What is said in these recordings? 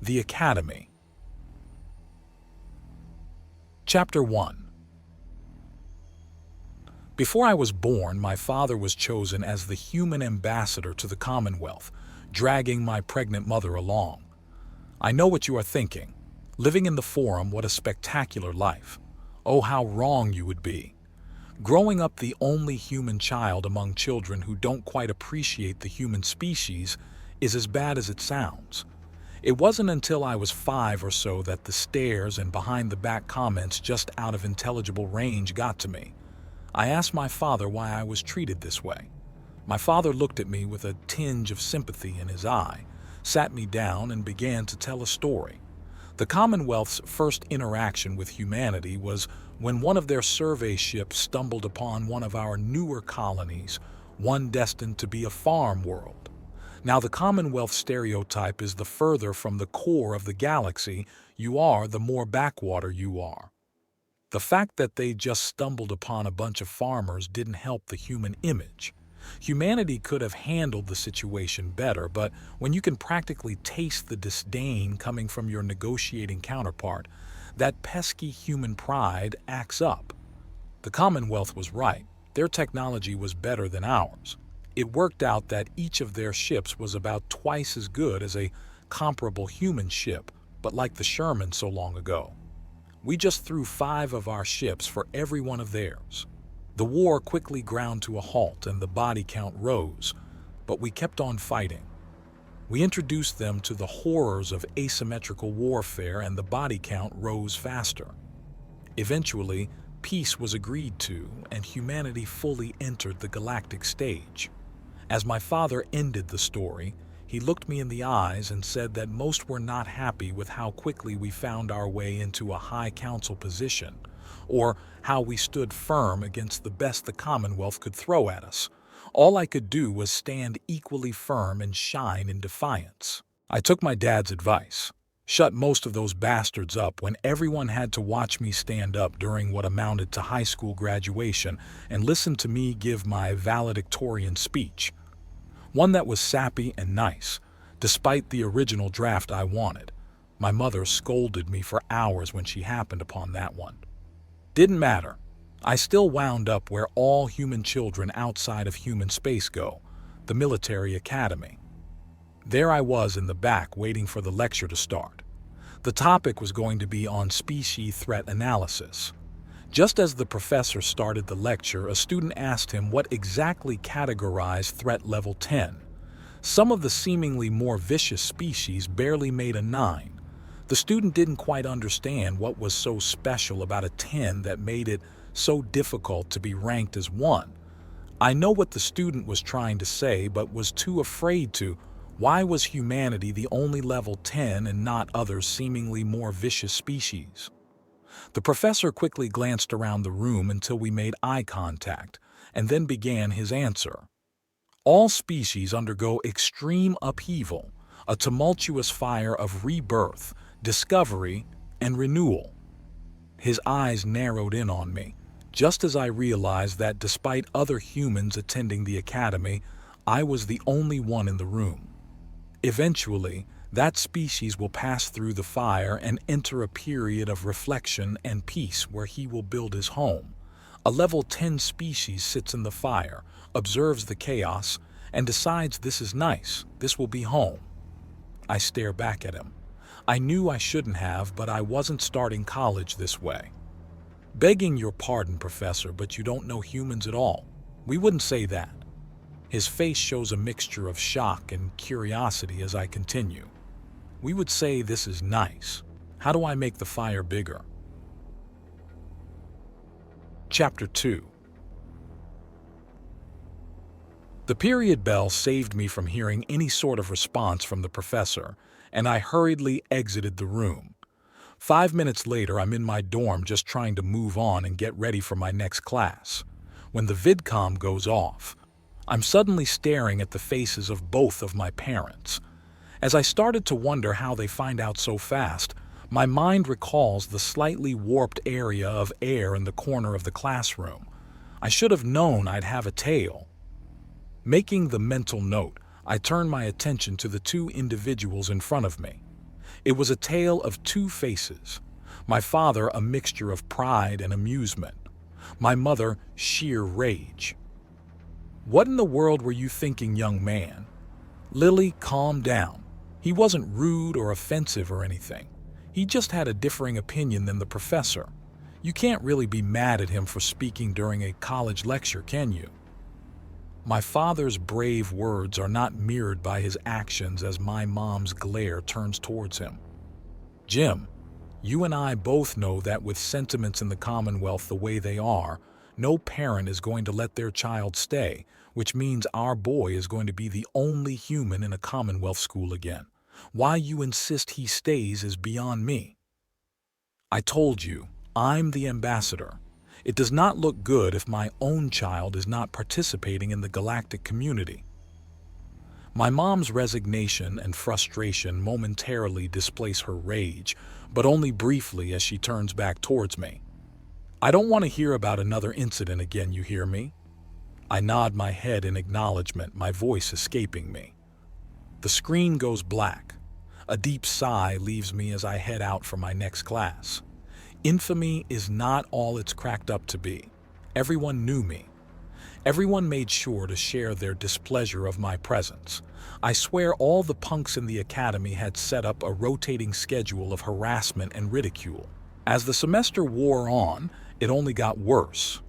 The Academy. Chapter 1. Before I was born, my father was chosen as the human ambassador to the Commonwealth, dragging my pregnant mother along. I know what you are thinking. Living in the Forum, what a spectacular life. Oh, how wrong you would be. Growing up the only human child among children who don't quite appreciate the human species is as bad as it sounds. It wasn't until I was 5 or so that the stares and behind-the-back comments just out of intelligible range got to me. I asked my father why I was treated this way. My father looked at me with a tinge of sympathy in his eye, sat me down, and began to tell a story. The Commonwealth's first interaction with humanity was when one of their survey ships stumbled upon one of our newer colonies, one destined to be a farm world. Now, the Commonwealth stereotype is the further from the core of the galaxy you are, the more backwater you are. The fact that they just stumbled upon a bunch of farmers didn't help the human image. Humanity could have handled the situation better, but when you can practically taste the disdain coming from your negotiating counterpart, that pesky human pride acts up. The Commonwealth was right. Their technology was better than ours. It worked out that each of their ships was about twice as good as a comparable human ship, but like the Sherman so long ago. We just threw 5 of our ships for every one of theirs. The war quickly ground to a halt and the body count rose, but we kept on fighting. We introduced them to the horrors of asymmetrical warfare and the body count rose faster. Eventually, peace was agreed to and humanity fully entered the galactic stage. As my father ended the story, he looked me in the eyes and said that most were not happy with how quickly we found our way into a high council position, or how we stood firm against the best the Commonwealth could throw at us. All I could do was stand equally firm and shine in defiance. I took my dad's advice, shut most of those bastards up when everyone had to watch me stand up during what amounted to high school graduation, and listen to me give my valedictorian speech. One that was sappy and nice, despite the original draft I wanted. My mother scolded me for hours when she happened upon that one. Didn't matter. I still wound up where all human children outside of human space go, the military academy. There I was in the back waiting for the lecture to start. The topic was going to be on species threat analysis. Just as the professor started the lecture, a student asked him what exactly categorized threat level 10. Some of the seemingly more vicious species barely made a 9. The student didn't quite understand what was so special about a 10 that made it so difficult to be ranked as 1. I know what the student was trying to say, but was too afraid to. Why was humanity the only level 10 and not other seemingly more vicious species? The professor quickly glanced around the room until we made eye contact, and then began his answer. All species undergo extreme upheaval, a tumultuous fire of rebirth, discovery, and renewal. His eyes narrowed in on me, just as I realized that despite other humans attending the academy, I was the only one in the room. Eventually, that species will pass through the fire and enter a period of reflection and peace where he will build his home. A level 10 species sits in the fire, observes the chaos, and decides this is nice, this will be home. I stare back at him. I knew I shouldn't have, but I wasn't starting college this way. Begging your pardon, Professor, but you don't know humans at all. We wouldn't say that. His face shows a mixture of shock and curiosity as I continue. We would say this is nice. How do I make the fire bigger? Chapter 2. The period bell saved me from hearing any sort of response from the professor, and I hurriedly exited the room. 5 minutes later, I'm in my dorm just trying to move on and get ready for my next class. When the vidcom goes off, I'm suddenly staring at the faces of both of my parents. As I started to wonder how they find out so fast, my mind recalls the slightly warped area of air in the corner of the classroom. I should have known I'd have a tail. Making the mental note, I turned my attention to the 2 individuals in front of me. It was a tale of two faces. My father, a mixture of pride and amusement. My mother, sheer rage. "What in the world were you thinking, young man?" "Lily, calm down. He wasn't rude or offensive or anything. He just had a differing opinion than the professor. You can't really be mad at him for speaking during a college lecture, can you?" My father's brave words are not mirrored by his actions as my mom's glare turns towards him. "Jim, you and I both know that with sentiments in the Commonwealth the way they are, no parent is going to let their child stay, which means our boy is going to be the only human in a Commonwealth school again. Why you insist he stays is beyond me. I told you, I'm the ambassador. It does not look good if my own child is not participating in the galactic community." My mom's resignation and frustration momentarily displace her rage, but only briefly as she turns back towards me. "I don't want to hear about another incident again, you hear me?" I nod my head in acknowledgement, my voice escaping me. The screen goes black. A deep sigh leaves me as I head out for my next class. Infamy is not all it's cracked up to be. Everyone knew me. Everyone made sure to share their displeasure of my presence. I swear all the punks in the academy had set up a rotating schedule of harassment and ridicule. As the semester wore on, it only got worse.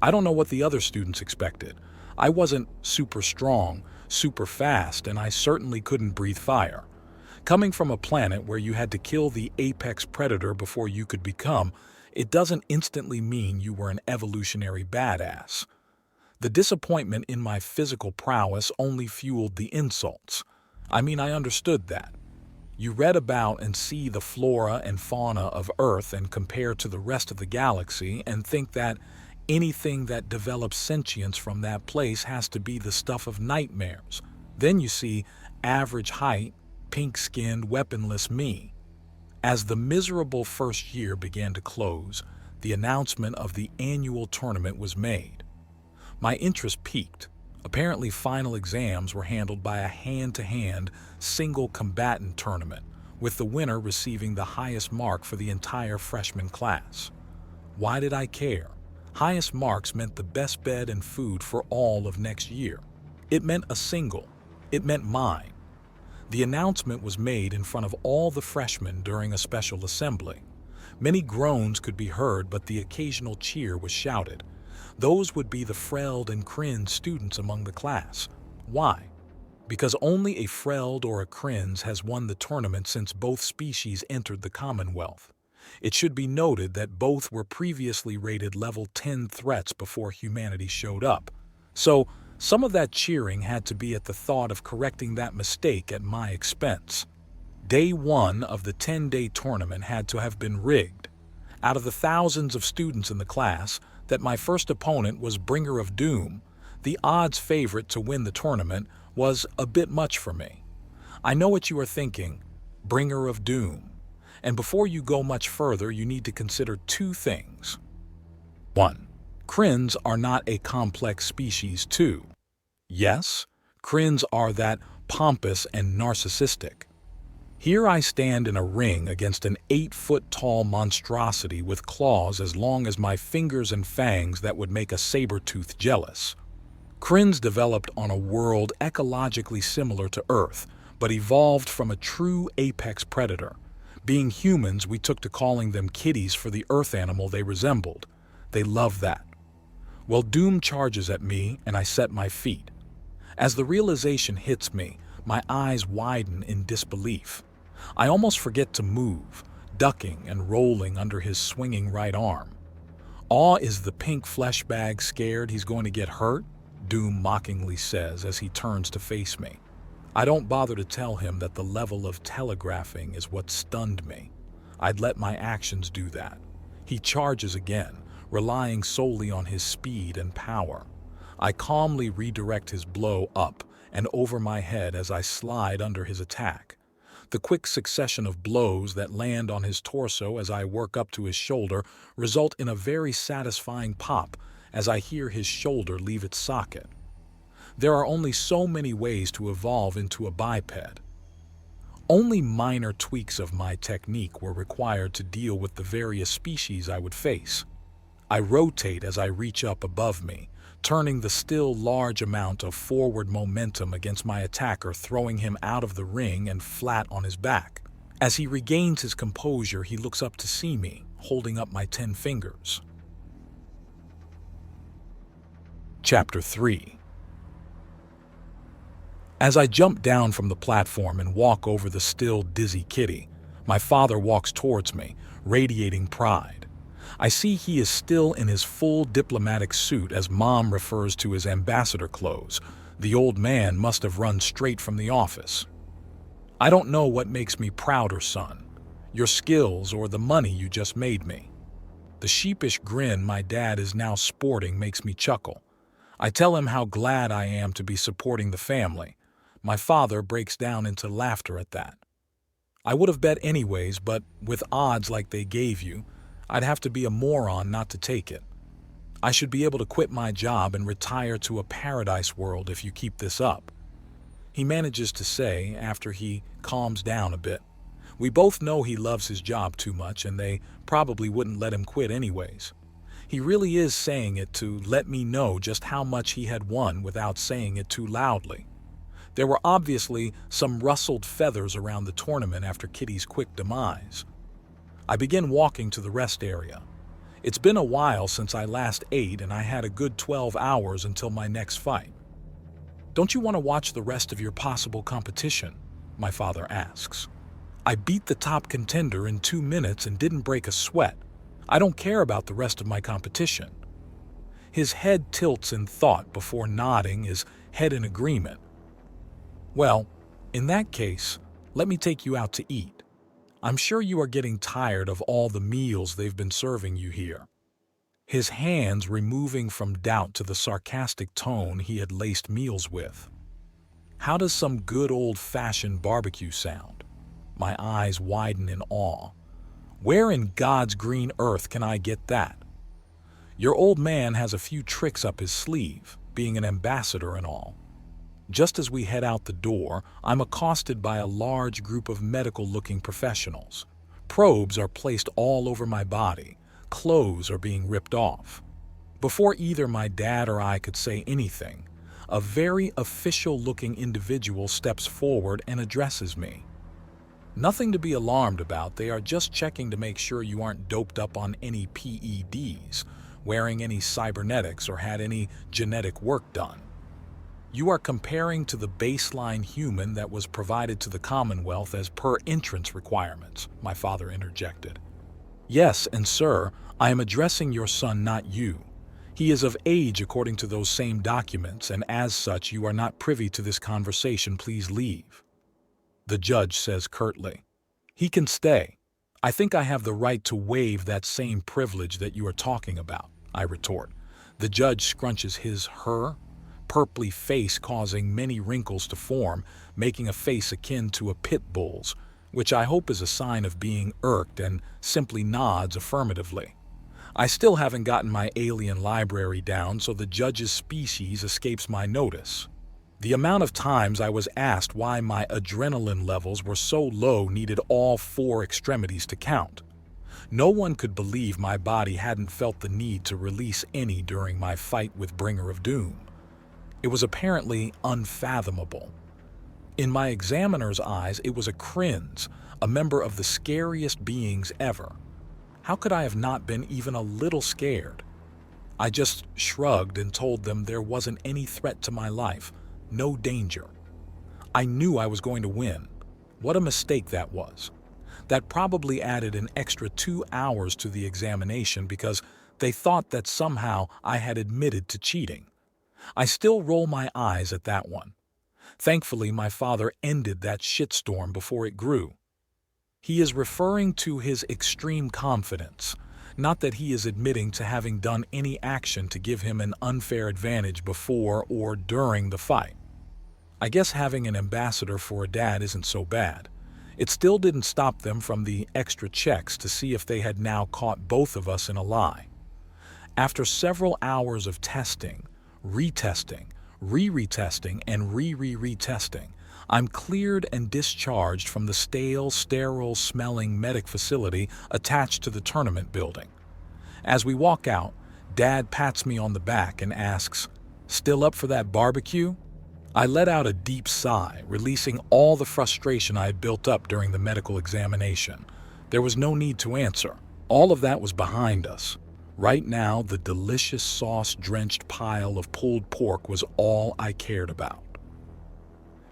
I don't know what the other students expected. I wasn't super strong, super fast, and I certainly couldn't breathe fire. Coming from a planet where you had to kill the apex predator before you could become, it doesn't instantly mean you were an evolutionary badass. The disappointment in my physical prowess only fueled the insults. I mean, I understood that. You read about and see the flora and fauna of Earth and compare to the rest of the galaxy and think that anything that develops sentience from that place has to be the stuff of nightmares. Then you see average height, pink-skinned, weaponless me. As the miserable first year began to close, the announcement of the annual tournament was made. My interest peaked. Apparently, final exams were handled by a hand-to-hand, single combatant tournament, with the winner receiving the highest mark for the entire freshman class. Why did I care? Highest marks meant the best bed and food for all of next year. It meant a single. It meant mine. The announcement was made in front of all the freshmen during a special assembly. Many groans could be heard, but the occasional cheer was shouted. Those would be the Freld and Krins students among the class. Why? Because only a Freld or a Krins has won the tournament since both species entered the Commonwealth. It should be noted that both were previously rated level 10 threats before humanity showed up. So, some of that cheering had to be at the thought of correcting that mistake at my expense. Day 1 of the 10-day tournament had to have been rigged. Out of the thousands of students in the class, that my first opponent was Bringer of Doom, the odds favorite to win the tournament, was a bit much for me. I know what you are thinking, Bringer of Doom. And before you go much further, you need to consider two things. 1. Krins are not a complex species. 2. Yes, Krins are that pompous and narcissistic. Here I stand in a ring against an 8-foot-tall monstrosity with claws as long as my fingers and fangs that would make a saber-tooth jealous. Krins developed on a world ecologically similar to Earth, but evolved from a true apex predator. Being humans, we took to calling them kitties for the Earth animal they resembled. They love that. Well, Doom charges at me, and I set my feet. As the realization hits me, my eyes widen in disbelief. I almost forget to move, ducking and rolling under his swinging right arm. "Aw, is the pink flesh bag scared he's going to get hurt?" Doom mockingly says as he turns to face me. I don't bother to tell him that the level of telegraphing is what stunned me. I'd let my actions do that. He charges again, relying solely on his speed and power. I calmly redirect his blow up and over my head as I slide under his attack. The quick succession of blows that land on his torso as I work up to his shoulder result in a very satisfying pop as I hear his shoulder leave its socket. There are only so many ways to evolve into a biped. Only minor tweaks of my technique were required to deal with the various species I would face. I rotate as I reach up above me, turning the still large amount of forward momentum against my attacker, throwing him out of the ring and flat on his back. As he regains his composure, he looks up to see me, holding up my 10 fingers. Chapter 3. As I jump down from the platform and walk over the still dizzy kitty, my father walks towards me, radiating pride. I see he is still in his full diplomatic suit as Mom refers to his ambassador clothes. The old man must have run straight from the office. I don't know what makes me prouder, son, your skills or the money you just made me. The sheepish grin my dad is now sporting makes me chuckle. I tell him how glad I am to be supporting the family. My father breaks down into laughter at that. I would have bet anyways, but with odds like they gave you, I'd have to be a moron not to take it. I should be able to quit my job and retire to a paradise world if you keep this up. He manages to say after he calms down a bit. We both know he loves his job too much and they probably wouldn't let him quit anyways. He really is saying it to let me know just how much he had won without saying it too loudly. There were obviously some rustled feathers around the tournament after Kitty's quick demise. I begin walking to the rest area. It's been a while since I last ate and I had a good 12 hours until my next fight. Don't you want to watch the rest of your possible competition? My father asks. I beat the top contender in 2 minutes and didn't break a sweat. I don't care about the rest of my competition. His head tilts in thought before nodding, his head in agreement. Well, in that case, let me take you out to eat. I'm sure you are getting tired of all the meals they've been serving you here. His hands removing from doubt to the sarcastic tone he had laced meals with. How does some good old-fashioned barbecue sound? My eyes widen in awe. Where in God's green earth can I get that? Your old man has a few tricks up his sleeve, being an ambassador and all. Just as we head out the door, I'm accosted by a large group of medical-looking professionals. Probes are placed all over my body. Clothes are being ripped off. Before either my dad or I could say anything, a very official-looking individual steps forward and addresses me. Nothing to be alarmed about, they are just checking to make sure you aren't doped up on any PEDs, wearing any cybernetics, or had any genetic work done. You are comparing to the baseline human that was provided to the Commonwealth as per entrance requirements, my father interjected. Yes, and sir, I am addressing your son, not you. He is of age according to those same documents, and as such you are not privy to this conversation. Please leave. The judge says curtly. He can stay. I think I have the right to waive that same privilege that you are talking about, I retort. The judge scrunches her purply face, causing many wrinkles to form, making a face akin to a pit bull's, which I hope is a sign of being irked, and simply nods affirmatively. I still haven't gotten my alien library down, so the judge's species escapes my notice. The amount of times I was asked why my adrenaline levels were so low needed all 4 extremities to count. No one could believe my body hadn't felt the need to release any during my fight with Bringer of Doom. It was apparently unfathomable. In my examiner's eyes, it was a cringe, a member of the scariest beings ever. How could I have not been even a little scared? I just shrugged and told them there wasn't any threat to my life, no danger. I knew I was going to win. What a mistake that was. That probably added an extra 2 hours to the examination because they thought that somehow I had admitted to cheating. I still roll my eyes at that one. Thankfully, my father ended that shitstorm before it grew. He is referring to his extreme confidence, not that he is admitting to having done any action to give him an unfair advantage before or during the fight. I guess having an ambassador for a dad isn't so bad. It still didn't stop them from the extra checks to see if they had now caught both of us in a lie. After several hours of testing, retesting, retesting, and retesting, I'm cleared and discharged from the stale, sterile-smelling medic facility attached to the tournament building. As we walk out, Dad pats me on the back and asks, "Still up for that barbecue?" I let out a deep sigh, releasing all the frustration I had built up during the medical examination. There was no need to answer. All of that was behind us. Right now, the delicious sauce-drenched pile of pulled pork was all I cared about.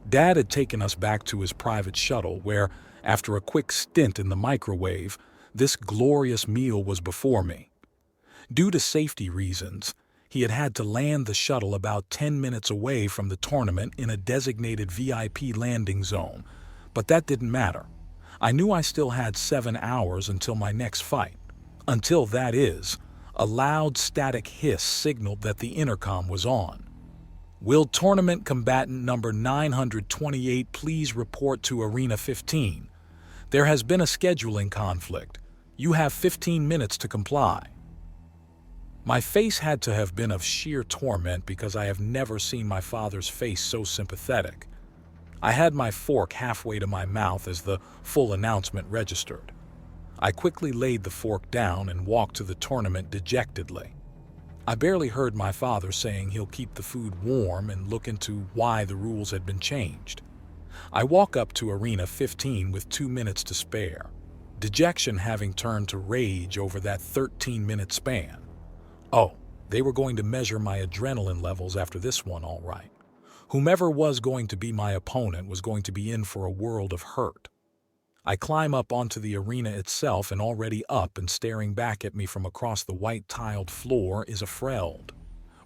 Dad had taken us back to his private shuttle where, after a quick stint in the microwave, this glorious meal was before me. Due to safety reasons, he had had to land the shuttle about 10 minutes away from the tournament in a designated VIP landing zone, but that didn't matter. I knew I still had 7 hours until my next fight. Until, that is, a loud static hiss signaled that the intercom was on. "Will tournament combatant number 928 please report to Arena 15? There has been a scheduling conflict. You have 15 minutes to comply." My face had to have been of sheer torment because I have never seen my father's face so sympathetic. I had my fork halfway to my mouth as the full announcement registered. I quickly laid the fork down and walked to the tournament dejectedly. I barely heard my father saying he'll keep the food warm and look into why the rules had been changed. I walk up to Arena 15 with 2 minutes to spare, dejection having turned to rage over that 13-minute span. Oh, they were going to measure my adrenaline levels after this one, all right. Whomever was going to be my opponent was going to be in for a world of hurt. I climb up onto the arena itself, and already up and staring back at me from across the white-tiled floor is a Frey.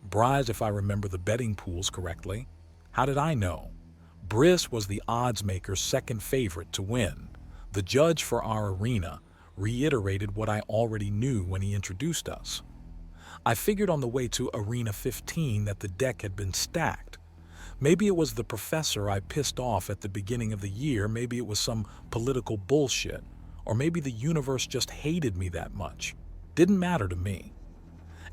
Briz, if I remember the betting pools correctly. How did I know? Briz was the odds-maker's second favorite to win. The judge for our arena reiterated what I already knew when he introduced us. I figured on the way to Arena 15 that the deck had been stacked. Maybe it was the professor I pissed off at the beginning of the year, maybe it was some political bullshit, or maybe the universe just hated me that much. Didn't matter to me.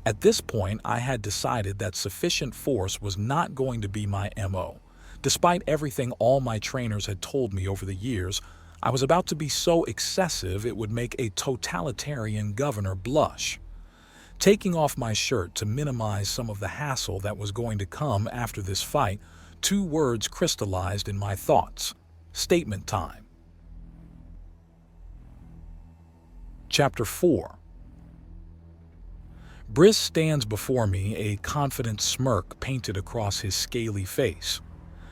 At this point, I had decided that sufficient force was not going to be my MO. Despite everything all my trainers had told me over the years, I was about to be so excessive it would make a totalitarian governor blush. Taking off my shirt to minimize some of the hassle that was going to come after this fight, 2 words crystallized in my thoughts. Statement time. Chapter 4. Briz stands before me, a confident smirk painted across his scaly face.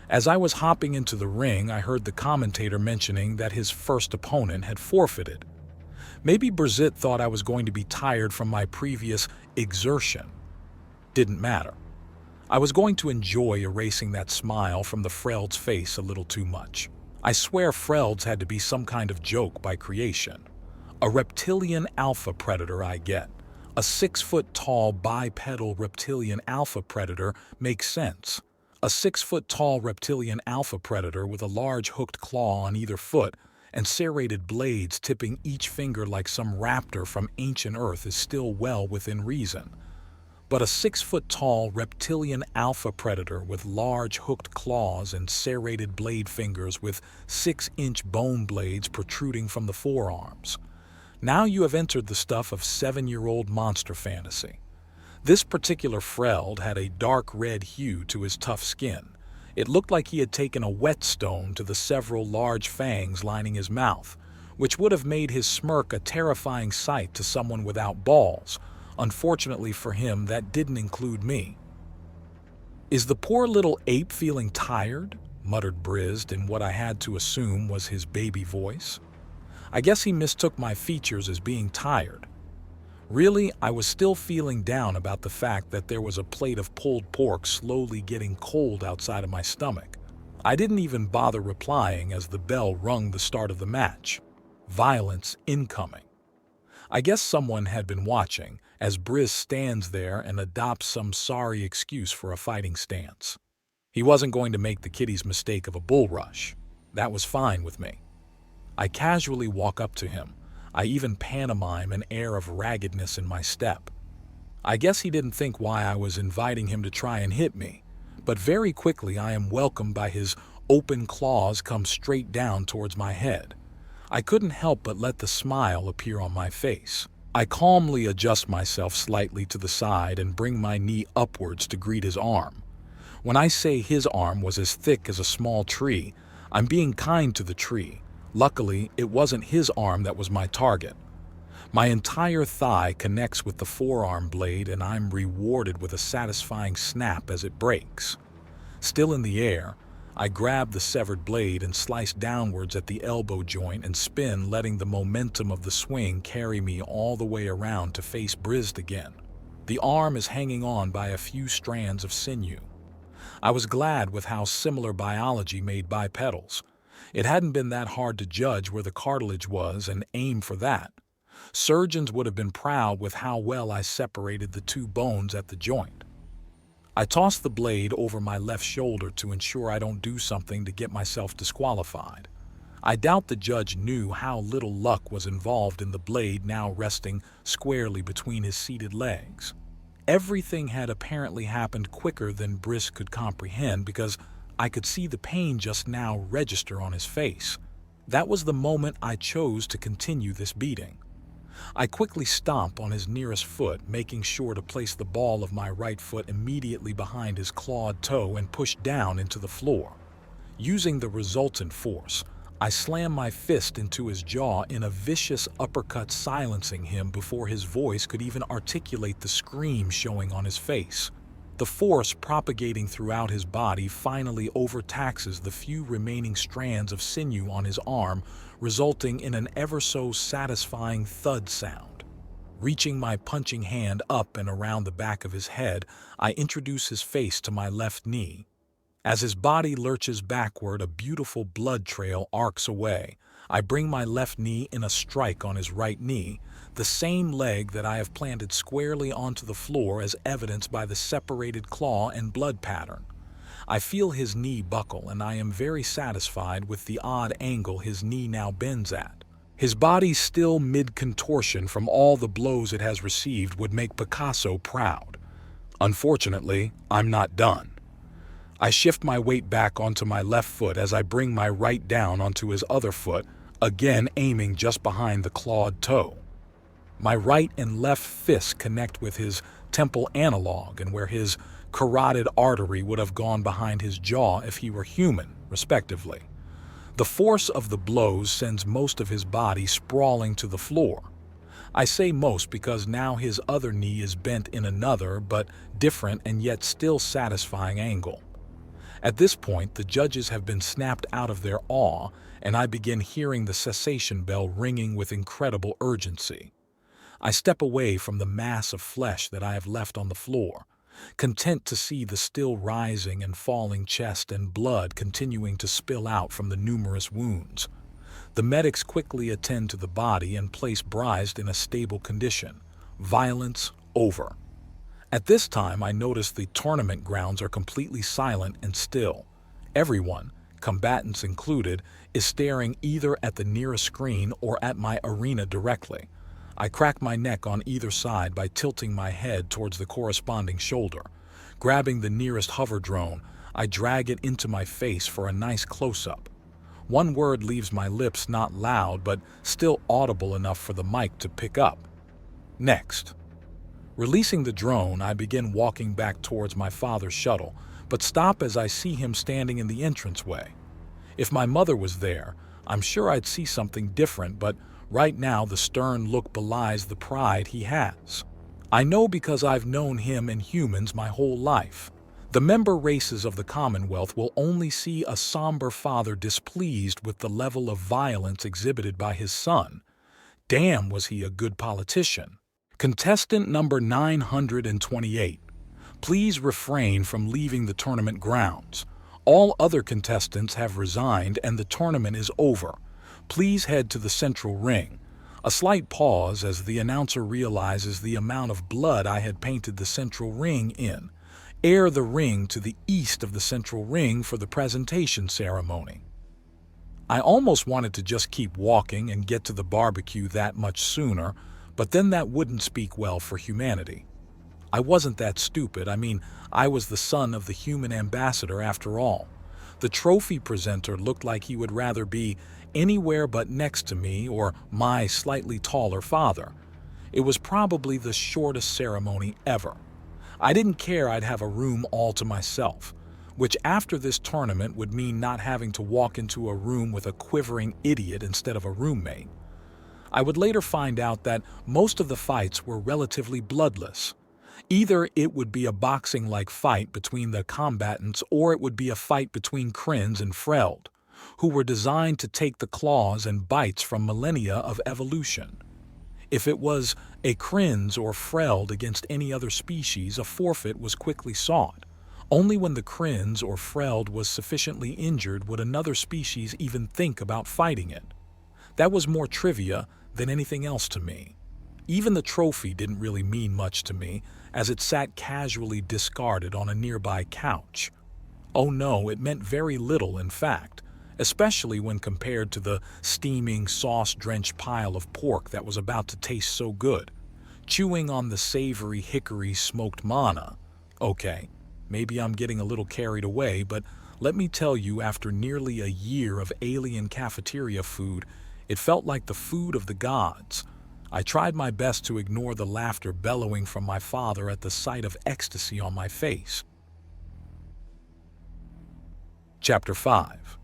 As I was hopping into the ring, I heard the commentator mentioning that his first opponent had forfeited. Maybe Brizit thought I was going to be tired from my previous exertion. Didn't matter. I was going to enjoy erasing that smile from the Freld's face a little too much. I swear Freld's had to be some kind of joke by creation. A reptilian alpha predator I get. A 6-foot-tall bipedal reptilian alpha predator makes sense. A 6-foot-tall reptilian alpha predator with a large hooked claw on either foot and serrated blades tipping each finger like some raptor from ancient Earth is still well within reason. But a 6-foot-tall reptilian alpha predator with large hooked claws and serrated blade fingers with 6-inch bone blades protruding from the forearms. Now you have entered the stuff of 7-year-old monster fantasy. This particular Freld had a dark red hue to his tough skin. It looked like he had taken a whetstone to the several large fangs lining his mouth, which would have made his smirk a terrifying sight to someone without balls. Unfortunately for him, that didn't include me. "Is the poor little ape feeling tired?" muttered Briz in what I had to assume was his baby voice. I guess he mistook my features as being tired. Really, I was still feeling down about the fact that there was a plate of pulled pork slowly getting cold outside of my stomach. I didn't even bother replying as the bell rung the start of the match. Violence incoming. I guess someone had been watching, as Briz stands there and adopts some sorry excuse for a fighting stance. He wasn't going to make the kiddie's mistake of a bull rush. That was fine with me. I casually walk up to him. I even pantomime an air of raggedness in my step. I guess he didn't think why I was inviting him to try and hit me, but very quickly I am welcomed by his open claws come straight down towards my head. I couldn't help but let the smile appear on my face. I calmly adjust myself slightly to the side and bring my knee upwards to greet his arm. When I say his arm was as thick as a small tree, I'm being kind to the tree. Luckily, it wasn't his arm that was my target. My entire thigh connects with the forearm blade and I'm rewarded with a satisfying snap as it breaks. Still in the air, I grab the severed blade and slice downwards at the elbow joint and spin, letting the momentum of the swing carry me all the way around to face Brizd again. The arm is hanging on by a few strands of sinew. I was glad with how similar biology made bipedals. It hadn't been that hard to judge where the cartilage was and aim for that. Surgeons would have been proud with how well I separated the two bones at the joint. I toss the blade over my left shoulder to ensure I don't do something to get myself disqualified. I doubt the judge knew how little luck was involved in the blade now resting squarely between his seated legs. Everything had apparently happened quicker than Brizd could comprehend because I could see the pain just now register on his face. That was the moment I chose to continue this beating. I quickly stomp on his nearest foot, making sure to place the ball of my right foot immediately behind his clawed toe and push down into the floor. Using the resultant force, I slam my fist into his jaw in a vicious uppercut, silencing him before his voice could even articulate the scream showing on his face. The force propagating throughout his body finally overtaxes the few remaining strands of sinew on his arm, resulting in an ever-so-satisfying thud sound. Reaching my punching hand up and around the back of his head, I introduce his face to my left knee. As his body lurches backward, a beautiful blood trail arcs away. I bring my left knee in a strike on his right knee, the same leg that I have planted squarely onto the floor as evidenced by the separated claw and blood pattern. I feel his knee buckle and I am very satisfied with the odd angle his knee now bends at. His body still mid-contortion from all the blows it has received would make Picasso proud. Unfortunately, I'm not done. I shift my weight back onto my left foot as I bring my right down onto his other foot, again aiming just behind the clawed toe. My right and left fists connect with his temple analog and where his carotid artery would have gone behind his jaw if he were human, respectively. The force of the blows sends most of his body sprawling to the floor. I say most because now his other knee is bent in another but different and yet still satisfying angle. At this point, the judges have been snapped out of their awe and I begin hearing the cessation bell ringing with incredible urgency. I step away from the mass of flesh that I have left on the floor, content to see the still rising and falling chest and blood continuing to spill out from the numerous wounds. The medics quickly attend to the body and place Brizd in a stable condition. Violence over. At this time, I notice the tournament grounds are completely silent and still. Everyone, combatants included, is staring either at the nearest screen or at my arena directly. I crack my neck on either side by tilting my head towards the corresponding shoulder. Grabbing the nearest hover drone, I drag it into my face for a nice close-up. One word leaves my lips, not loud, but still audible enough for the mic to pick up. Next. Releasing the drone, I begin walking back towards my father's shuttle, but stop as I see him standing in the entranceway. If my mother was there, I'm sure I'd see something different, but right now the stern look belies the pride he has. I know because I've known him and humans my whole life. The member races of the Commonwealth will only see a somber father displeased with the level of violence exhibited by his son. Damn, was he a good politician. Contestant number 928. Please refrain from leaving the tournament grounds. All other contestants have resigned and the tournament is over. Please head to the central ring. A slight pause as the announcer realizes the amount of blood I had painted the central ring in. Air the ring to the east of the central ring for the presentation ceremony. I almost wanted to just keep walking and get to the barbecue that much sooner, but then that wouldn't speak well for humanity. I wasn't that stupid. I mean, I was the son of the human ambassador after all. The trophy presenter looked like he would rather be anywhere but next to me or my slightly taller father. It was probably the shortest ceremony ever. I didn't care I'd have a room all to myself, which after this tournament would mean not having to walk into a room with a quivering idiot instead of a roommate. I would later find out that most of the fights were relatively bloodless. Either it would be a boxing-like fight between the combatants or it would be a fight between Krins and Freld, who were designed to take the claws and bites from millennia of evolution. If it was a Krins or Freld against any other species, a forfeit was quickly sought. Only when the Krins or Freld was sufficiently injured would another species even think about fighting it. That was more trivia than anything else to me. Even the trophy didn't really mean much to me, as it sat casually discarded on a nearby couch. Oh no, it meant very little, in fact, especially when compared to the steaming, sauce-drenched pile of pork that was about to taste so good. Chewing on the savory hickory smoked manna. Okay, maybe I'm getting a little carried away, but let me tell you, after nearly a year of alien cafeteria food, it felt like the food of the gods. I tried my best to ignore the laughter bellowing from my father at the sight of ecstasy on my face. Chapter 5.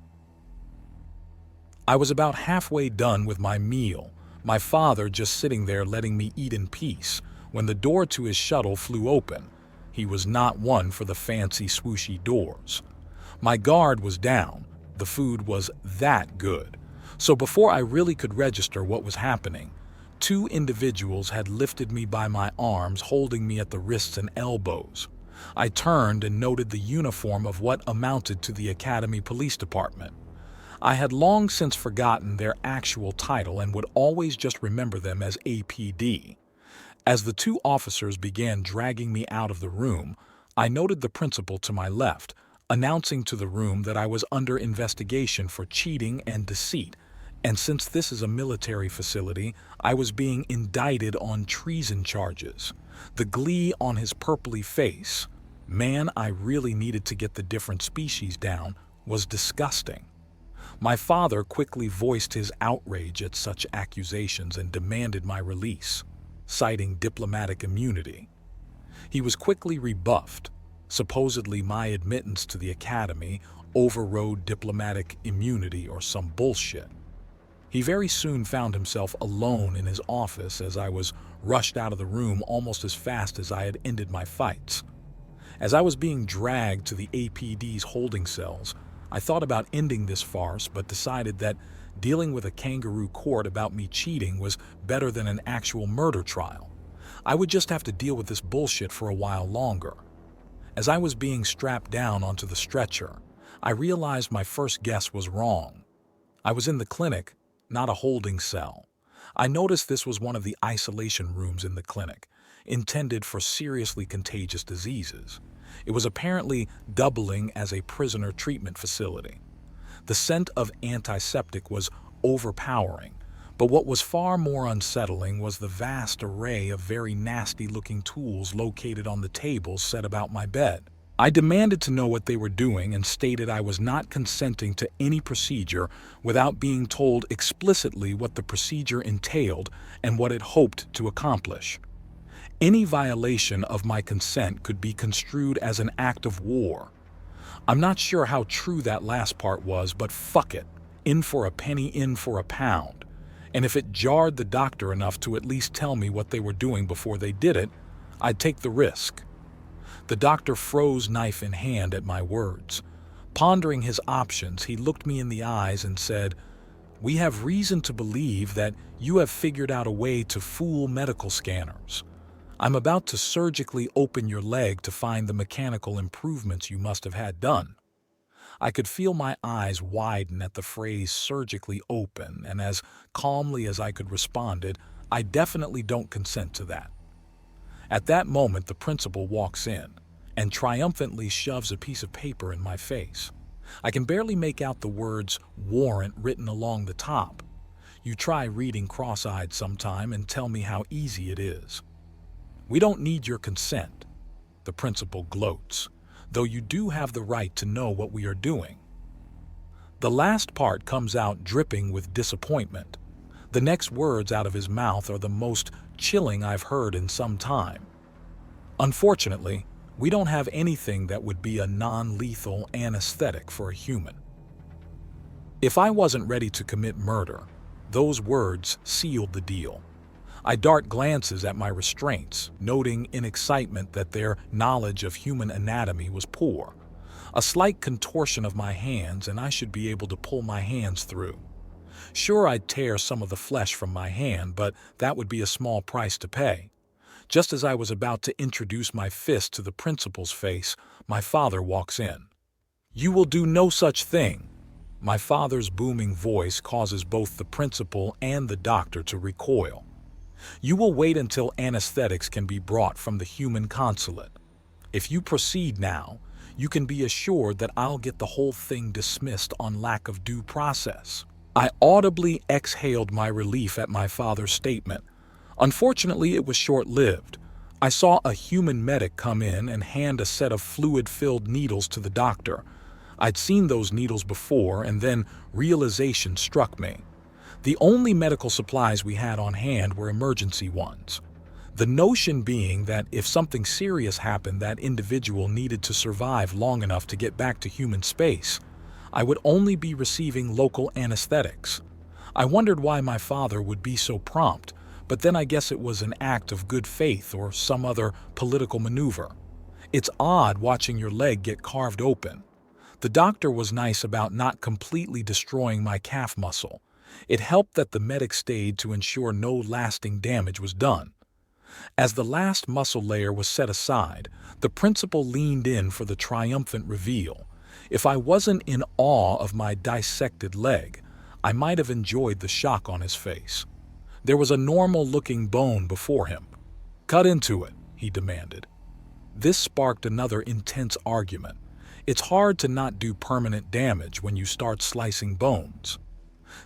I was about halfway done with my meal, my father just sitting there letting me eat in peace, when the door to his shuttle flew open. He was not one for the fancy swooshy doors. My guard was down. The food was that good. So before I really could register what was happening, two individuals had lifted me by my arms, holding me at the wrists and elbows. I turned and noted the uniform of what amounted to the Academy Police Department. I had long since forgotten their actual title and would always just remember them as APD. As the two officers began dragging me out of the room, I noted the principal to my left, announcing to the room that I was under investigation for cheating and deceit, and since this is a military facility, I was being indicted on treason charges. The glee on his purpley face, man, I really needed to get the different species down, was disgusting. My father quickly voiced his outrage at such accusations and demanded my release, citing diplomatic immunity. He was quickly rebuffed. Supposedly my admittance to the academy overrode diplomatic immunity or some bullshit. He very soon found himself alone in his office as I was rushed out of the room almost as fast as I had ended my fights. As I was being dragged to the APD's holding cells, I thought about ending this farce but decided that dealing with a kangaroo court about me cheating was better than an actual murder trial. I would just have to deal with this bullshit for a while longer. As I was being strapped down onto the stretcher, I realized my first guess was wrong. I was in the clinic, not a holding cell. I noticed this was one of the isolation rooms in the clinic, intended for seriously contagious diseases. It was apparently doubling as a prisoner treatment facility. The scent of antiseptic was overpowering, but what was far more unsettling was the vast array of very nasty-looking tools located on the tables set about my bed. I demanded to know what they were doing and stated I was not consenting to any procedure without being told explicitly what the procedure entailed and what it hoped to accomplish. Any violation of my consent could be construed as an act of war. I'm not sure how true that last part was, but fuck it. In for a penny, in for a pound. And if it jarred the doctor enough to at least tell me what they were doing before they did it, I'd take the risk. The doctor froze knife in hand at my words. Pondering his options, he looked me in the eyes and said, "We have reason to believe that you have figured out a way to fool medical scanners. I'm about to surgically open your leg to find the mechanical improvements you must have had done." I could feel my eyes widen at the phrase surgically open, and as calmly as I could responded, "I definitely don't consent to that." At that moment, the principal walks in and triumphantly shoves a piece of paper in my face. I can barely make out the words warrant written along the top. You try reading cross-eyed sometime and tell me how easy it is. "We don't need your consent," the principal gloats, "though you do have the right to know what we are doing. The last part comes out dripping with disappointment. The next words out of his mouth are the most chilling I've heard in some time. Unfortunately, we don't have anything that would be a non-lethal anesthetic for a human. If I wasn't ready to commit murder, those words sealed the deal. I dart glances at my restraints, noting in excitement that their knowledge of human anatomy was poor. A slight contortion of my hands and I should be able to pull my hands through. Sure, I'd tear some of the flesh from my hand, but that would be a small price to pay. Just as I was about to introduce my fist to the principal's face, my father walks in. "You will do no such thing." My father's booming voice causes both the principal and the doctor to recoil. "You will wait until anesthetics can be brought from the human consulate. If you proceed now, you can be assured that I'll get the whole thing dismissed on lack of due process." I audibly exhaled my relief at my father's statement. Unfortunately, it was short-lived. I saw a human medic come in and hand a set of fluid-filled needles to the doctor. I'd seen those needles before, and then realization struck me. The only medical supplies we had on hand were emergency ones. The notion being that if something serious happened, that individual needed to survive long enough to get back to human space. I would only be receiving local anesthetics. I wondered why my father would be so prompt, but then I guess it was an act of good faith or some other political maneuver. It's odd watching your leg get carved open. The doctor was nice about not completely destroying my calf muscle. It helped that the medic stayed to ensure no lasting damage was done. As the last muscle layer was set aside, the principal leaned in for the triumphant reveal. If I wasn't in awe of my dissected leg, I might have enjoyed the shock on his face. There was a normal-looking bone before him. "Cut into it," he demanded. This sparked another intense argument. It's hard to not do permanent damage when you start slicing bones.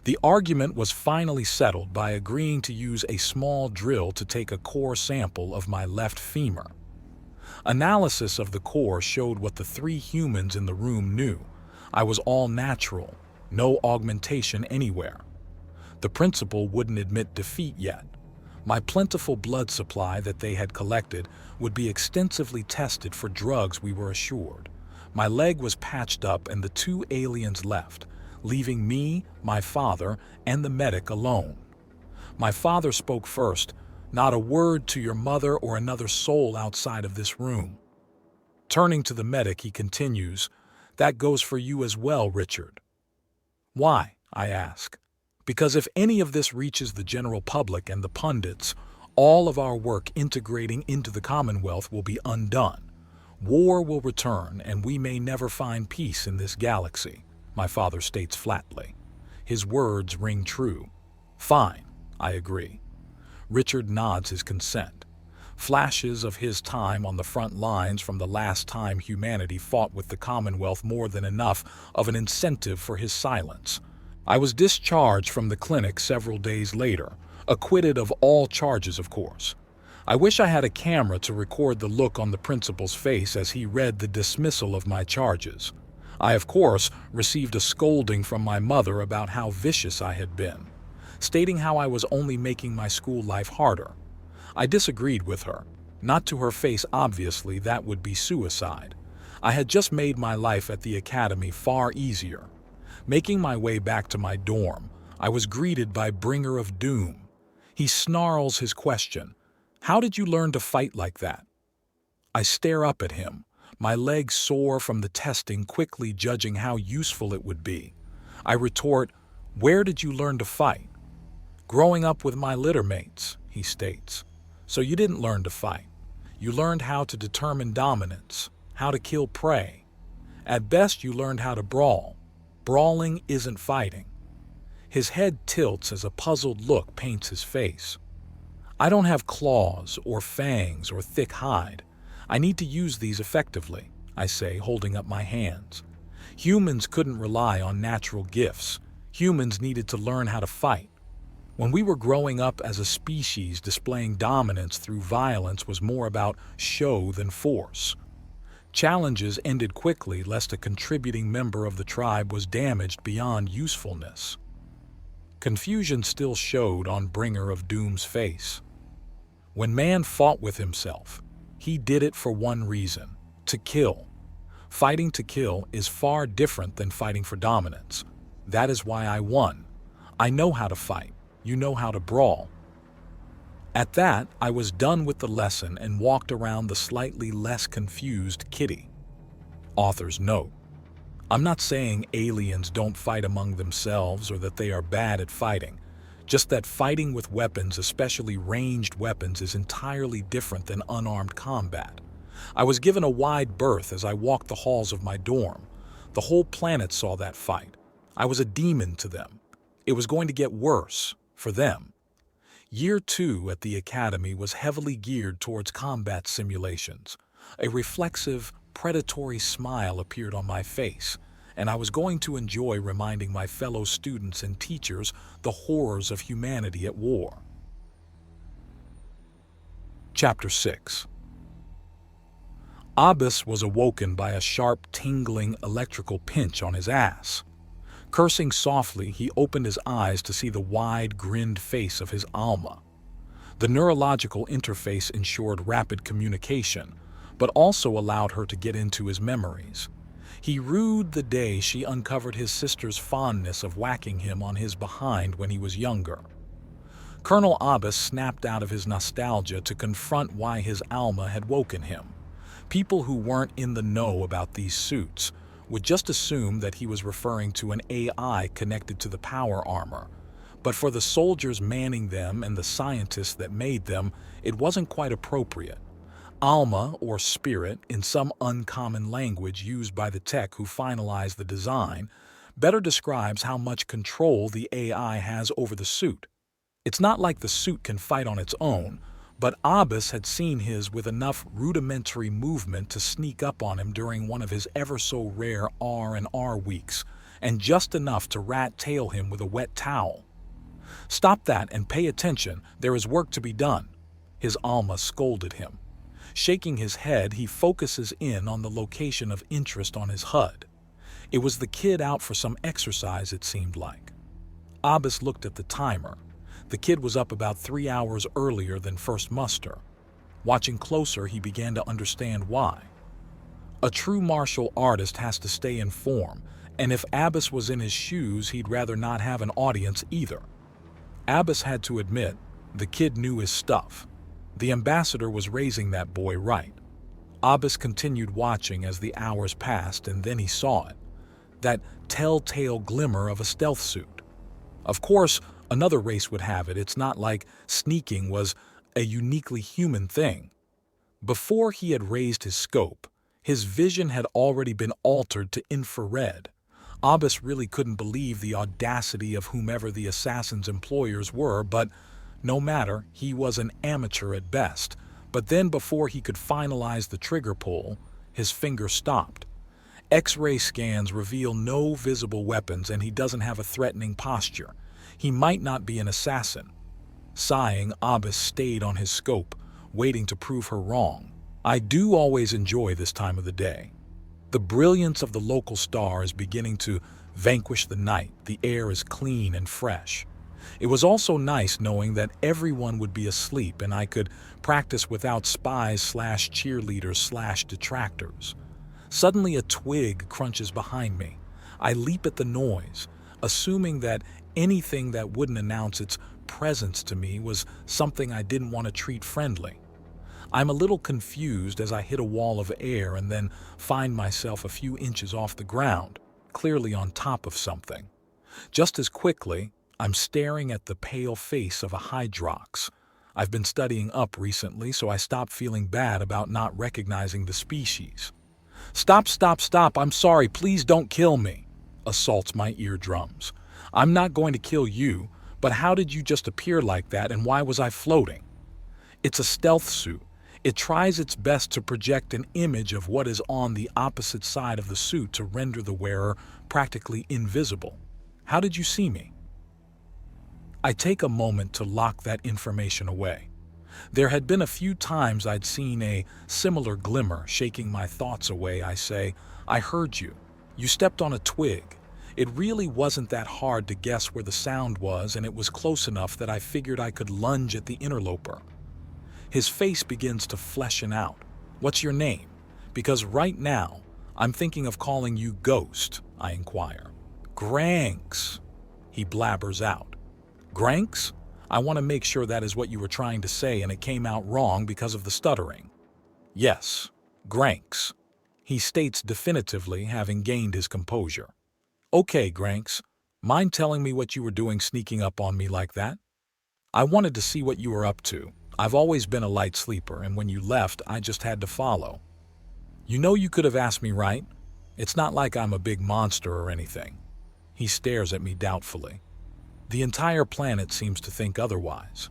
The argument was finally settled by agreeing to use a small drill to take a core sample of my left femur. Analysis of the core showed what the 3 humans in the room knew. I was all natural, no augmentation anywhere. The principal wouldn't admit defeat yet. My plentiful blood supply that they had collected would be extensively tested for drugs, we were assured. My leg was patched up and the 2 aliens left, leaving me, my father, and the medic alone. My father spoke first. "Not a word to your mother or another soul outside of this room." Turning to the medic, he continues, "That goes for you as well, Richard." "Why?" I ask. "Because if any of this reaches the general public and the pundits, all of our work integrating into the Commonwealth will be undone. War will return, and we may never find peace in this galaxy," my father states flatly. His words ring true. "Fine," I agree. Richard nods his consent. Flashes of his time on the front lines from the last time humanity fought with the Commonwealth more than enough of an incentive for his silence. I was discharged from the clinic several days later, acquitted of all charges, of course. I wish I had a camera to record the look on the principal's face as he read the dismissal of my charges. I, of course, received a scolding from my mother about how vicious I had been, stating how I was only making my school life harder. I disagreed with her. Not to her face, obviously, that would be suicide. I had just made my life at the academy far easier. Making my way back to my dorm, I was greeted by Bringer of Doom. He snarls his question, "How did you learn to fight like that?" I stare up at him, my legs sore from the testing, quickly judging how useful it would be. I retort, "Where did you learn to fight?" "Growing up with my littermates," he states. "So you didn't learn to fight. You learned how to determine dominance, how to kill prey. At best, you learned how to brawl. Brawling isn't fighting." His head tilts as a puzzled look paints his face. "I don't have claws or fangs or thick hide. I need to use these effectively," I say, holding up my hands. Humans couldn't rely on natural gifts. Humans needed to learn how to fight. When we were growing up as a species, displaying dominance through violence was more about show than force. Challenges ended quickly lest a contributing member of the tribe was damaged beyond usefulness. Confusion still showed on Bringer of Doom's face. When man fought with himself, he did it for one reason: to kill. Fighting to kill is far different than fighting for dominance. That is why I won. I know how to fight. You know how to brawl. At that, I was done with the lesson and walked around the slightly less confused Kitty. Author's note: I'm not saying aliens don't fight among themselves or that they are bad at fighting, just that fighting with weapons, especially ranged weapons, is entirely different than unarmed combat. I was given a wide berth as I walked the halls of my dorm. The whole planet saw that fight. I was a demon to them. It was going to get worse for them. Year 2 at the academy was heavily geared towards combat simulations. A reflexive, predatory smile appeared on my face, and I was going to enjoy reminding my fellow students and teachers the horrors of humanity at war. Chapter 6. Abbas was awoken by a sharp, tingling electrical pinch on his ass. Cursing softly, he opened his eyes to see the wide, grinned face of his Alma. The neurological interface ensured rapid communication, but also allowed her to get into his memories. He rued the day she uncovered his sister's fondness of whacking him on his behind when he was younger. Colonel Abbas snapped out of his nostalgia to confront why his Alma had woken him. People who weren't in the know about these suits would just assume that he was referring to an AI connected to the power armor. But for the soldiers manning them and the scientists that made them, it wasn't quite appropriate. Alma, or spirit, in some uncommon language used by the tech who finalized the design, better describes how much control the AI has over the suit. It's not like the suit can fight on its own, but Abbas had seen his with enough rudimentary movement to sneak up on him during one of his ever-so-rare R&R weeks, and just enough to rat-tail him with a wet towel. "Stop that and pay attention, there is work to be done," his Alma scolded him. Shaking his head, he focuses in on the location of interest on his HUD. It was the kid out for some exercise, it seemed like. Abbas looked at the timer. The kid was up about 3 hours earlier than first muster. Watching closer, he began to understand why. A true martial artist has to stay in form, and if Abbas was in his shoes, he'd rather not have an audience either. Abbas had to admit, the kid knew his stuff. The ambassador was raising that boy right. Abbas continued watching as the hours passed, and then he saw it. That telltale glimmer of a stealth suit. Of course, another race would have it. It's not like sneaking was a uniquely human thing. Before he had raised his scope, his vision had already been altered to infrared. Abbas really couldn't believe the audacity of whomever the assassin's employers were, but no matter, he was an amateur at best. But then before he could finalize the trigger pull, his finger stopped. X-ray scans reveal no visible weapons, and he doesn't have a threatening posture. He might not be an assassin. Sighing, Abbas stayed on his scope, waiting to prove her wrong. I do always enjoy this time of the day. The brilliance of the local star is beginning to vanquish the night. The air is clean and fresh. It was also nice knowing that everyone would be asleep and I could practice without spies/cheerleaders/detractors. Suddenly a twig crunches behind me. I leap at the noise, assuming that anything that wouldn't announce its presence to me was something I didn't want to treat friendly. I'm a little confused as I hit a wall of air and then find myself a few inches off the ground, clearly on top of something. Just as quickly, I'm staring at the pale face of a Hyrox. I've been studying up recently, so I stopped feeling bad about not recognizing the species. "Stop, stop, stop, I'm sorry, please don't kill me," assaults my eardrums. "I'm not going to kill you, but how did you just appear like that and why was I floating?" It's a stealth suit. It tries its best to project an image of what is on the opposite side of the suit to render the wearer practically invisible. How did you see me? I take a moment to lock that information away. There had been a few times I'd seen a similar glimmer shaking my thoughts away. I say, I heard you. You stepped on a twig. It really wasn't that hard to guess where the sound was, and it was close enough that I figured I could lunge at the interloper. His face begins to fleshen out. What's your name? Because right now, I'm thinking of calling you Ghost, I inquire. Granks, he blabbers out. Granks? I want to make sure that is what you were trying to say and it came out wrong because of the stuttering. Yes, Granks, he states definitively, having gained his composure. Okay, Granks, mind telling me what you were doing sneaking up on me like that? I wanted to see what you were up to. I've always been a light sleeper, and when you left, I just had to follow. You know you could have asked me, right? It's not like I'm a big monster or anything. He stares at me doubtfully. The entire planet seems to think otherwise.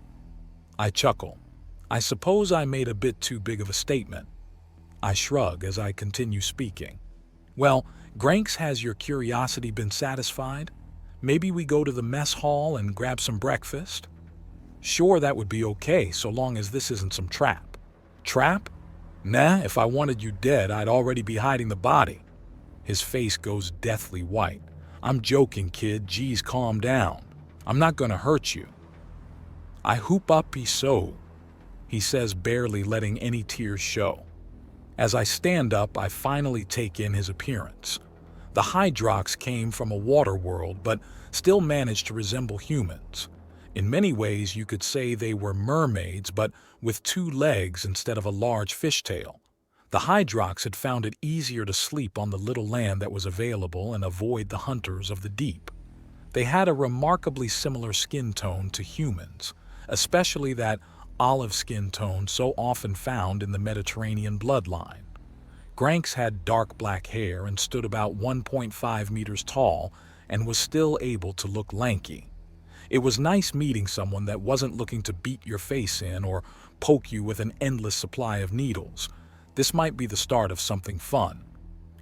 I chuckle. I suppose I made a bit too big of a statement. I shrug as I continue speaking. Well, Granks, has your curiosity been satisfied? Maybe we go to the mess hall and grab some breakfast? Sure, that would be okay, so long as this isn't some trap. Trap? Nah, if I wanted you dead, I'd already be hiding the body. His face goes deathly white. I'm joking, kid. Geez, calm down. I'm not gonna hurt you. I hoop up so, he says, barely letting any tears show. As I stand up, I finally take in his appearance. The Hyrox came from a water world, but still managed to resemble humans. In many ways, you could say they were mermaids, but with 2 legs instead of a large fishtail. The Hyrox had found it easier to sleep on the little land that was available and avoid the hunters of the deep. They had a remarkably similar skin tone to humans, especially that olive skin tone so often found in the Mediterranean bloodline. Granks had dark black hair and stood about 1.5 meters tall and was still able to look lanky. It was nice meeting someone that wasn't looking to beat your face in or poke you with an endless supply of needles. This might be the start of something fun.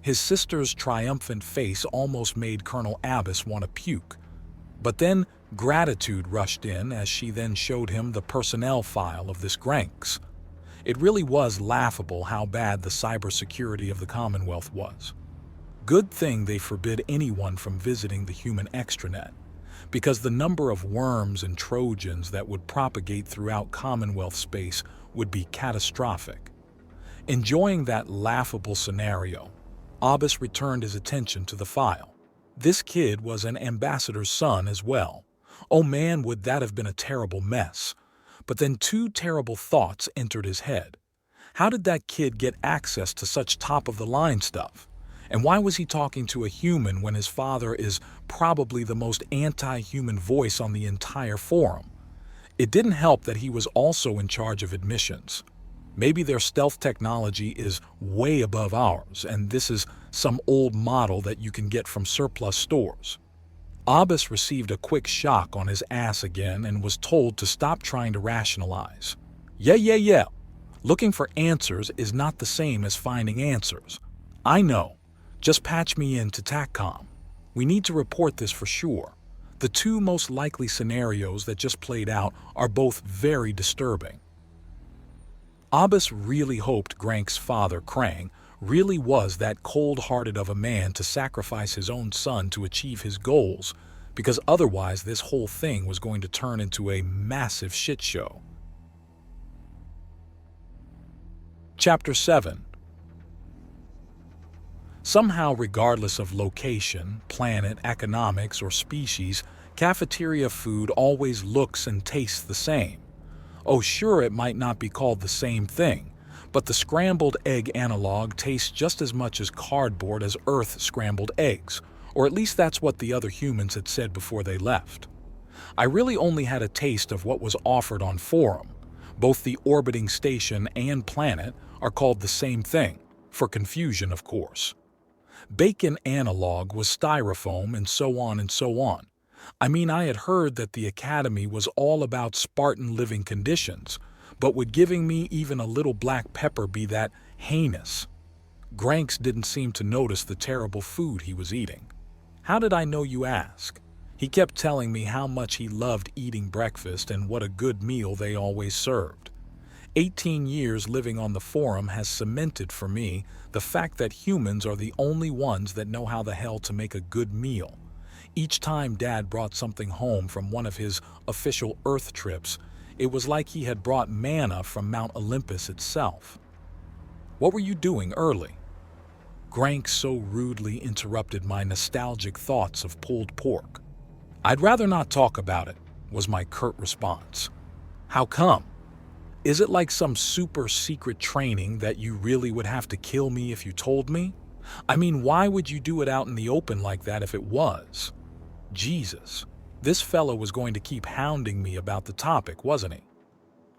His sister's triumphant face almost made Colonel Abbas want to puke. But then gratitude rushed in as she then showed him the personnel file of this Granks. It really was laughable how bad the cybersecurity of the Commonwealth was. Good thing they forbid anyone from visiting the human extranet, because the number of worms and Trojans that would propagate throughout Commonwealth space would be catastrophic. Enjoying that laughable scenario, Abbas returned his attention to the file. This kid was an ambassador's son as well. Oh man, would that have been a terrible mess. But then 2 terrible thoughts entered his head. How did that kid get access to such top-of-the-line stuff? And why was he talking to a human when his father is probably the most anti-human voice on the entire forum? It didn't help that he was also in charge of admissions. Maybe their stealth technology is way above ours, and this is some old model that you can get from surplus stores. Abbas received a quick shock on his ass again and was told to stop trying to rationalize. Yeah. Looking for answers is not the same as finding answers. I know. Just patch me in to TACCOM. We need to report this for sure. The 2 most likely scenarios that just played out are both very disturbing. Abbas really hoped Grank's father, Crang, really was that cold-hearted of a man to sacrifice his own son to achieve his goals, because otherwise this whole thing was going to turn into a massive shit show. Chapter 7. Somehow, regardless of location, planet, economics, or species, cafeteria food always looks and tastes the same. Oh sure, it might not be called the same thing, but the scrambled egg analog tastes just as much as cardboard as Earth scrambled eggs, or at least that's what the other humans had said before they left. I really only had a taste of what was offered on forum. Both the orbiting station and planet are called the same thing, for confusion of course. Bacon analog was styrofoam and so on and so on. I mean, I had heard that the Academy was all about Spartan living conditions, but would giving me even a little black pepper be that heinous? Granks didn't seem to notice the terrible food he was eating. How did I know, you ask? He kept telling me how much he loved eating breakfast and what a good meal they always served. 18 years living on the forum has cemented for me the fact that humans are the only ones that know how the hell to make a good meal. Each time Dad brought something home from one of his official Earth trips, it was like he had brought manna from Mount Olympus itself. "What were you doing early?" Grank so rudely interrupted my nostalgic thoughts of pulled pork. "I'd rather not talk about it," was my curt response. "How come? Is it like some super secret training that you really would have to kill me if you told me? I mean, why would you do it out in the open like that if it was?" Jesus, this fella was going to keep hounding me about the topic, wasn't he?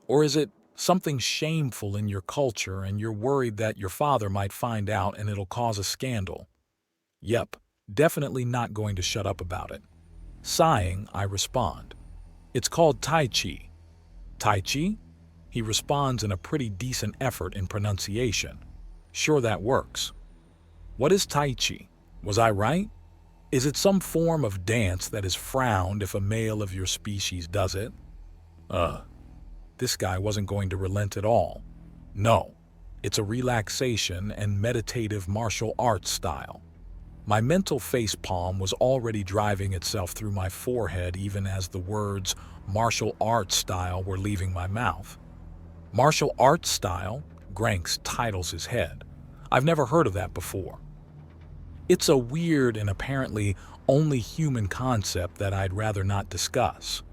Or is it something shameful in your culture and you're worried that your father might find out and it'll cause a scandal? Yep, definitely not going to shut up about it. Sighing, I respond. "It's called Tai Chi." "Tai Chi?" He responds in a pretty decent effort in pronunciation. "Sure, that works." "What is Tai Chi? Was I right? Is it some form of dance that is frowned if a male of your species does it?" This guy wasn't going to relent at all. "No, it's a relaxation and meditative martial arts style." My mental facepalm was already driving itself through my forehead even as the words martial arts style were leaving my mouth. Martial arts style? Granks titles his head. I've never heard of that before. It's a weird and apparently only human concept that I'd rather not discuss.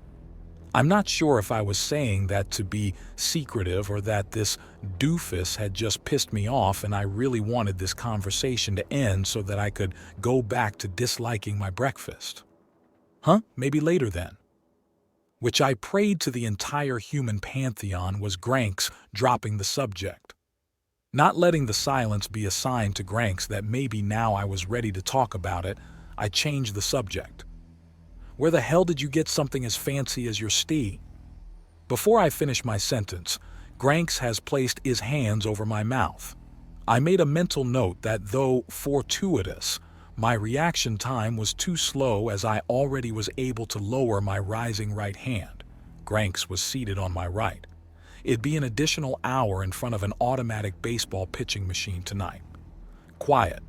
I'm not sure if I was saying that to be secretive or that this doofus had just pissed me off and I really wanted this conversation to end so that I could go back to disliking my breakfast. Maybe later then. Which I prayed to the entire human pantheon was Granks dropping the subject. Not letting the silence be a sign to Granks that maybe now I was ready to talk about it, I changed the subject. "Where the hell did you get something as fancy as your steed?" Before I finish my sentence, Granks has placed his hands over my mouth. I made a mental note that though fortuitous, my reaction time was too slow as I already was able to lower my rising right hand. Granks was seated on my right. It'd be an additional hour in front of an automatic baseball pitching machine tonight. Quiet.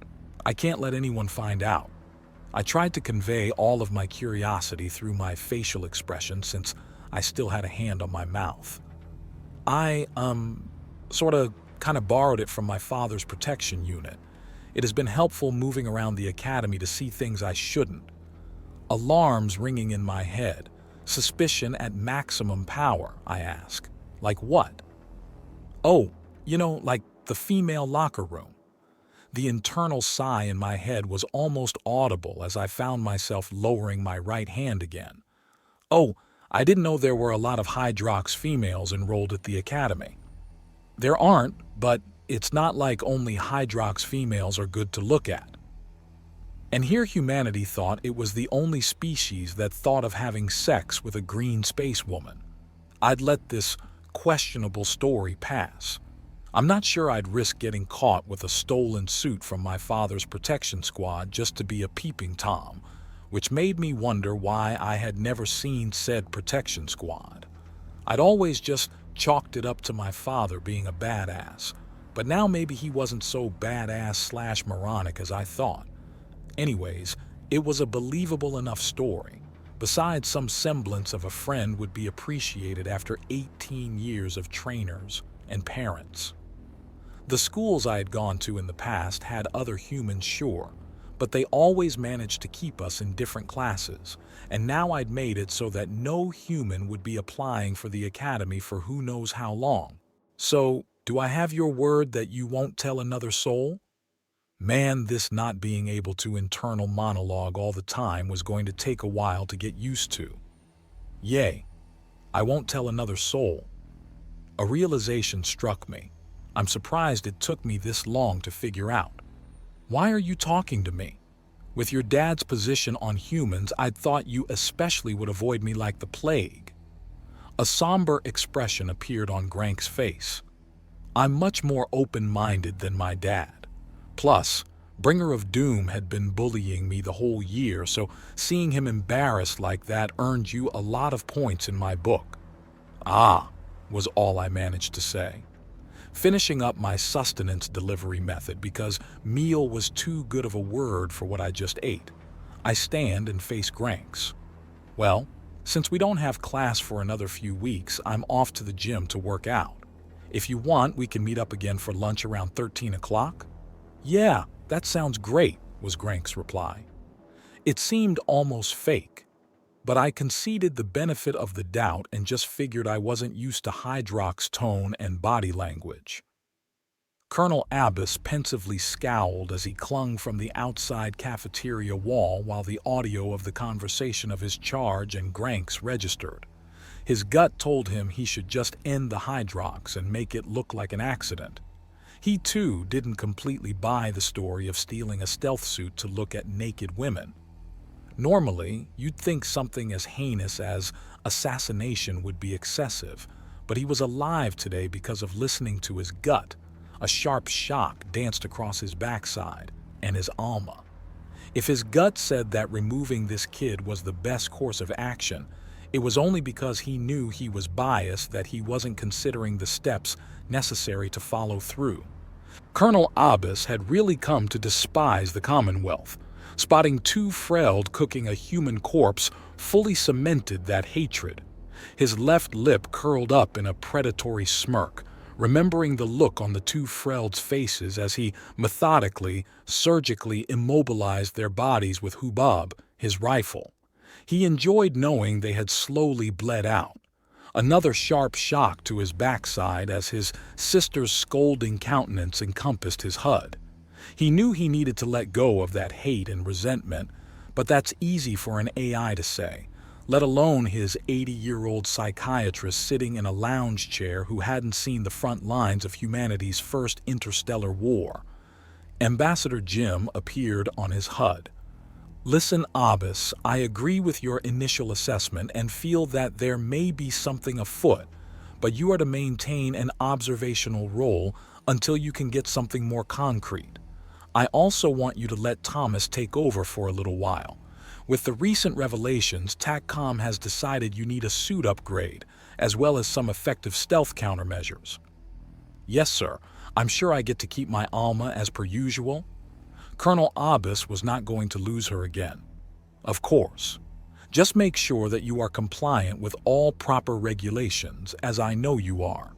I can't let anyone find out. I tried to convey all of my curiosity through my facial expression since I still had a hand on my mouth. I, kind of borrowed it from my father's protection unit. It has been helpful moving around the academy to see things I shouldn't. Alarms ringing in my head. Suspicion at maximum power, I ask. Like what? "Oh, like the female locker room." The internal sigh in my head was almost audible as I found myself lowering my right hand again. "Oh, I didn't know there were a lot of Hyrox females enrolled at the academy." "There aren't, but it's not like only Hyrox females are good to look at." And here humanity thought it was the only species that thought of having sex with a green space woman. I'd let this questionable story pass. I'm not sure I'd risk getting caught with a stolen suit from my father's protection squad just to be a peeping Tom, which made me wonder why I had never seen said protection squad. I'd always just chalked it up to my father being a badass, but now maybe he wasn't so badass/moronic as I thought. Anyways, it was a believable enough story. Besides, some semblance of a friend would be appreciated after 18 years of trainers and parents. The schools I had gone to in the past had other humans, sure, but they always managed to keep us in different classes, and now I'd made it so that no human would be applying for the academy for who knows how long. "So, do I have your word that you won't tell another soul?" Man, this not being able to internal monologue all the time was going to take a while to get used to. "Yay, I won't tell another soul." A realization struck me. I'm surprised it took me this long to figure out. Why are you talking to me? With your dad's position on humans, I'd thought you especially would avoid me like the plague. A somber expression appeared on Grank's face. I'm much more open-minded than my dad. Plus, Bringer of Doom had been bullying me the whole year, so seeing him embarrassed like that earned you a lot of points in my book. Ah, was all I managed to say, finishing up my sustenance delivery method because meal was too good of a word for what I just ate. I stand and face Granks. Well, since we don't have class for another few weeks, I'm off to the gym to work out. If you want, we can meet up again for lunch around 13 o'clock? Yeah, that sounds great, was Granks' reply. It seemed almost fake, but I conceded the benefit of the doubt and just figured I wasn't used to Hyrox's tone and body language. Colonel Abbas pensively scowled as he clung from the outside cafeteria wall while the audio of the conversation of his charge and Granks registered. His gut told him he should just end the Hyrox and make it look like an accident. He, too, didn't completely buy the story of stealing a stealth suit to look at naked women. Normally, you'd think something as heinous as assassination would be excessive, but he was alive today because of listening to his gut. A sharp shock danced across his backside and his alma. If his gut said that removing this kid was the best course of action, it was only because he knew he was biased that he wasn't considering the steps necessary to follow through. Colonel Abbas had really come to despise the Commonwealth. Spotting two Freld cooking a human corpse fully cemented that hatred. His left lip curled up in a predatory smirk, remembering the look on the two Freld's faces as he methodically, surgically immobilized their bodies with Hubab, his rifle. He enjoyed knowing they had slowly bled out. Another sharp shock to his backside as his sister's scolding countenance encompassed his HUD. He knew he needed to let go of that hate and resentment, but that's easy for an AI to say, let alone his 80-year-old psychiatrist sitting in a lounge chair who hadn't seen the front lines of humanity's first interstellar war. Ambassador Jim appeared on his HUD. Listen, Abbas, I agree with your initial assessment and feel that there may be something afoot, but you are to maintain an observational role until you can get something more concrete. I also want you to let Thomas take over for a little while. With the recent revelations, TACCOM has decided you need a suit upgrade, as well as some effective stealth countermeasures. Yes, sir. I'm sure I get to keep my Alma as per usual. Colonel Abbas was not going to lose her again. Of course. Just make sure that you are compliant with all proper regulations, as I know you are.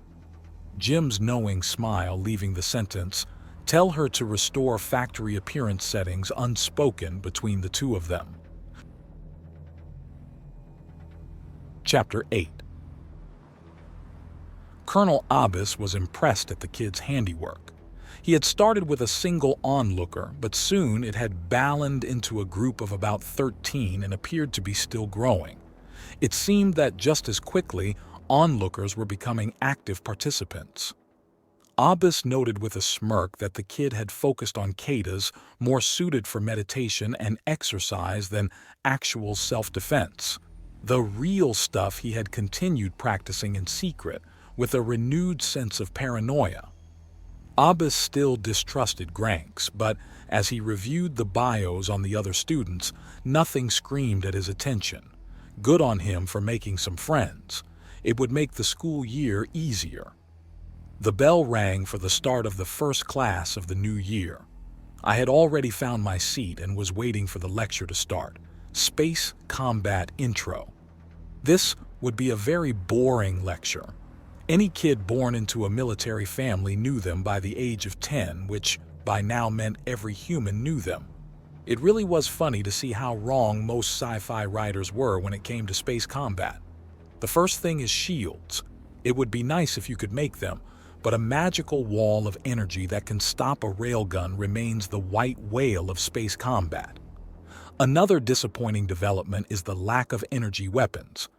Jim's knowing smile leaving the sentence, tell her to restore factory appearance settings unspoken between the two of them. Chapter 8. Colonel Abbas was impressed at the kid's handiwork. He had started with a single onlooker, but soon it had ballooned into a group of about 13 and appeared to be still growing. It seemed that just as quickly, onlookers were becoming active participants. Abbas noted with a smirk that the kid had focused on katas more suited for meditation and exercise than actual self-defense. The real stuff he had continued practicing in secret, with a renewed sense of paranoia. Abbas still distrusted Granks, but as he reviewed the bios on the other students, nothing screamed at his attention. Good on him for making some friends. It would make the school year easier. The bell rang for the start of the first class of the new year. I had already found my seat and was waiting for the lecture to start. Space Combat Intro. This would be a very boring lecture. Any kid born into a military family knew them by the age of 10, which by now meant every human knew them. It really was funny to see how wrong most sci-fi writers were when it came to space combat. The first thing is shields. It would be nice if you could make them, but a magical wall of energy that can stop a railgun remains the white whale of space combat. Another disappointing development is the lack of energy weapons.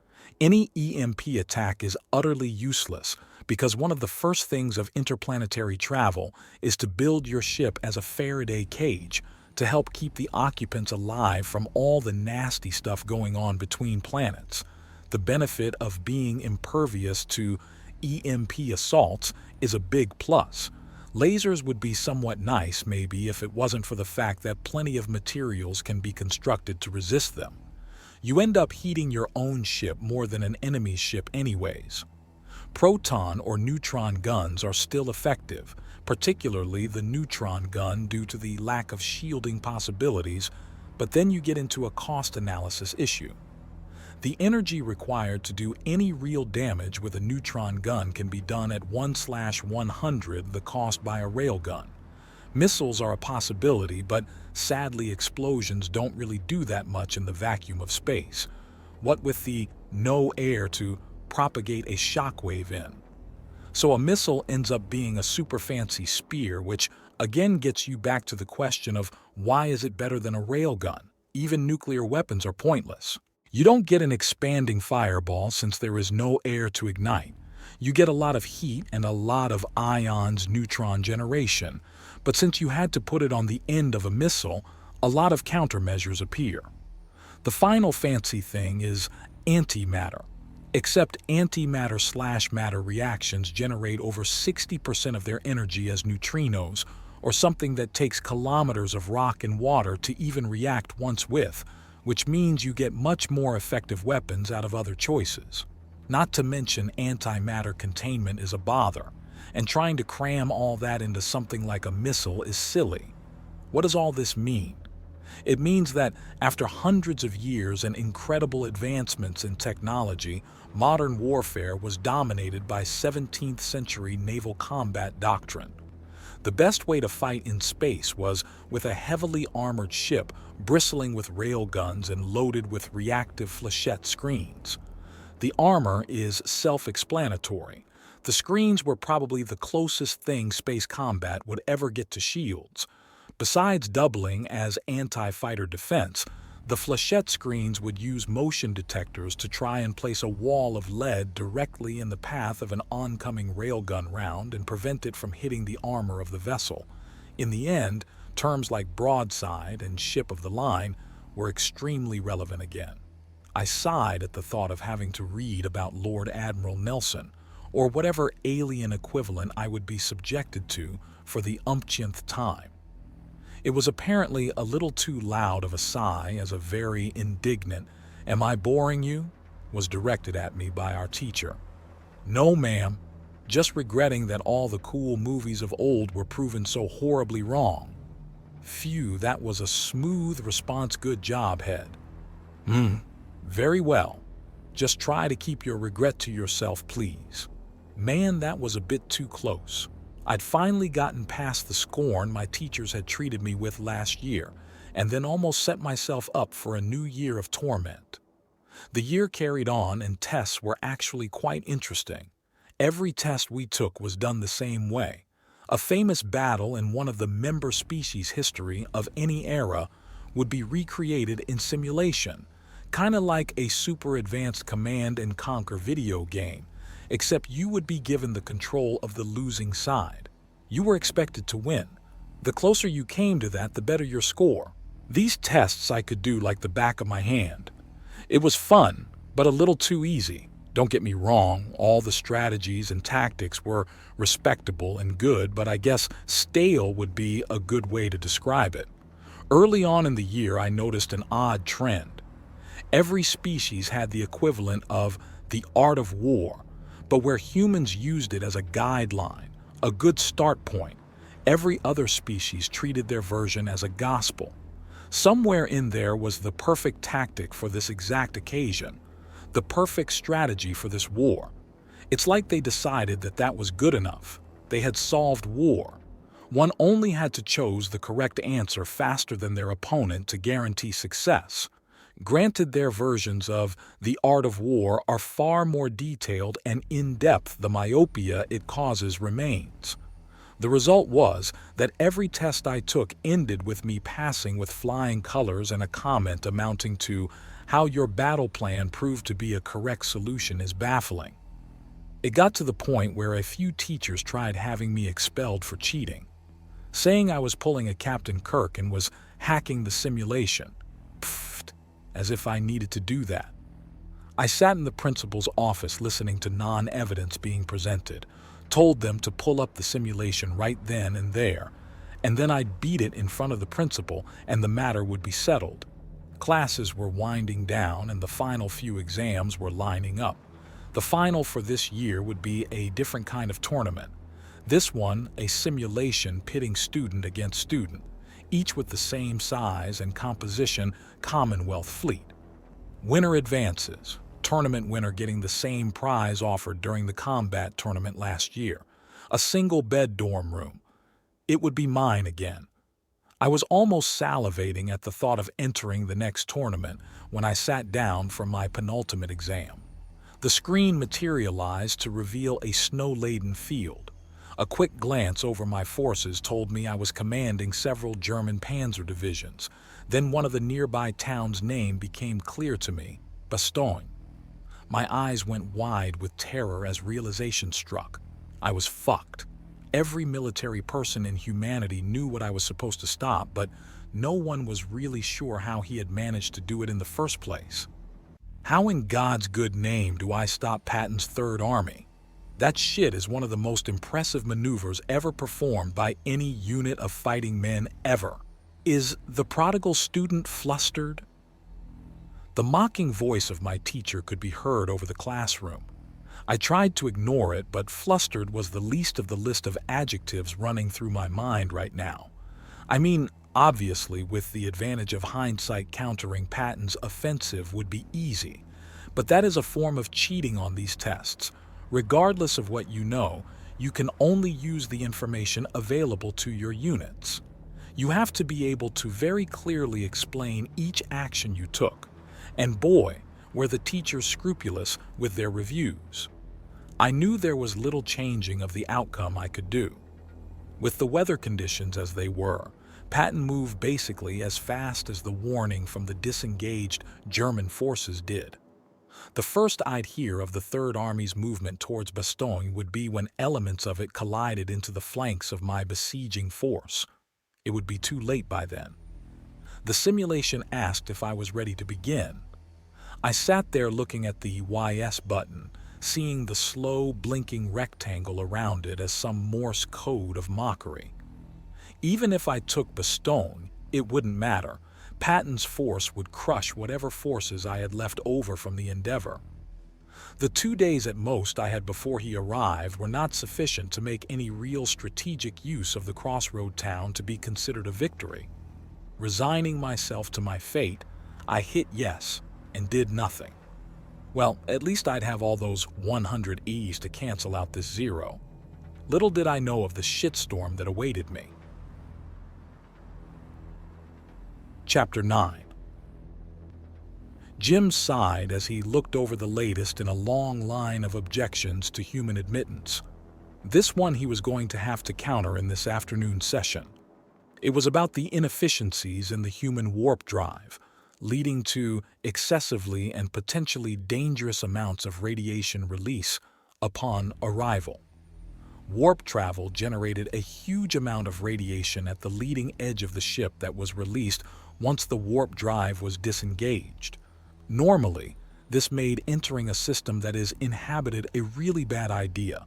Any EMP attack is utterly useless because one of the first things of interplanetary travel is to build your ship as a Faraday cage to help keep the occupants alive from all the nasty stuff going on between planets. The benefit of being impervious to EMP assaults is a big plus. Lasers would be somewhat nice, maybe, if it wasn't for the fact that plenty of materials can be constructed to resist them. You end up heating your own ship more than an enemy's ship anyways. Proton or neutron guns are still effective, particularly the neutron gun due to the lack of shielding possibilities, but then you get into a cost analysis issue. The energy required to do any real damage with a neutron gun can be done at 1/100 the cost by a railgun. Missiles are a possibility, but sadly explosions don't really do that much in the vacuum of space. What with the no air to propagate a shockwave in? So a missile ends up being a super fancy spear, which again gets you back to the question of why is it better than a railgun? Even nuclear weapons are pointless. You don't get an expanding fireball since there is no air to ignite. You get a lot of heat and a lot of ions neutron generation, but since you had to put it on the end of a missile, a lot of countermeasures appear. The final fancy thing is antimatter. Except antimatter/matter reactions generate over 60% of their energy as neutrinos, or something that takes kilometers of rock and water to even react once with, which means you get much more effective weapons out of other choices. Not to mention antimatter containment is a bother, and trying to cram all that into something like a missile is silly. What does all this mean? It means that after hundreds of years and incredible advancements in technology, modern warfare was dominated by 17th century naval combat doctrine. The best way to fight in space was with a heavily armored ship bristling with railguns and loaded with reactive flechette screens. The armor is self-explanatory. The screens were probably the closest thing space combat would ever get to shields. Besides doubling as anti-fighter defense, the flechette screens would use motion detectors to try and place a wall of lead directly in the path of an oncoming railgun round and prevent it from hitting the armor of the vessel. In the end, terms like broadside and ship of the line were extremely relevant again. I sighed at the thought of having to read about Lord Admiral Nelson, or whatever alien equivalent I would be subjected to for the umpteenth time. It was apparently a little too loud of a sigh as a very indignant, "Am I boring you?" was directed at me by our teacher. "No, ma'am. Just regretting that all the cool movies of old were proven so horribly wrong." Phew, that was a smooth response. Good job, head. Very well. Just try to keep your regret to yourself, please. Man, that was a bit too close. I'd finally gotten past the scorn my teachers had treated me with last year, and then almost set myself up for a new year of torment. The year carried on, and tests were actually quite interesting. Every test we took was done the same way. A famous battle in one of the member species history of any era would be recreated in simulation, kind of like a super advanced command and conquer video game, except you would be given the control of the losing side. You were expected to win. The closer you came to that, the better your score. These tests I could do like the back of my hand. It was fun, but a little too easy. Don't get me wrong, all the strategies and tactics were respectable and good, but I guess stale would be a good way to describe it. Early on in the year, I noticed an odd trend. Every species had the equivalent of the art of war, but where humans used it as a guideline, a good start point, every other species treated their version as a gospel. Somewhere in there was the perfect tactic for this exact occasion, the perfect strategy for this war. It's like they decided that that was good enough. They had solved war. One only had to choose the correct answer faster than their opponent to guarantee success. Granted, their versions of the art of war are far more detailed and in-depth. The myopia it causes remains. The result was that every test I took ended with me passing with flying colors and a comment amounting to, "How your battle plan proved to be a correct solution is baffling." It got to the point where a few teachers tried having me expelled for cheating, saying I was pulling a Captain Kirk and was hacking the simulation. As if I needed to do that. I sat in the principal's office listening to non-evidence being presented, told them to pull up the simulation right then and there, and then I'd beat it in front of the principal and the matter would be settled. Classes were winding down and the final few exams were lining up. The final for this year would be a different kind of tournament. This one, a simulation pitting student against student, each with the same size and composition Commonwealth fleet. Winner advances, tournament winner getting the same prize offered during the combat tournament last year, a single bed dorm room. It would be mine again. I was almost salivating at the thought of entering the next tournament when I sat down for my penultimate exam. The screen materialized to reveal a snow-laden field. A quick glance over my forces told me I was commanding several German panzer divisions. Then one of the nearby towns' name became clear to me, Bastogne. My eyes went wide with terror as realization struck. I was fucked. Every military person in humanity knew what I was supposed to stop, but no one was really sure how he had managed to do it in the first place. How in God's good name do I stop Patton's Third Army? That shit is one of the most impressive maneuvers ever performed by any unit of fighting men ever. Is the prodigal student flustered? The mocking voice of my teacher could be heard over the classroom. I tried to ignore it, but flustered was the least of the list of adjectives running through my mind right now. I mean, obviously, with the advantage of hindsight countering Patton's offensive would be easy, but that is a form of cheating on these tests. Regardless of what you know, you can only use the information available to your units. You have to be able to very clearly explain each action you took. And boy, were the teachers scrupulous with their reviews. I knew there was little changing of the outcome I could do. With the weather conditions as they were, Patton moved basically as fast as the warning from the disengaged German forces did. The first I'd hear of the Third Army's movement towards Bastogne would be when elements of it collided into the flanks of my besieging force. It would be too late by then. The simulation asked if I was ready to begin. I sat there looking at the YS button, seeing the slow, blinking rectangle around it as some Morse code of mockery. Even if I took Bastogne, it wouldn't matter. Patton's force would crush whatever forces I had left over from the endeavor. The 2 days at most I had before he arrived were not sufficient to make any real strategic use of the crossroad town to be considered a victory. Resigning myself to my fate, I hit yes and did nothing. Well, at least I'd have all those 100 E's to cancel out this 0. Little did I know of the shitstorm that awaited me. Chapter 9. Jim sighed as he looked over the latest in a long line of objections to human admittance. This one he was going to have to counter in this afternoon session. It was about the inefficiencies in the human warp drive, leading to excessively and potentially dangerous amounts of radiation release upon arrival. Warp travel generated a huge amount of radiation at the leading edge of the ship that was released once the warp drive was disengaged. Normally, this made entering a system that is inhabited a really bad idea,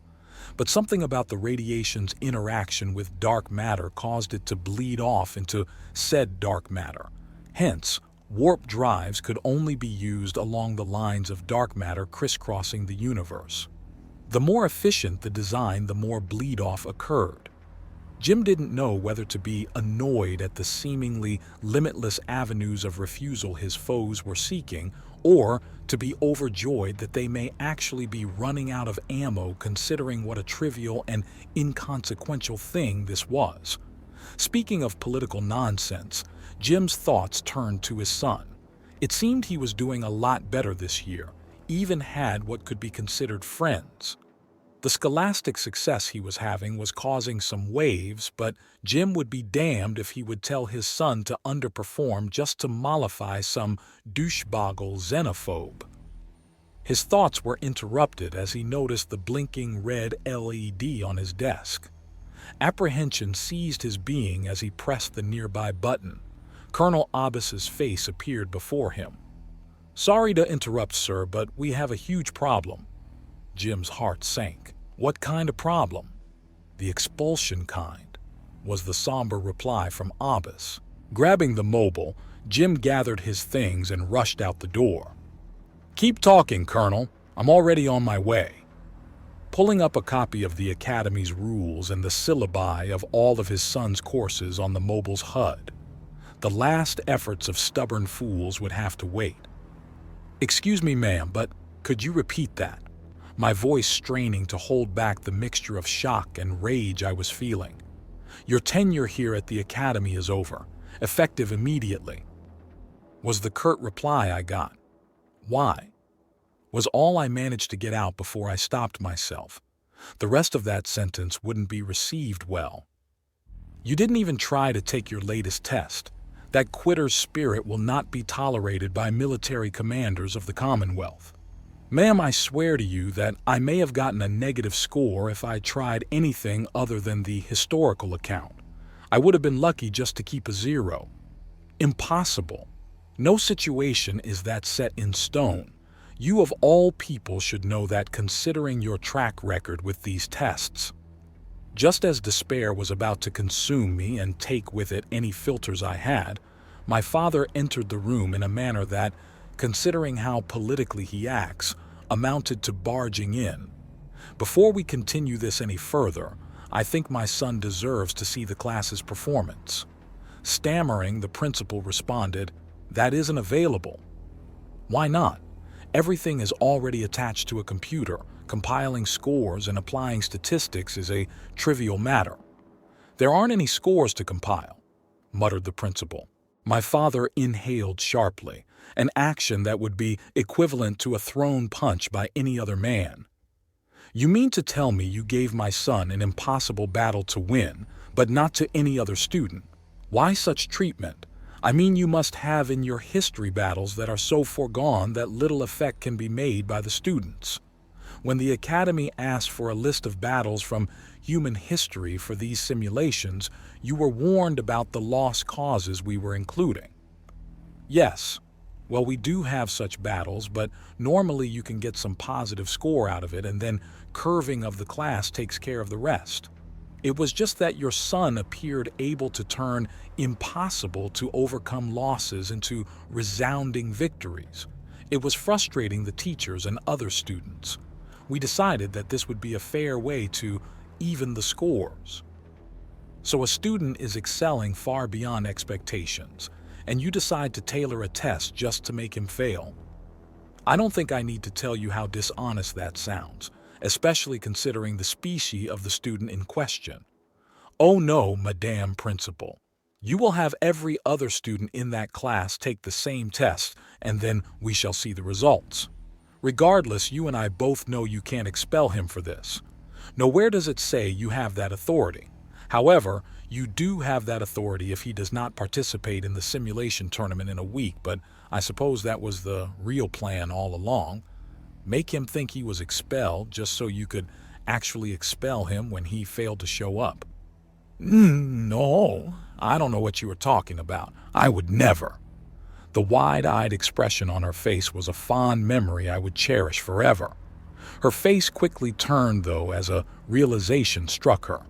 but something about the radiation's interaction with dark matter caused it to bleed off into said dark matter. Hence, warp drives could only be used along the lines of dark matter crisscrossing the universe. The more efficient the design, the more bleed-off occurred. Jim didn't know whether to be annoyed at the seemingly limitless avenues of refusal his foes were seeking, or to be overjoyed that they may actually be running out of ammo considering what a trivial and inconsequential thing this was. Speaking of political nonsense, Jim's thoughts turned to his son. It seemed he was doing a lot better this year, even had what could be considered friends. The scholastic success he was having was causing some waves, but Jim would be damned if he would tell his son to underperform just to mollify some doucheboggle xenophobe. His thoughts were interrupted as he noticed the blinking red LED on his desk. Apprehension seized his being as he pressed the nearby button. Colonel Abbas's face appeared before him. "Sorry to interrupt, sir, but we have a huge problem." Jim's heart sank. "What kind of problem?" "The expulsion kind," was the somber reply from Abbas. Grabbing the mobile, Jim gathered his things and rushed out the door. "Keep talking, Colonel," I'm already on my way. Pulling up a copy of the Academy's rules and the syllabi of all of his son's courses on the mobile's HUD. The last efforts of stubborn fools would have to wait. Excuse me, ma'am, but could you repeat that? My voice straining to hold back the mixture of shock and rage I was feeling. Your tenure here at the Academy is over, effective immediately, was the curt reply I got. Why? Was all I managed to get out before I stopped myself. The rest of that sentence wouldn't be received well. You didn't even try to take your latest test. That quitter's spirit will not be tolerated by military commanders of the Commonwealth. Ma'am, I swear to you that I may have gotten a negative score if I tried anything other than the historical account. I would have been lucky just to keep a 0. Impossible. No situation is that set in stone. You of all people should know that, considering your track record with these tests. Just as despair was about to consume me and take with it any filters I had, my father entered the room in a manner that, considering how politically he acts, amounted to barging in. Before we continue this any further, I think my son deserves to see the class's performance. Stammering, the principal responded, "That isn't available." Why not? Everything is already attached to a computer. Compiling scores and applying statistics is a trivial matter. There aren't any scores to compile, muttered the principal. My father inhaled sharply, an action that would be equivalent to a thrown punch by any other man. You mean to tell me you gave my son an impossible battle to win, but not to any other student? Why such treatment? I mean, you must have in your history battles that are so foregone that little effect can be made by the students. When the Academy asked for a list of battles from human history for these simulations, you were warned about the lost causes we were including. Yes, well, we do have such battles, but normally you can get some positive score out of it, and then curving of the class takes care of the rest. It was just that your son appeared able to turn impossible to overcome losses into resounding victories. It was frustrating the teachers and other students. We decided that this would be a fair way to even the scores. So a student is excelling far beyond expectations, and you decide to tailor a test just to make him fail. I don't think I need to tell you how dishonest that sounds, especially considering the species of the student in question. Oh no, Madame Principal. You will have every other student in that class take the same test, and then we shall see the results. Regardless, you and I both know you can't expel him for this. Nowhere does it say you have that authority. However, you do have that authority if he does not participate in the simulation tournament in a week, but I suppose that was the real plan all along. Make him think he was expelled just so you could actually expel him when he failed to show up. No, I don't know what you were talking about. I would never. The wide-eyed expression on her face was a fond memory I would cherish forever. Her face quickly turned, though, as a realization struck her.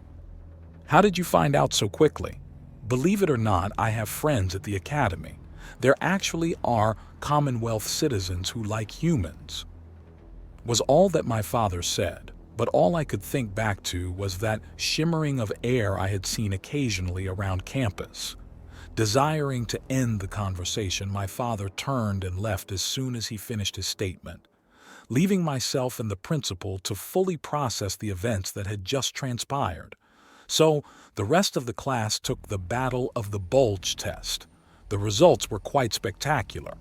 How did you find out so quickly? Believe it or not, I have friends at the Academy. There actually are Commonwealth citizens who like humans. Was all that my father said, but all I could think back to was that shimmering of air I had seen occasionally around campus. Desiring to end the conversation, my father turned and left as soon as he finished his statement, leaving myself and the principal to fully process the events that had just transpired. So, the rest of the class took the Battle of the Bulge test. The results were quite spectacular.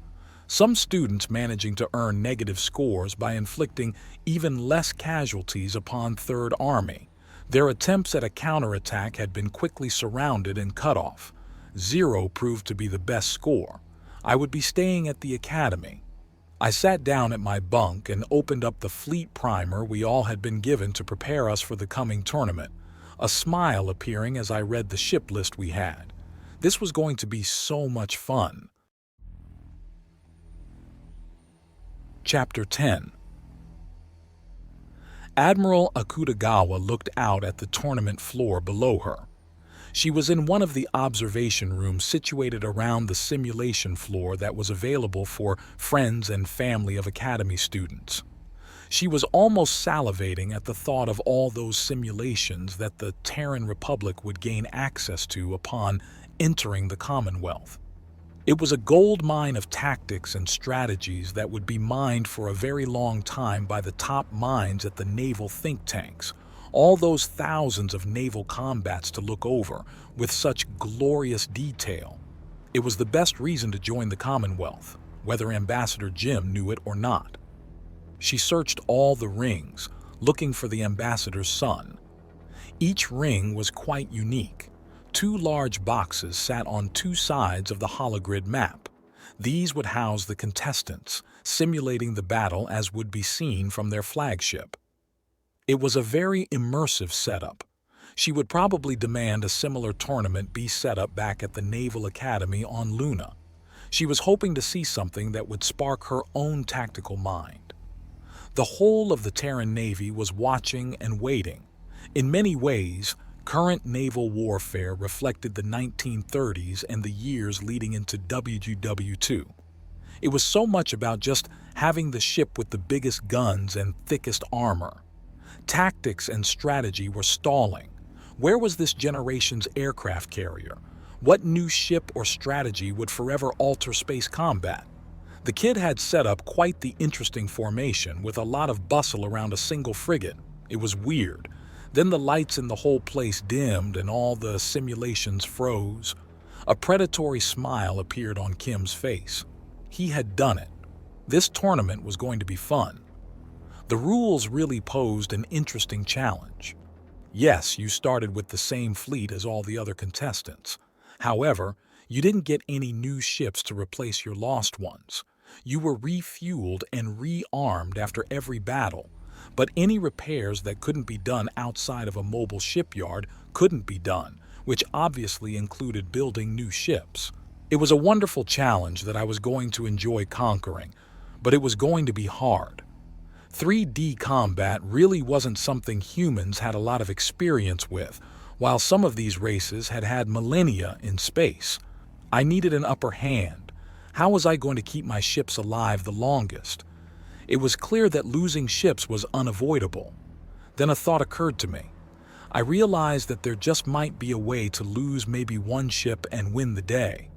Some students managing to earn negative scores by inflicting even less casualties upon Third Army. Their attempts at a counterattack had been quickly surrounded and cut off. 0 proved to be the best score. I would be staying at the Academy. I sat down at my bunk and opened up the fleet primer we all had been given to prepare us for the coming tournament, a smile appearing as I read the ship list we had. This was going to be so much fun. Chapter 10. Admiral Akutagawa looked out at the tournament floor below her. She was in one of the observation rooms situated around the simulation floor that was available for friends and family of Academy students. She was almost salivating at the thought of all those simulations that the Terran Republic would gain access to upon entering the Commonwealth. It was a gold mine of tactics and strategies that would be mined for a very long time by the top minds at the naval think tanks. All those thousands of naval combats to look over with such glorious detail. It was the best reason to join the Commonwealth, whether Ambassador Jim knew it or not. She searched all the rings, looking for the ambassador's son. Each ring was quite unique. 2 large boxes sat on 2 sides of the hologrid map. These would house the contestants, simulating the battle as would be seen from their flagship. It was a very immersive setup. She would probably demand a similar tournament be set up back at the Naval Academy on Luna. She was hoping to see something that would spark her own tactical mind. The whole of the Terran Navy was watching and waiting. In many ways, current naval warfare reflected the 1930s and the years leading into WW2. It was so much about just having the ship with the biggest guns and thickest armor. Tactics and strategy were stalling. Where was this generation's aircraft carrier? What new ship or strategy would forever alter space combat? The kid had set up quite the interesting formation with a lot of bustle around a single frigate. It was weird. Then the lights in the whole place dimmed and all the simulations froze. A predatory smile appeared on Kim's face. He had done it. This tournament was going to be fun. The rules really posed an interesting challenge. Yes, you started with the same fleet as all the other contestants. However, you didn't get any new ships to replace your lost ones. You were refueled and rearmed after every battle. But any repairs that couldn't be done outside of a mobile shipyard couldn't be done, which obviously included building new ships. It was a wonderful challenge that I was going to enjoy conquering, but it was going to be hard. 3D combat really wasn't something humans had a lot of experience with, while some of these races had had millennia in space. I needed an upper hand. How was I going to keep my ships alive the longest? It was clear that losing ships was unavoidable. Then a thought occurred to me. I realized that there just might be a way to lose maybe one ship and win the day.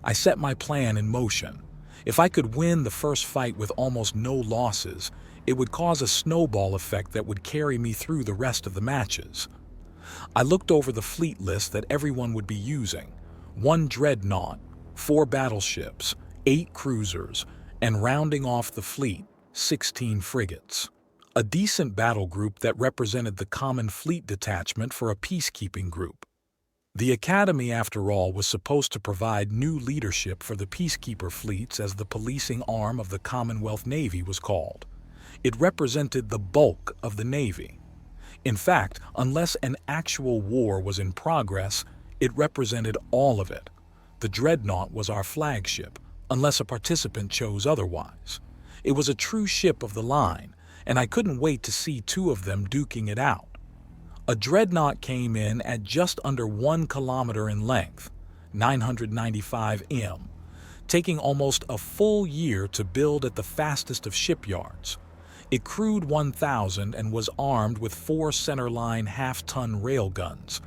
I set my plan in motion. If I could win the first fight with almost no losses, it would cause a snowball effect that would carry me through the rest of the matches. I looked over the fleet list that everyone would be using. 1 dreadnought, 4 battleships, 8 cruisers, and rounding off the fleet, 16 frigates. A decent battle group that represented the common fleet detachment for a peacekeeping group. The Academy, after all, was supposed to provide new leadership for the peacekeeper fleets, as the policing arm of the Commonwealth Navy was called. It represented the bulk of the Navy. In fact, unless an actual war was in progress, it represented all of it. The dreadnought was our flagship, unless a participant chose otherwise. It was a true ship of the line, and I couldn't wait to see 2 of them duking it out. A dreadnought came in at just under 1 kilometer in length, 995 m, taking almost a full year to build at the fastest of shipyards. It crewed 1,000 and was armed with 4 centerline half-ton railguns,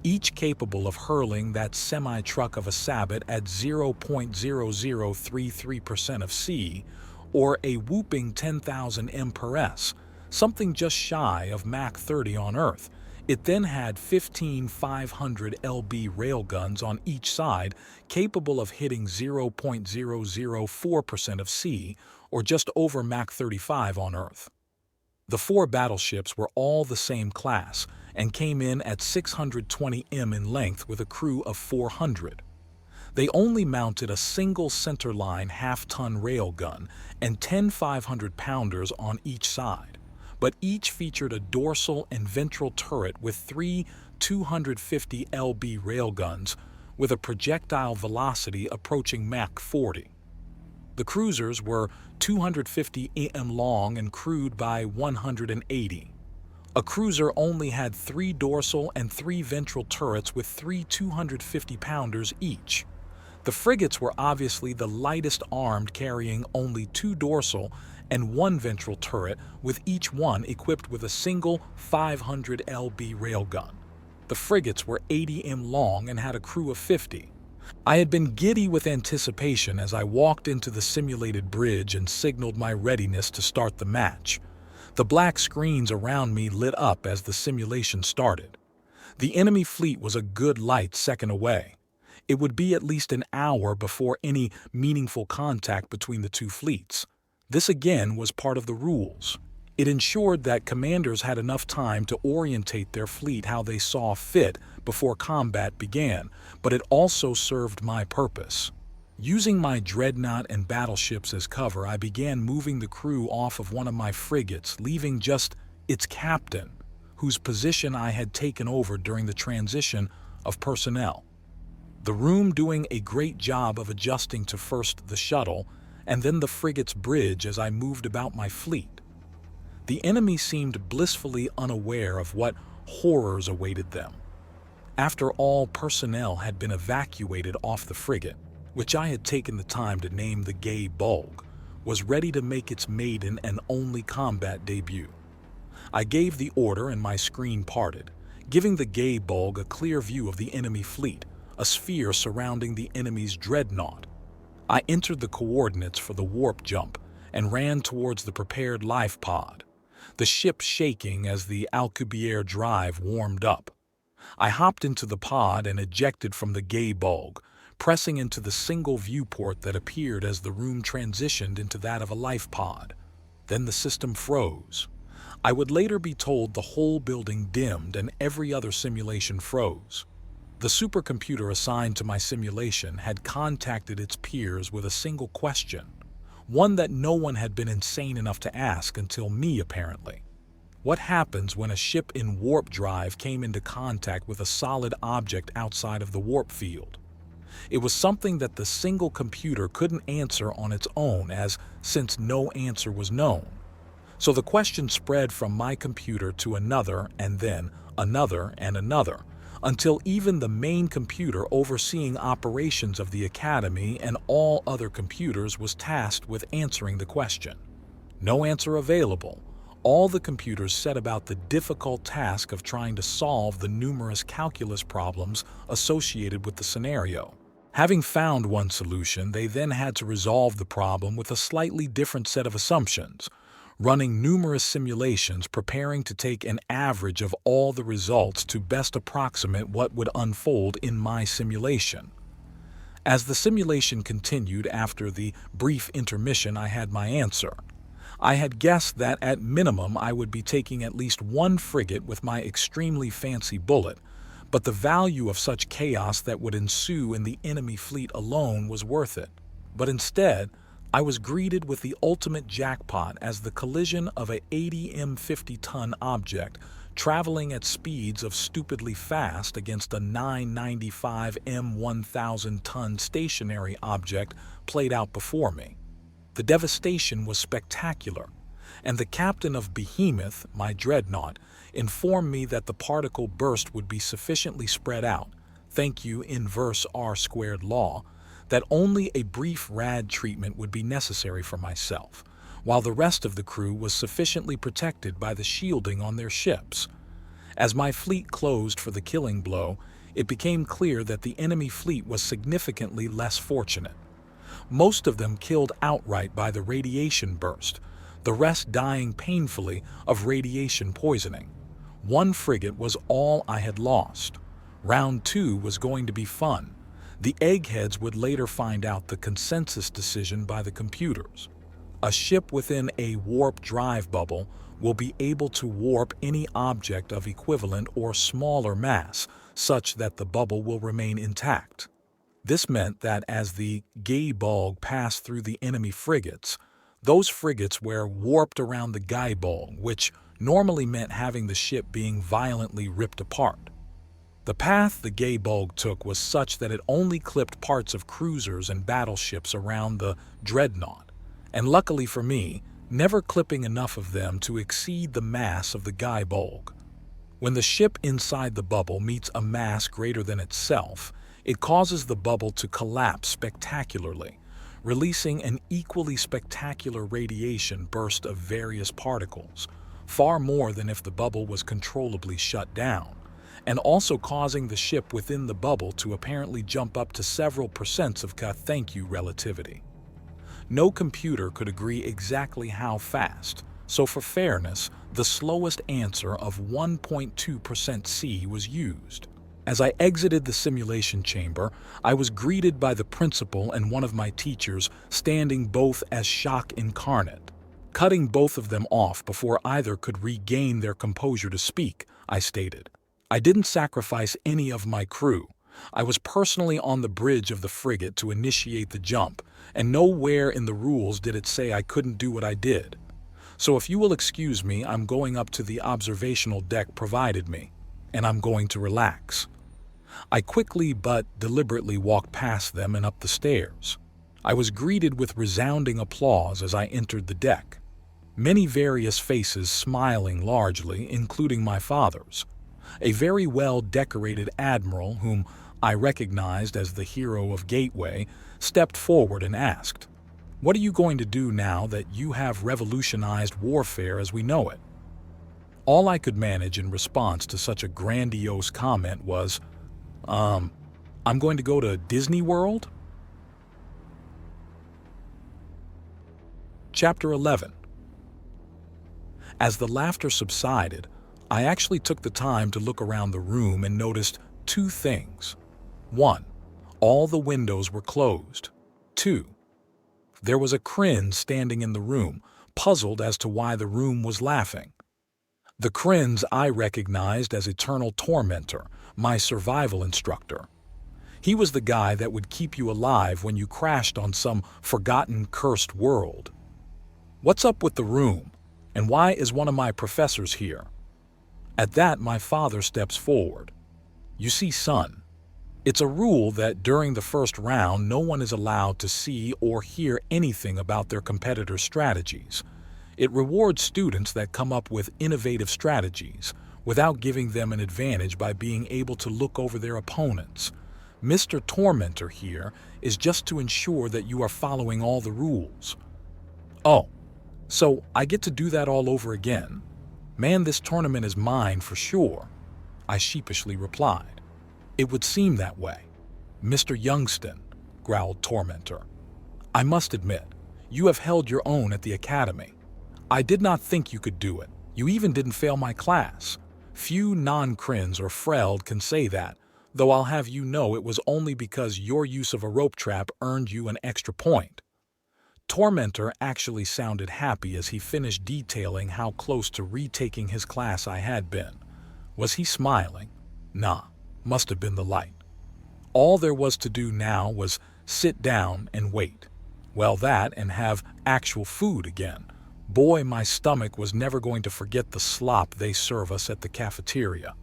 each capable of hurling that semi-truck of a sabot at 0.0033% of C, or a whooping 10,000 m/s, something just shy of Mach 30 on Earth. It then had 15 500 lb railguns on each side, capable of hitting 0.004% of C, or just over Mach 35 on Earth. The 4 battleships were all the same class and came in at 620 m in length with a crew of 400. They only mounted a single centerline half-ton railgun and 10 500-pounders on each side, but each featured a dorsal and ventral turret with 3 250 lb railguns with a projectile velocity approaching Mach 40. The cruisers were 250 m long and crewed by 180. A cruiser only had 3 dorsal and 3 ventral turrets with 3 250-pounders each. The frigates were obviously the lightest armed, carrying only 2 dorsal and 1 ventral turret, with each one equipped with a single 500 lb railgun. The frigates were 80 m long and had a crew of 50. I had been giddy with anticipation as I walked into the simulated bridge and signaled my readiness to start the match. The black screens around me lit up as the simulation started. The enemy fleet was a good light second away. It would be at least an hour before any meaningful contact between the 2 fleets. This again was part of the rules. It ensured that commanders had enough time to orientate their fleet how they saw fit before combat began, but it also served my purpose. Using my dreadnought and battleships as cover, I began moving the crew off of one of my frigates, leaving just its captain, whose position I had taken over during the transition of personnel. The room doing a great job of adjusting to first the shuttle and then the frigate's bridge as I moved about my fleet. The enemy seemed blissfully unaware of what horrors awaited them. After all personnel had been evacuated off the frigate, which I had taken the time to name the Gay Bulge, was ready to make its maiden and only combat debut. I gave the order and my screen parted, giving the Gay Bulge a clear view of the enemy fleet, a sphere surrounding the enemy's dreadnought. I entered the coordinates for the warp jump and ran towards the prepared life pod, the ship shaking as the Alcubierre drive warmed up. I hopped into the pod and ejected from the Gay Bulge, pressing into the single viewport that appeared as the room transitioned into that of a life pod. Then the system froze. I would later be told the whole building dimmed and every other simulation froze. The supercomputer assigned to my simulation had contacted its peers with a single question, one that no one had been insane enough to ask until me, apparently. What happens when a ship in warp drive came into contact with a solid object outside of the warp field? It was something that the single computer couldn't answer on its own, since no answer was known. So the question spread from my computer to another, and then another and another, until even the main computer overseeing operations of the Academy and all other computers was tasked with answering the question. No answer available. All the computers set about the difficult task of trying to solve the numerous calculus problems associated with the scenario. Having found one solution, they then had to resolve the problem with a slightly different set of assumptions, running numerous simulations preparing to take an average of all the results to best approximate what would unfold in my simulation. As the simulation continued after the brief intermission, I had my answer. I had guessed that at minimum I would be taking at least 1 frigate with my extremely fancy bullet, but the value of such chaos that would ensue in the enemy fleet alone was worth it. But instead, I was greeted with the ultimate jackpot as the collision of a 80 m 50-ton object traveling at speeds of stupidly fast against a 995 m 1,000-ton stationary object played out before me. The devastation was spectacular, and the captain of Behemoth, my dreadnought, informed me that the particle burst would be sufficiently spread out, thank you inverse R² law, that only a brief rad treatment would be necessary for myself, while the rest of the crew was sufficiently protected by the shielding on their ships. As my fleet closed for the killing blow, it became clear that the enemy fleet was significantly less fortunate. Most of them killed outright by the radiation burst, the rest dying painfully of radiation poisoning. 1 frigate was all I had lost. Round 2 was going to be fun. The eggheads would later find out the consensus decision by the computers. A ship within a warp drive bubble will be able to warp any object of equivalent or smaller mass, such that the bubble will remain intact. This meant that as the Gay Bulge passed through the enemy frigates, those frigates were warped around the Gay Bulge, which normally meant having the ship being violently ripped apart. The path the Gay Bulge took was such that it only clipped parts of cruisers and battleships around the dreadnought, and luckily for me, never clipping enough of them to exceed the mass of the Gay Bulge. When the ship inside the bubble meets a mass greater than itself, It causes the bubble to collapse spectacularly, releasing an equally spectacular radiation burst of various particles, far more than if the bubble was controllably shut down, and also causing the ship within the bubble to apparently jump up to several percents of thank you relativity. No computer could agree exactly how fast, so for fairness, the slowest answer of 1.2% C was used. As I exited the simulation chamber, I was greeted by the principal and one of my teachers, standing both as shock incarnate. Cutting both of them off before either could regain their composure to speak, I stated, "I didn't sacrifice any of my crew. I was personally on the bridge of the frigate to initiate the jump, and nowhere in the rules did it say I couldn't do what I did. So if you will excuse me, I'm going up to the observational deck provided me, and I'm going to relax." I quickly but deliberately walked past them and up the stairs. I was greeted with resounding applause as I entered the deck. Many various faces smiling largely, including my father's. A very well-decorated Admiral, whom I recognized as the hero of Gateway, stepped forward and asked, "What are you going to do now that you have revolutionized warfare as we know it?" All I could manage in response to such a grandiose comment was, I'm going to go to Disney World?" Chapter 11. As the laughter subsided, I actually took the time to look around the room and noticed two things. 1. All the windows were closed. 2. There was a Kryn standing in the room, puzzled as to why the room was laughing. The Kryns I recognized as Eternal Tormentor, my survival instructor. He was the guy that would keep you alive when you crashed on some forgotten, cursed world. "What's up with the room? And why is one of my professors here?" At that, my father steps forward. "You see, son, it's a rule that during the first round no one is allowed to see or hear anything about their competitors' strategies. It rewards students that come up with innovative strategies, without giving them an advantage by being able to look over their opponents. Mr. Tormentor here is just to ensure that you are following all the rules." "Oh, so I get to do that all over again? Man, this tournament is mine for sure," I sheepishly replied. "It would seem that way." "Mr. Youngston," growled Tormentor, "I must admit, you have held your own at the academy. I did not think you could do it. You even didn't fail my class. Few non-Kryns or Freld can say that, though I'll have you know it was only because your use of a rope trap earned you an extra point." Tormentor actually sounded happy as he finished detailing how close to retaking his class I had been. Was he smiling? Nah, must have been the light. All there was to do now was sit down and wait. Well, that and have actual food again. Boy, my stomach was never going to forget the slop they serve us at the cafeteria.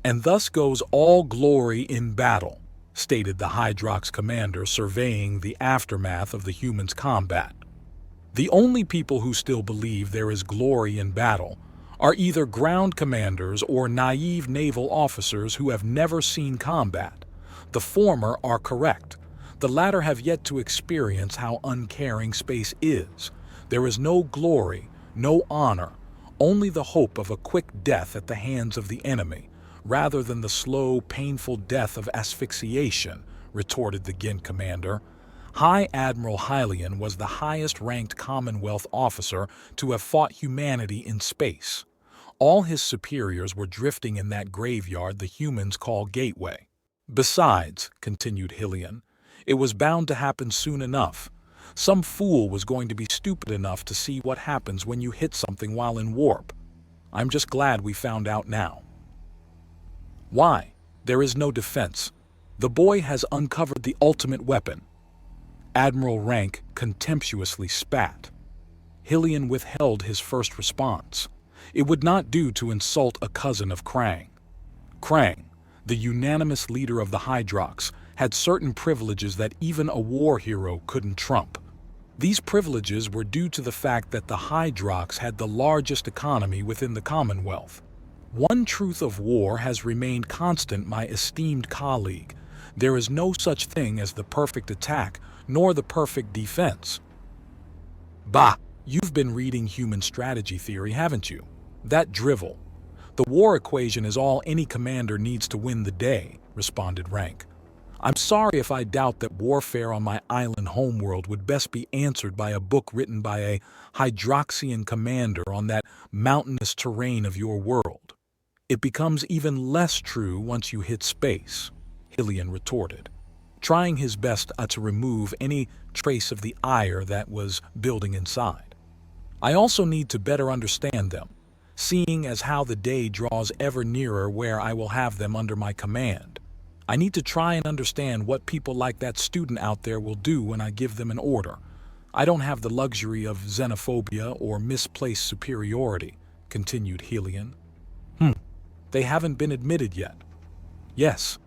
"And thus goes all glory in battle," stated the Hyrox commander, surveying the aftermath of the humans' combat. "The only people who still believe there is glory in battle are either ground commanders or naive naval officers who have never seen combat. The former are correct. The latter have yet to experience how uncaring space is. There is no glory, no honor, only the hope of a quick death at the hands of the enemy, rather than the slow, painful death of asphyxiation," retorted the Gint commander. High Admiral Hylian was the highest-ranked Commonwealth officer to have fought humanity in space. All his superiors were drifting in that graveyard the humans call Gateway. "Besides," continued Hylian, "it was bound to happen soon enough. Some fool was going to be stupid enough to see what happens when you hit something while in warp. I'm just glad we found out now." "Why? There is no defense. The boy has uncovered the ultimate weapon." Admiral Rank contemptuously spat. Hylian withheld his first response. It would not do to insult a cousin of Crang. Crang, the unanimous leader of the Hyrox, had certain privileges that even a war hero couldn't trump. These privileges were due to the fact that the Hyrox had the largest economy within the Commonwealth. One truth of war has remained constant, my esteemed colleague. There is no such thing as the perfect attack, nor the perfect defense. Bah! You've been reading human strategy theory, haven't you? That drivel. The war equation is all any commander needs to win the day, responded Rank. I'm sorry if I doubt that warfare on my island homeworld would best be answered by a book written by a Hydroxian commander on that mountainous terrain of your world. It becomes even less true once you hit space, Hillian retorted, trying his best to remove any trace of the ire that was building inside. I also need to better understand them, seeing as how the day draws ever nearer where I will have them under my command. I need to try and understand what people like that student out there will do when I give them an order. I don't have the luxury of xenophobia or misplaced superiority, continued Hillian. They haven't been admitted yet. Yes.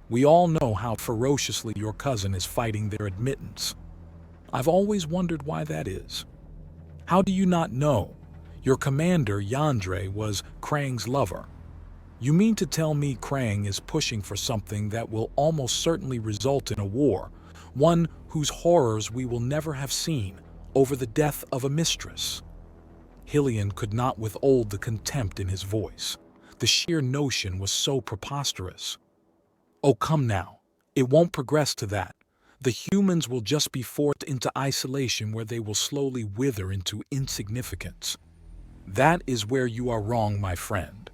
We all know how ferociously your cousin is fighting their admittance. I've always wondered why that is. How do you not know? Your commander, Yandre, was Crang's lover. You mean to tell me Crang is pushing for something that will almost certainly result in a war, one whose horrors we will never have seen, over the death of a mistress? Hillian could not withhold the contempt in his voice. The sheer notion was so preposterous. Oh, come now. It won't progress to that. The humans will just be forced into isolation where they will slowly wither into insignificance. That is where you are wrong, my friend.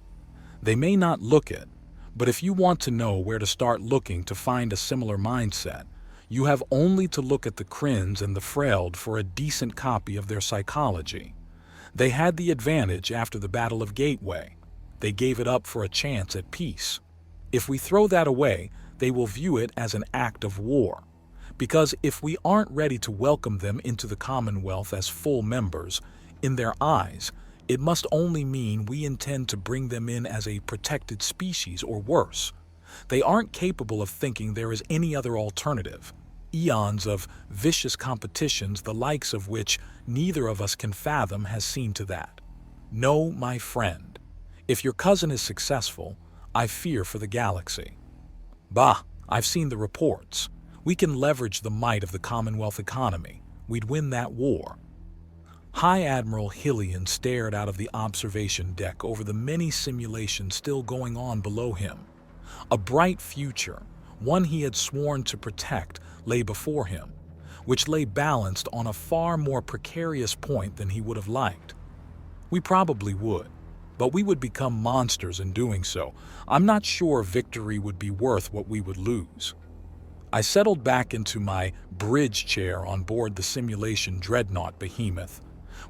They may not look it, but if you want to know where to start looking to find a similar mindset, you have only to look at the Krins and the Freld for a decent copy of their psychology. They had the advantage after the Battle of Gateway. They gave it up for a chance at peace. If we throw that away, they will view it as an act of war. Because if we aren't ready to welcome them into the Commonwealth as full members, in their eyes, it must only mean we intend to bring them in as a protected species or worse. They aren't capable of thinking there is any other alternative. Eons of vicious competitions, the likes of which neither of us can fathom, has seen to that. No, my friend. If your cousin is successful, I fear for the galaxy. Bah, I've seen the reports. We can leverage the might of the Commonwealth economy. We'd win that war. High Admiral Hillian stared out of the observation deck over the many simulations still going on below him. A bright future, one he had sworn to protect, lay before him, which lay balanced on a far more precarious point than he would have liked. We probably would, but we would become monsters in doing so. I'm not sure victory would be worth what we would lose. I settled back into my bridge chair on board the simulation dreadnought Behemoth.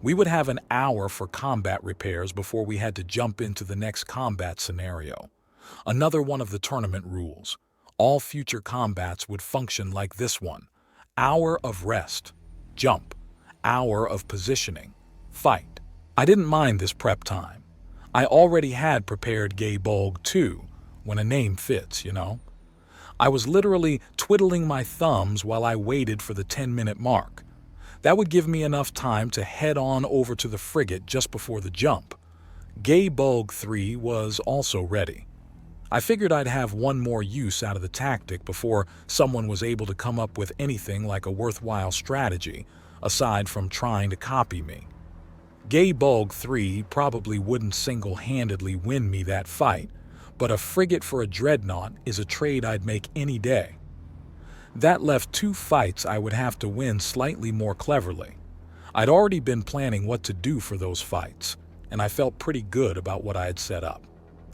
We would have an hour for combat repairs before we had to jump into the next combat scenario. Another one of the tournament rules. All future combats would function like this one. Hour of rest. Jump. Hour of positioning. Fight. I didn't mind this prep time. I already had prepared Gay Bulge too, when a name fits, you know. I was literally twiddling my thumbs while I waited for the 10-minute mark. That would give me enough time to head on over to the frigate just before the jump. Gay Bulge 3 was also ready. I figured I'd have one more use out of the tactic before someone was able to come up with anything like a worthwhile strategy, aside from trying to copy me. Gay Bulge 3 probably wouldn't single-handedly win me that fight, but a frigate for a dreadnought is a trade I'd make any day. That left 2 fights I would have to win slightly more cleverly. I'd already been planning what to do for those fights, and I felt pretty good about what I had set up.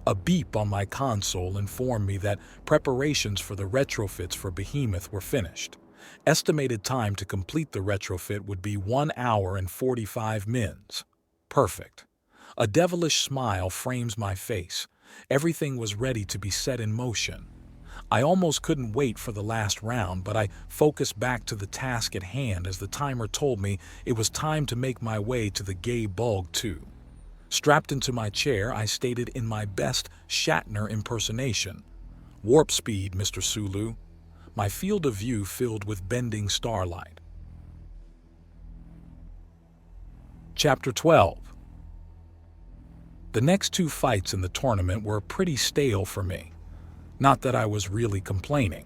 A beep on my console informed me that preparations for the retrofits for Behemoth were finished. Estimated time to complete the retrofit would be 1 hour and 45 mins. Perfect. A devilish smile frames my face. Everything was ready to be set in motion. I almost couldn't wait for the last round, but I focused back to the task at hand as the timer told me it was time to make my way to the Gay Bulge 2. Strapped into my chair, I stated in my best Shatner impersonation, "Warp speed, Mr. Sulu." My field of view filled with bending starlight. Chapter 12. The next 2 fights in the tournament were pretty stale for me. Not that I was really complaining.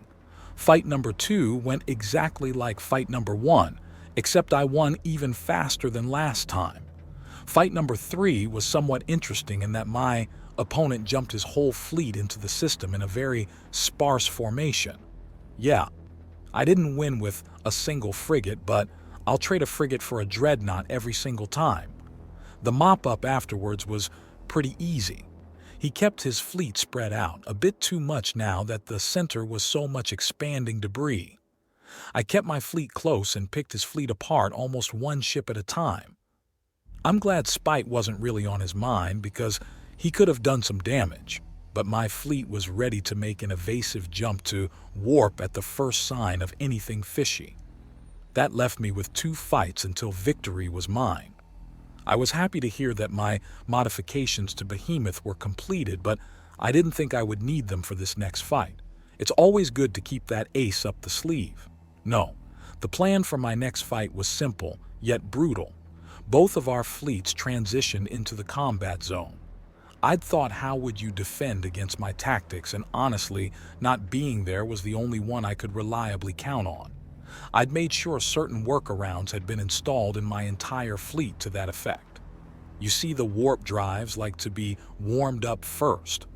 Fight number 2 went exactly like fight number 1, except I won even faster than last time. Fight number 3 was somewhat interesting in that my opponent jumped his whole fleet into the system in a very sparse formation. Yeah, I didn't win with a single frigate, but I'll trade a frigate for a dreadnought every single time. The mop-up afterwards was pretty easy. He kept his fleet spread out, a bit too much now that the center was so much expanding debris. I kept my fleet close and picked his fleet apart almost one ship at a time. I'm glad spite wasn't really on his mind because he could have done some damage, but my fleet was ready to make an evasive jump to warp at the first sign of anything fishy. That left me with 2 fights until victory was mine. I was happy to hear that my modifications to Behemoth were completed, but I didn't think I would need them for this next fight. It's always good to keep that ace up the sleeve. No, the plan for my next fight was simple, yet brutal. Both of our fleets transitioned into the combat zone. I'd thought, how would you defend against my tactics, and honestly, not being there was the only one I could reliably count on. I'd made sure certain workarounds had been installed in my entire fleet to that effect. You see, the warp drives like to be warmed up first.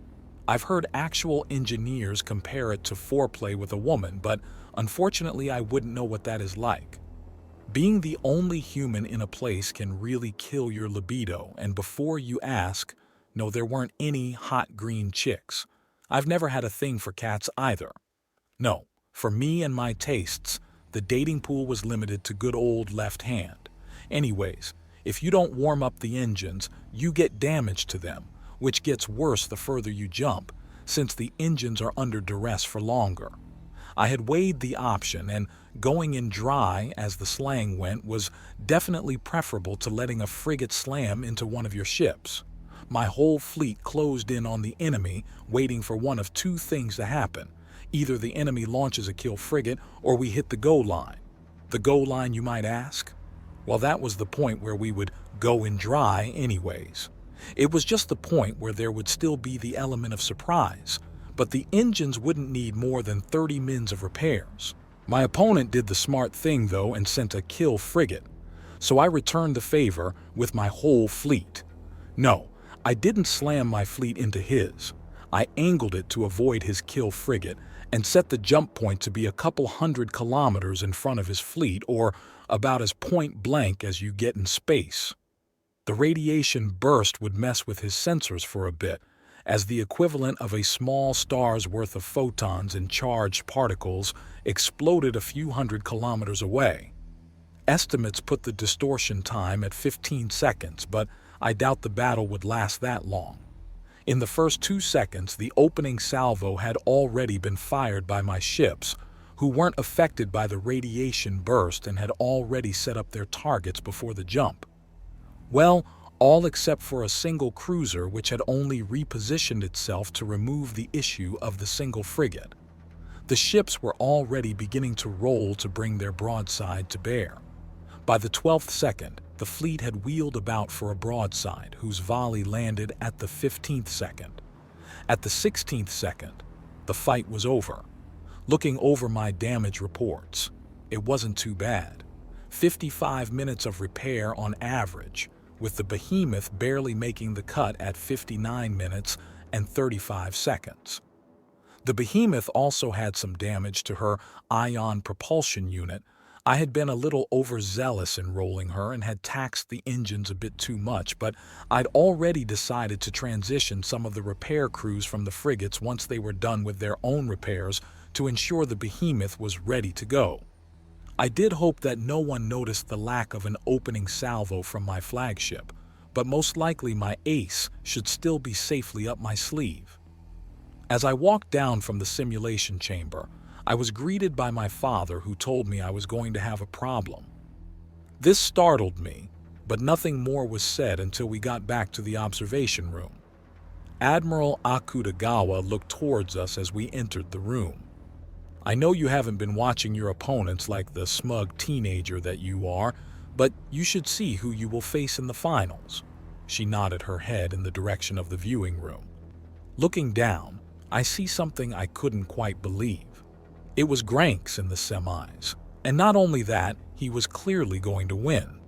I've heard actual engineers compare it to foreplay with a woman, but unfortunately I wouldn't know what that is like. Being the only human in a place can really kill your libido, and before you ask, no, there weren't any hot green chicks. I've never had a thing for cats either. No, for me and my tastes, the dating pool was limited to good old left hand. Anyways, if you don't warm up the engines, you get damage to them, which gets worse the further you jump, since the engines are under duress for longer. I had weighed the option, and going in dry, as the slang went, was definitely preferable to letting a frigate slam into one of your ships. My whole fleet closed in on the enemy, waiting for one of 2 things to happen. Either the enemy launches a kill frigate, or we hit the go line. The go line, you might ask? Well, that was the point where we would go in dry anyways. It was just the point where there would still be the element of surprise, but the engines wouldn't need more than 30 mins of repairs. My opponent did the smart thing though and sent a kill frigate, so I returned the favor with my whole fleet. No, I didn't slam my fleet into his. I angled it to avoid his kill frigate and set the jump point to be a couple 100 kilometers in front of his fleet, or about as point blank as you get in space. The radiation burst would mess with his sensors for a bit, as the equivalent of a small star's worth of photons and charged particles exploded a few 100 kilometers away. Estimates put the distortion time at 15 seconds, but I doubt the battle would last that long. In the first 2 seconds, the opening salvo had already been fired by my ships, who weren't affected by the radiation burst and had already set up their targets before the jump. Well, all except for a single cruiser which had only repositioned itself to remove the issue of the single frigate. The ships were already beginning to roll to bring their broadside to bear. By the 12th second, the fleet had wheeled about for a broadside, whose volley landed at the 15th second. At the 16th second, the fight was over. Looking over my damage reports, it wasn't too bad. 55 minutes of repair on average, with the Behemoth barely making the cut at 59 minutes and 35 seconds. The Behemoth also had some damage to her ion propulsion unit. I had been a little overzealous in rolling her and had taxed the engines a bit too much, but I'd already decided to transition some of the repair crews from the frigates once they were done with their own repairs to ensure the Behemoth was ready to go. I did hope that no one noticed the lack of an opening salvo from my flagship, but most likely my ace should still be safely up my sleeve. As I walked down from the simulation chamber, I was greeted by my father, who told me I was going to have a problem. This startled me, but nothing more was said until we got back to the observation room. Admiral Akutagawa looked towards us as we entered the room. I know you haven't been watching your opponents like the smug teenager that you are, but you should see who you will face in the finals. She nodded her head in the direction of the viewing room. Looking down, I see something I couldn't quite believe. It was Granks in the semis, and not only that, he was clearly going to win.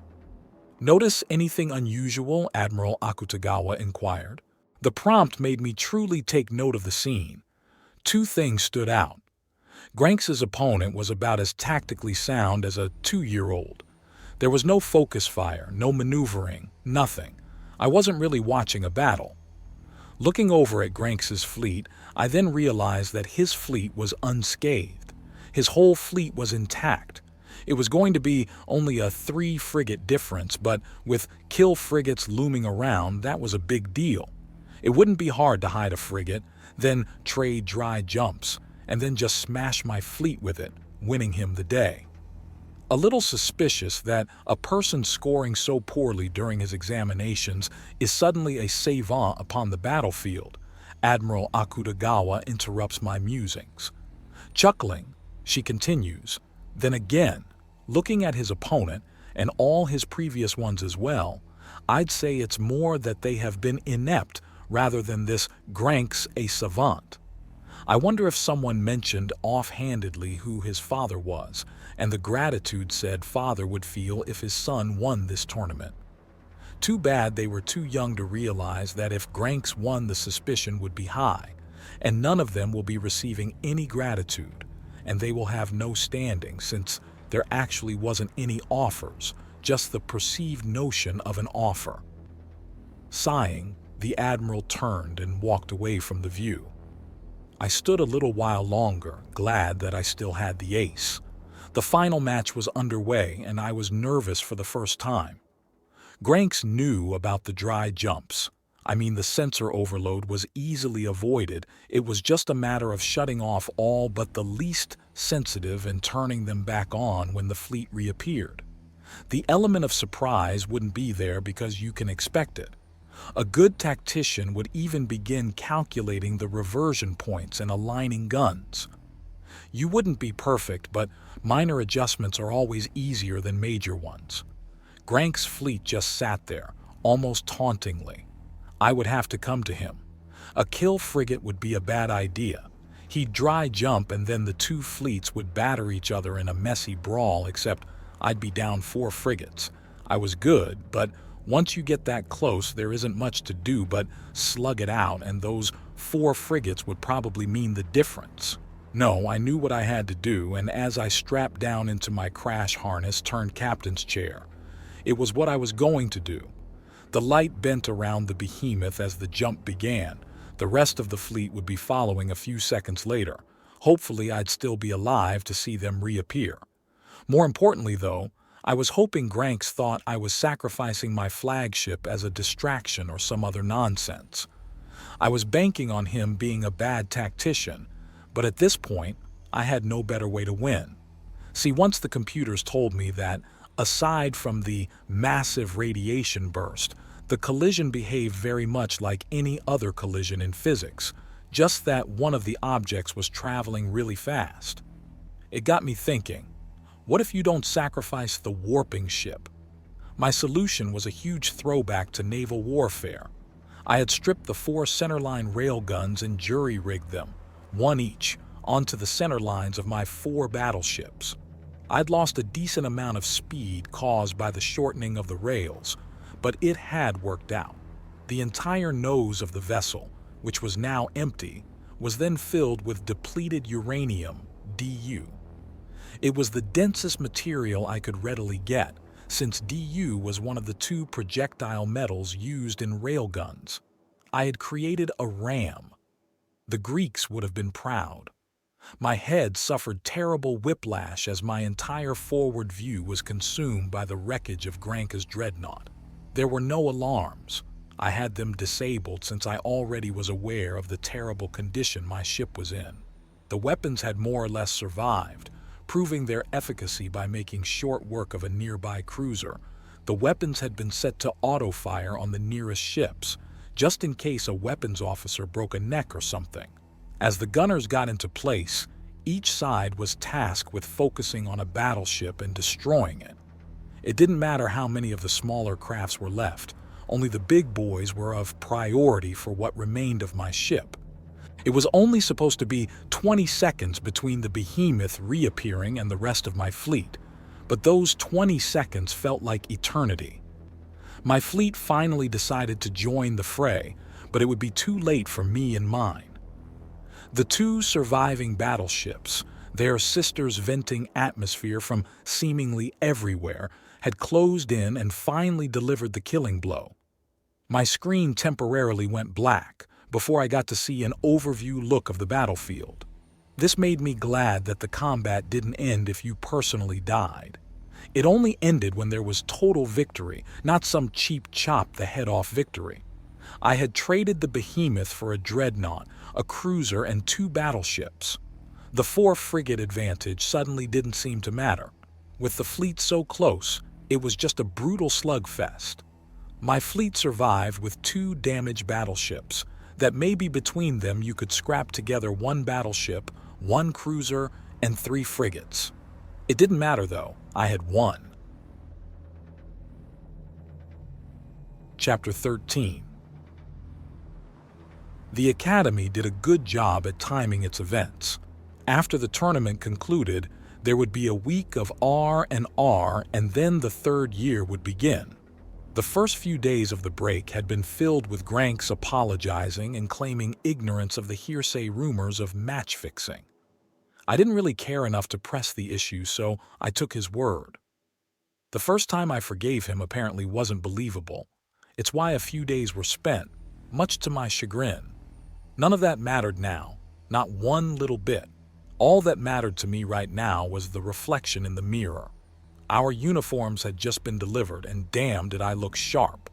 "Notice anything unusual?" Admiral Akutagawa inquired. The prompt made me truly take note of the scene. Two things stood out. Granks's opponent was about as tactically sound as a 2-year-old. There was no focus fire, no maneuvering, nothing. I wasn't really watching a battle. Looking over at Granks's fleet, I then realized that his fleet was unscathed. His whole fleet was intact. It was going to be only a 3-frigate difference, but with kill frigates looming around, that was a big deal. It wouldn't be hard to hide a frigate, then trade dry jumps, and then just smash my fleet with it, winning him the day. A little suspicious that a person scoring so poorly during his examinations is suddenly a savant upon the battlefield, Admiral Akutagawa interrupts my musings. Chuckling, she continues, then again, looking at his opponent, and all his previous ones as well, I'd say it's more that they have been inept rather than this Granks a savant. I wonder if someone mentioned offhandedly who his father was, and the gratitude said father would feel if his son won this tournament. Too bad they were too young to realize that if Granks won, the suspicion would be high, and none of them will be receiving any gratitude, and they will have no standing since there actually wasn't any offers, just the perceived notion of an offer. Sighing, the Admiral turned and walked away from the view. I stood a little while longer, glad that I still had the ace. The final match was underway, and I was nervous for the first time. Granks knew about the dry jumps. The sensor overload was easily avoided. It was just a matter of shutting off all but the least sensitive and turning them back on when the fleet reappeared. The element of surprise wouldn't be there because you can expect it. A good tactician would even begin calculating the reversion points and aligning guns. You wouldn't be perfect, but minor adjustments are always easier than major ones. Granks' fleet just sat there, almost tauntingly. I would have to come to him. A kill frigate would be a bad idea. He'd dry jump and then the two fleets would batter each other in a messy brawl, except I'd be down 4 frigates. I was good, but once you get that close, there isn't much to do but slug it out, and those 4 frigates would probably mean the difference. No, I knew what I had to do, and as I strapped down into my crash harness turned captain's chair, it was what I was going to do. The light bent around the behemoth as the jump began. The rest of the fleet would be following a few seconds later. Hopefully I'd still be alive to see them reappear. More importantly, though, I was hoping Granks thought I was sacrificing my flagship as a distraction or some other nonsense. I was banking on him being a bad tactician, but at this point, I had no better way to win. See, once the computers told me that, aside from the massive radiation burst, the collision behaved very much like any other collision in physics, just that one of the objects was traveling really fast. It got me thinking, what if you don't sacrifice the warping ship? My solution was a huge throwback to naval warfare. I had stripped the 4 centerline railguns and jury-rigged them, 1 each, onto the center lines of my 4 battleships. I'd lost a decent amount of speed caused by the shortening of the rails, but it had worked out. The entire nose of the vessel, which was now empty, was then filled with depleted uranium, Du. It was the densest material I could readily get, since Du was one of the 2 projectile metals used in railguns. I had created a ram. The Greeks would have been proud. My head suffered terrible whiplash as my entire forward view was consumed by the wreckage of Granka's dreadnought. There were no alarms. I had them disabled since I already was aware of the terrible condition my ship was in. The weapons had more or less survived, proving their efficacy by making short work of a nearby cruiser. The weapons had been set to auto-fire on the nearest ships, just in case a weapons officer broke a neck or something. As the gunners got into place, each side was tasked with focusing on a battleship and destroying it. It didn't matter how many of the smaller crafts were left, only the big boys were of priority for what remained of my ship. It was only supposed to be 20 seconds between the behemoth reappearing and the rest of my fleet, but those 20 seconds felt like eternity. My fleet finally decided to join the fray, but it would be too late for me and mine. The two surviving battleships, their sisters venting atmosphere from seemingly everywhere, had closed in and finally delivered the killing blow. My screen temporarily went black before I got to see an overview look of the battlefield. This made me glad that the combat didn't end if you personally died. It only ended when there was total victory, not some cheap chop the head off victory. I had traded the behemoth for a dreadnought, a cruiser, and 2 battleships. The 4-frigate advantage suddenly didn't seem to matter. With the fleet so close, it was just a brutal slugfest. My fleet survived with 2 damaged battleships, that maybe between them you could scrap together 1 battleship, 1 cruiser, and 3 frigates. It didn't matter though, I had won. Chapter 13. The Academy did a good job at timing its events. After the tournament concluded, there would be a week of R&R, and then the 3rd year would begin. The first few days of the break had been filled with Granks apologizing and claiming ignorance of the hearsay rumors of match fixing. I didn't really care enough to press the issue, so I took his word. The first time I forgave him apparently wasn't believable. It's why a few days were spent, much to my chagrin. None of that mattered now, not one little bit. All that mattered to me right now was the reflection in the mirror. Our uniforms had just been delivered, and damn did I look sharp.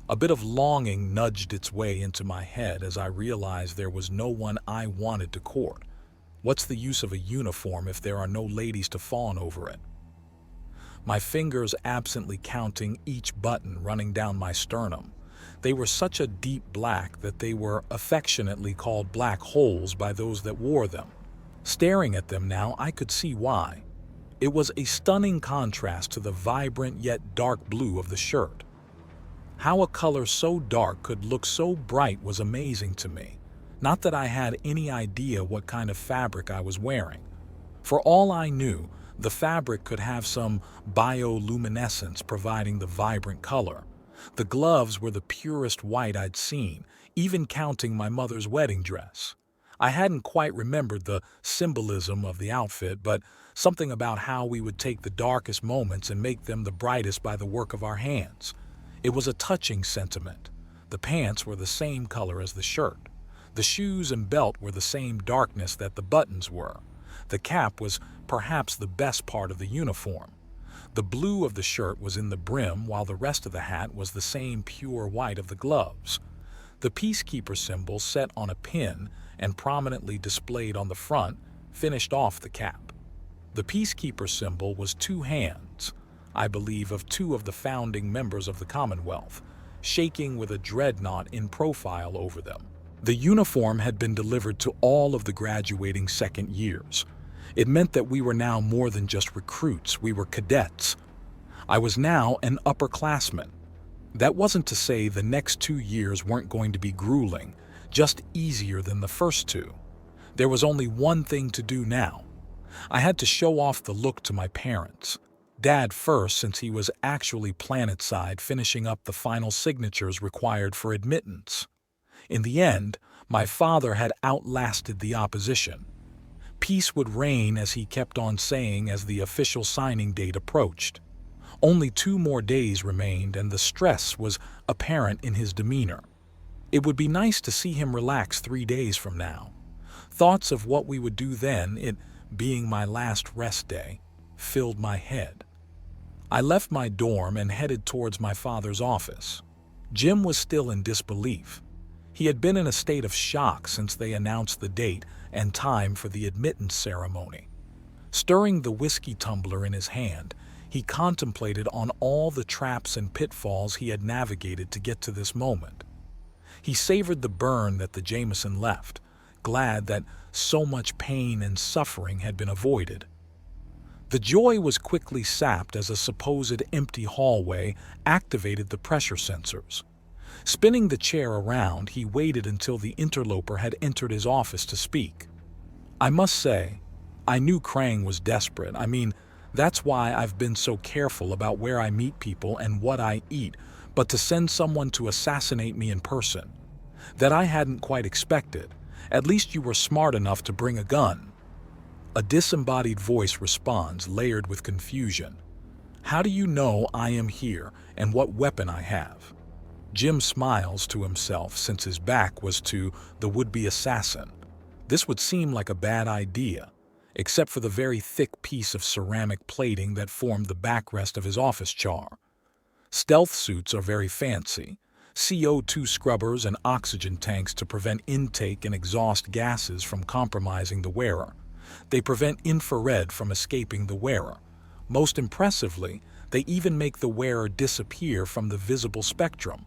A bit of longing nudged its way into my head as I realized there was no one I wanted to court. What's the use of a uniform if there are no ladies to fawn over it? My fingers absently counting each button running down my sternum. They were such a deep black that they were affectionately called black holes by those that wore them. Staring at them now, I could see why. It was a stunning contrast to the vibrant yet dark blue of the shirt. How a color so dark could look so bright was amazing to me. Not that I had any idea what kind of fabric I was wearing. For all I knew, the fabric could have some bioluminescence providing the vibrant color. The gloves were the purest white I'd seen, even counting my mother's wedding dress. I hadn't quite remembered the symbolism of the outfit, but something about how we would take the darkest moments and make them the brightest by the work of our hands. It was a touching sentiment. The pants were the same color as the shirt. The shoes and belt were the same darkness that the buttons were. The cap was perhaps the best part of the uniform. The blue of the shirt was in the brim, while the rest of the hat was the same pure white of the gloves. The peacekeeper symbol set on a pin and prominently displayed on the front finished off the cap. The peacekeeper symbol was 2 hands, I believe of 2 of the founding members of the Commonwealth, shaking with a dreadnought in profile over them. The uniform had been delivered to all of the graduating 2nd years. It meant that we were now more than just recruits, we were cadets. I was now an upperclassman. That wasn't to say the next 2 years weren't going to be grueling, just easier than the first 2. There was only one thing to do now. I had to show off the look to my parents. Dad first, since he was actually planetside finishing up the final signatures required for admittance. In the end, my father had outlasted the opposition. Peace would reign, as he kept on saying as the official signing date approached. Only 2 more days remained, and the stress was apparent in his demeanor. It would be nice to see him relax 3 days from now. Thoughts of what we would do then, it being my last rest day, filled my head. I left my dorm and headed towards my father's office. Jim was still in disbelief. He had been in a state of shock since they announced the date and time for the admittance ceremony. Stirring the whiskey tumbler in his hand, he contemplated on all the traps and pitfalls he had navigated to get to this moment. He savored the burn that the Jameson left, glad that so much pain and suffering had been avoided. The joy was quickly sapped as a supposed empty hallway activated the pressure sensors. Spinning the chair around, he waited until the interloper had entered his office to speak. I must say, I knew Crang was desperate. That's why I've been so careful about where I meet people and what I eat, but to send someone to assassinate me in person, that I hadn't quite expected. At least you were smart enough to bring a gun. A disembodied voice responds, layered with confusion. How do you know I am here and what weapon I have? Jim smiles to himself since his back was to the would-be assassin. This would seem like a bad idea, except for the very thick piece of ceramic plating that formed the backrest of his office chair. Stealth suits are very fancy. CO2 scrubbers and oxygen tanks to prevent intake and exhaust gases from compromising the wearer. They prevent infrared from escaping the wearer. Most impressively, they even make the wearer disappear from the visible spectrum.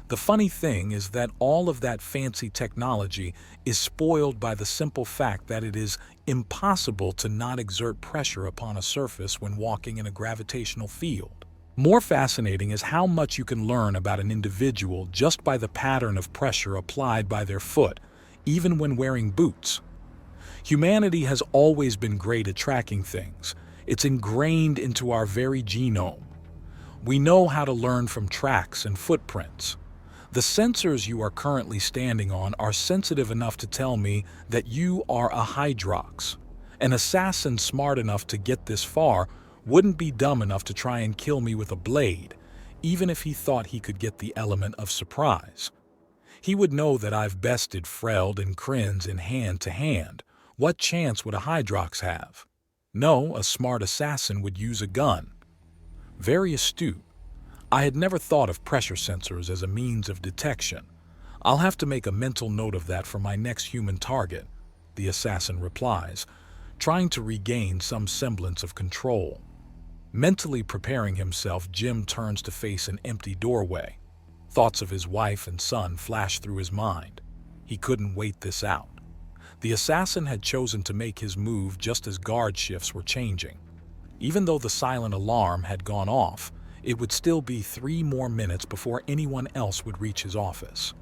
The funny thing is that all of that fancy technology is spoiled by the simple fact that it is impossible to not exert pressure upon a surface when walking in a gravitational field. More fascinating is how much you can learn about an individual just by the pattern of pressure applied by their foot, even when wearing boots. Humanity has always been great at tracking things. It's ingrained into our very genome. We know how to learn from tracks and footprints. The sensors you are currently standing on are sensitive enough to tell me that you are a Hyrox. An assassin smart enough to get this far wouldn't be dumb enough to try and kill me with a blade, even if he thought he could get the element of surprise. He would know that I've bested Frey and Krins in hand-to-hand. What chance would a Hyrox have? No, a smart assassin would use a gun. Very astute. I had never thought of pressure sensors as a means of detection. I'll have to make a mental note of that for my next human target, the assassin replies, trying to regain some semblance of control. Mentally preparing himself, Jim turns to face an empty doorway. Thoughts of his wife and son flash through his mind. He couldn't wait this out. The assassin had chosen to make his move just as guard shifts were changing. Even though the silent alarm had gone off, it would still be 3 more minutes before anyone else would reach his office.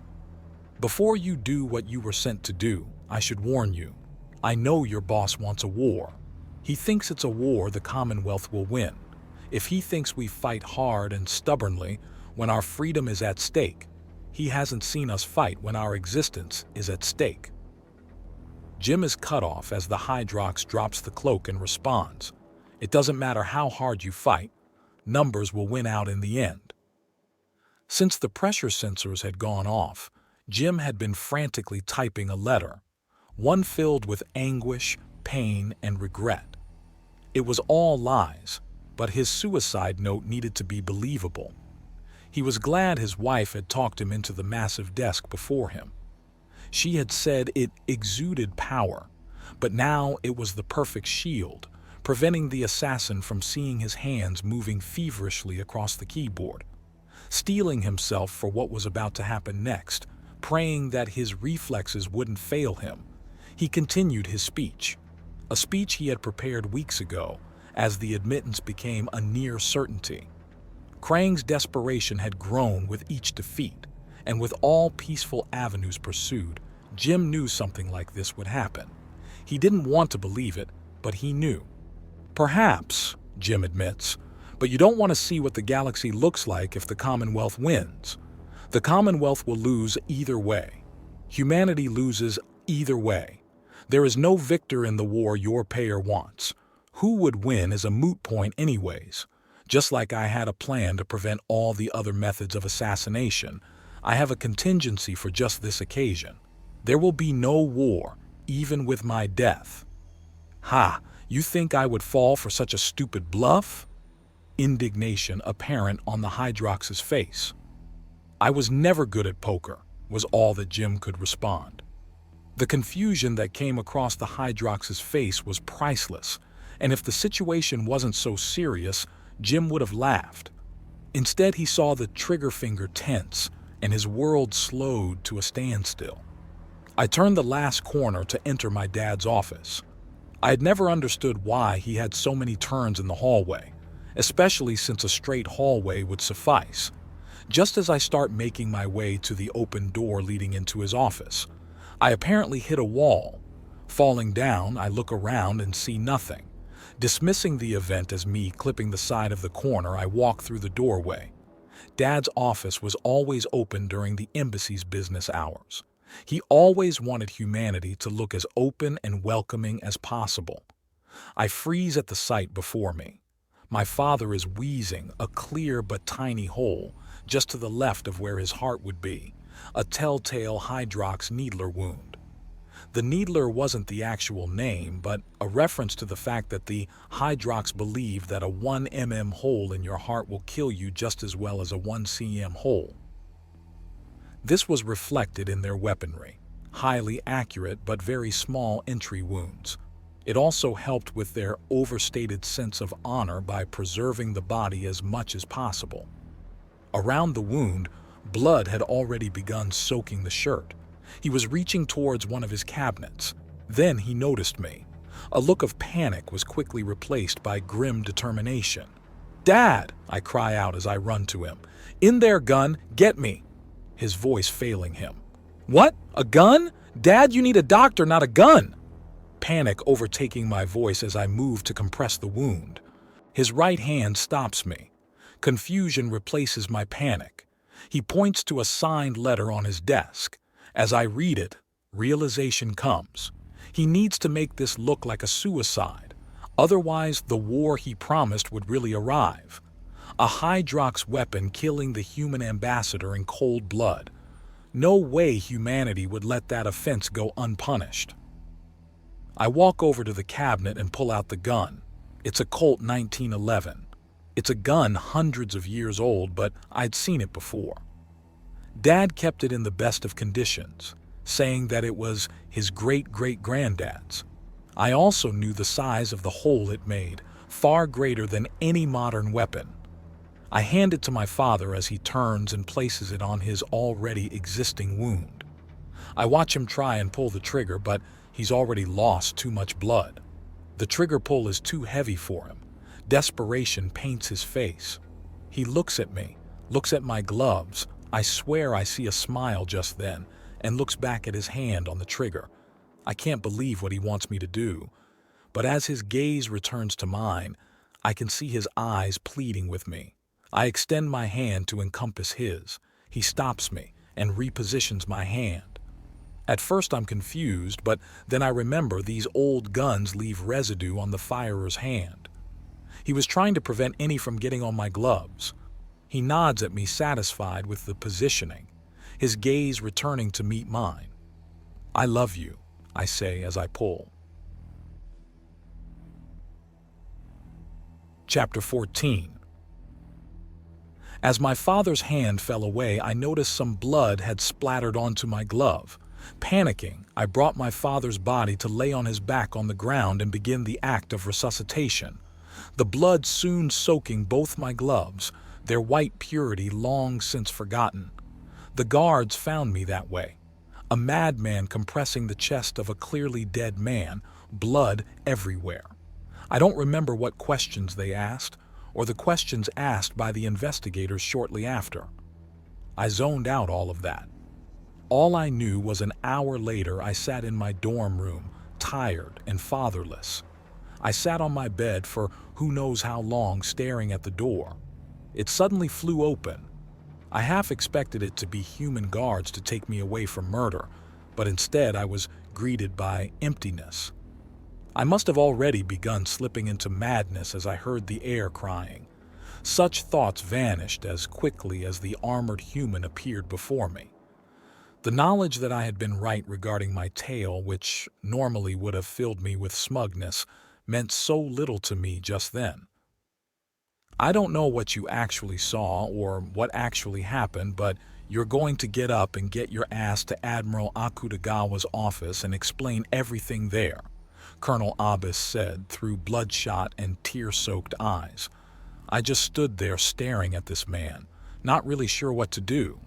Before you do what you were sent to do, I should warn you. I know your boss wants a war. He thinks it's a war the Commonwealth will win. If he thinks we fight hard and stubbornly when our freedom is at stake, he hasn't seen us fight when our existence is at stake. Jim is cut off as the Hyrox drops the cloak and responds. It doesn't matter how hard you fight, numbers will win out in the end. Since the pressure sensors had gone off, Jim had been frantically typing a letter, one filled with anguish, pain, and regret. It was all lies, but his suicide note needed to be believable. He was glad his wife had talked him into the massive desk before him. She had said it exuded power, but now it was the perfect shield, preventing the assassin from seeing his hands moving feverishly across the keyboard. Steeling himself for what was about to happen next, praying that his reflexes wouldn't fail him, he continued his speech, a speech he had prepared weeks ago as the admittance became a near certainty. Crang's desperation had grown with each defeat, and with all peaceful avenues pursued, Jim knew something like this would happen. He didn't want to believe it, but he knew. Perhaps, Jim admits, but you don't want to see what the galaxy looks like if the Commonwealth wins. The Commonwealth will lose either way. Humanity loses either way. There is no victor in the war your payer wants. Who would win is a moot point anyways. Just like I had a plan to prevent all the other methods of assassination, I have a contingency for just this occasion. There will be no war, even with my death. Ha! You think I would fall for such a stupid bluff? Indignation apparent on the Hyrox's face. I was never good at poker, was all that Jim could respond. The confusion that came across the Hyrox's face was priceless, and if the situation wasn't so serious, Jim would have laughed. Instead, he saw the trigger finger tense, and his world slowed to a standstill. I turned the last corner to enter my dad's office. I had never understood why he had so many turns in the hallway, especially since a straight hallway would suffice. just as I start making my way to the open door leading into his office. I apparently hit a wall. Falling down, I look around and see nothing. Dismissing the event as me clipping the side of the corner, I walk through the doorway. Dad's office was always open during the embassy's business hours. He always wanted humanity to look as open and welcoming as possible. I freeze at the sight before me. My father is wheezing, a clear but tiny hole, just to the left of where his heart would be, a telltale Hyrox needler wound. The needler wasn't the actual name, but a reference to the fact that the Hyrox believed that a 1 mm hole in your heart will kill you just as well as a 1 cm hole. This was reflected in their weaponry, highly accurate but very small entry wounds. It also helped with their overstated sense of honor by preserving the body as much as possible. Around the wound, blood had already begun soaking the shirt. He was reaching towards one of his cabinets. Then he noticed me. A look of panic was quickly replaced by grim determination. "Dad!" I cry out as I run to him. "In there, gun! Get me!" His voice failing him. "What? A gun? Dad, you need a doctor, not a gun!" Panic overtaking my voice as I move to compress the wound. His right hand stops me. Confusion replaces my panic. He points to a signed letter on his desk. As I read it, realization comes. He needs to make this look like a suicide. Otherwise, the war he promised would really arrive. A Hyrox weapon killing the human ambassador in cold blood. No way humanity would let that offense go unpunished. I walk over to the cabinet and pull out the gun. It's a Colt 1911. It's a gun hundreds of years old, but I'd seen it before. Dad kept it in the best of conditions, saying that it was his great-great-granddad's. I also knew the size of the hole it made, far greater than any modern weapon. I hand it to my father as he turns and places it on his already existing wound. I watch him try and pull the trigger, but he's already lost too much blood. The trigger pull is too heavy for him. Desperation paints his face. He looks at me, looks at my gloves. I swear I see a smile just then, and looks back at his hand on the trigger. I can't believe what he wants me to do. But as his gaze returns to mine, I can see his eyes pleading with me. I extend my hand to encompass his. He stops me and repositions my hand. At first I'm confused, but then I remember these old guns leave residue on the firer's hand. He was trying to prevent any from getting on my gloves. He nods at me, satisfied with the positioning, his gaze returning to meet mine. "I love you," I say as I pull. Chapter 14. As my father's hand fell away, I noticed some blood had splattered onto my glove. Panicking, I brought my father's body to lay on his back on the ground and begin the act of resuscitation. The blood soon soaking both my gloves, their white purity long since forgotten. The guards found me that way. A madman compressing the chest of a clearly dead man, blood everywhere. I don't remember what questions they asked, or the questions asked by the investigators shortly after. I zoned out all of that. All I knew was an hour later I sat in my dorm room, tired and fatherless. I sat on my bed for who knows how long, staring at the door. It suddenly flew open. I half expected it to be human guards to take me away for murder, but instead I was greeted by emptiness. I must have already begun slipping into madness as I heard the air crying. Such thoughts vanished as quickly as the armored human appeared before me. The knowledge that I had been right regarding my tale, which normally would have filled me with smugness, meant so little to me just then. I don't know what you actually saw or what actually happened, but you're going to get up and get your ass to Admiral Akutagawa's office and explain everything there, Colonel Abbas said through bloodshot and tear-soaked eyes. I just stood there staring at this man, not really sure what to do.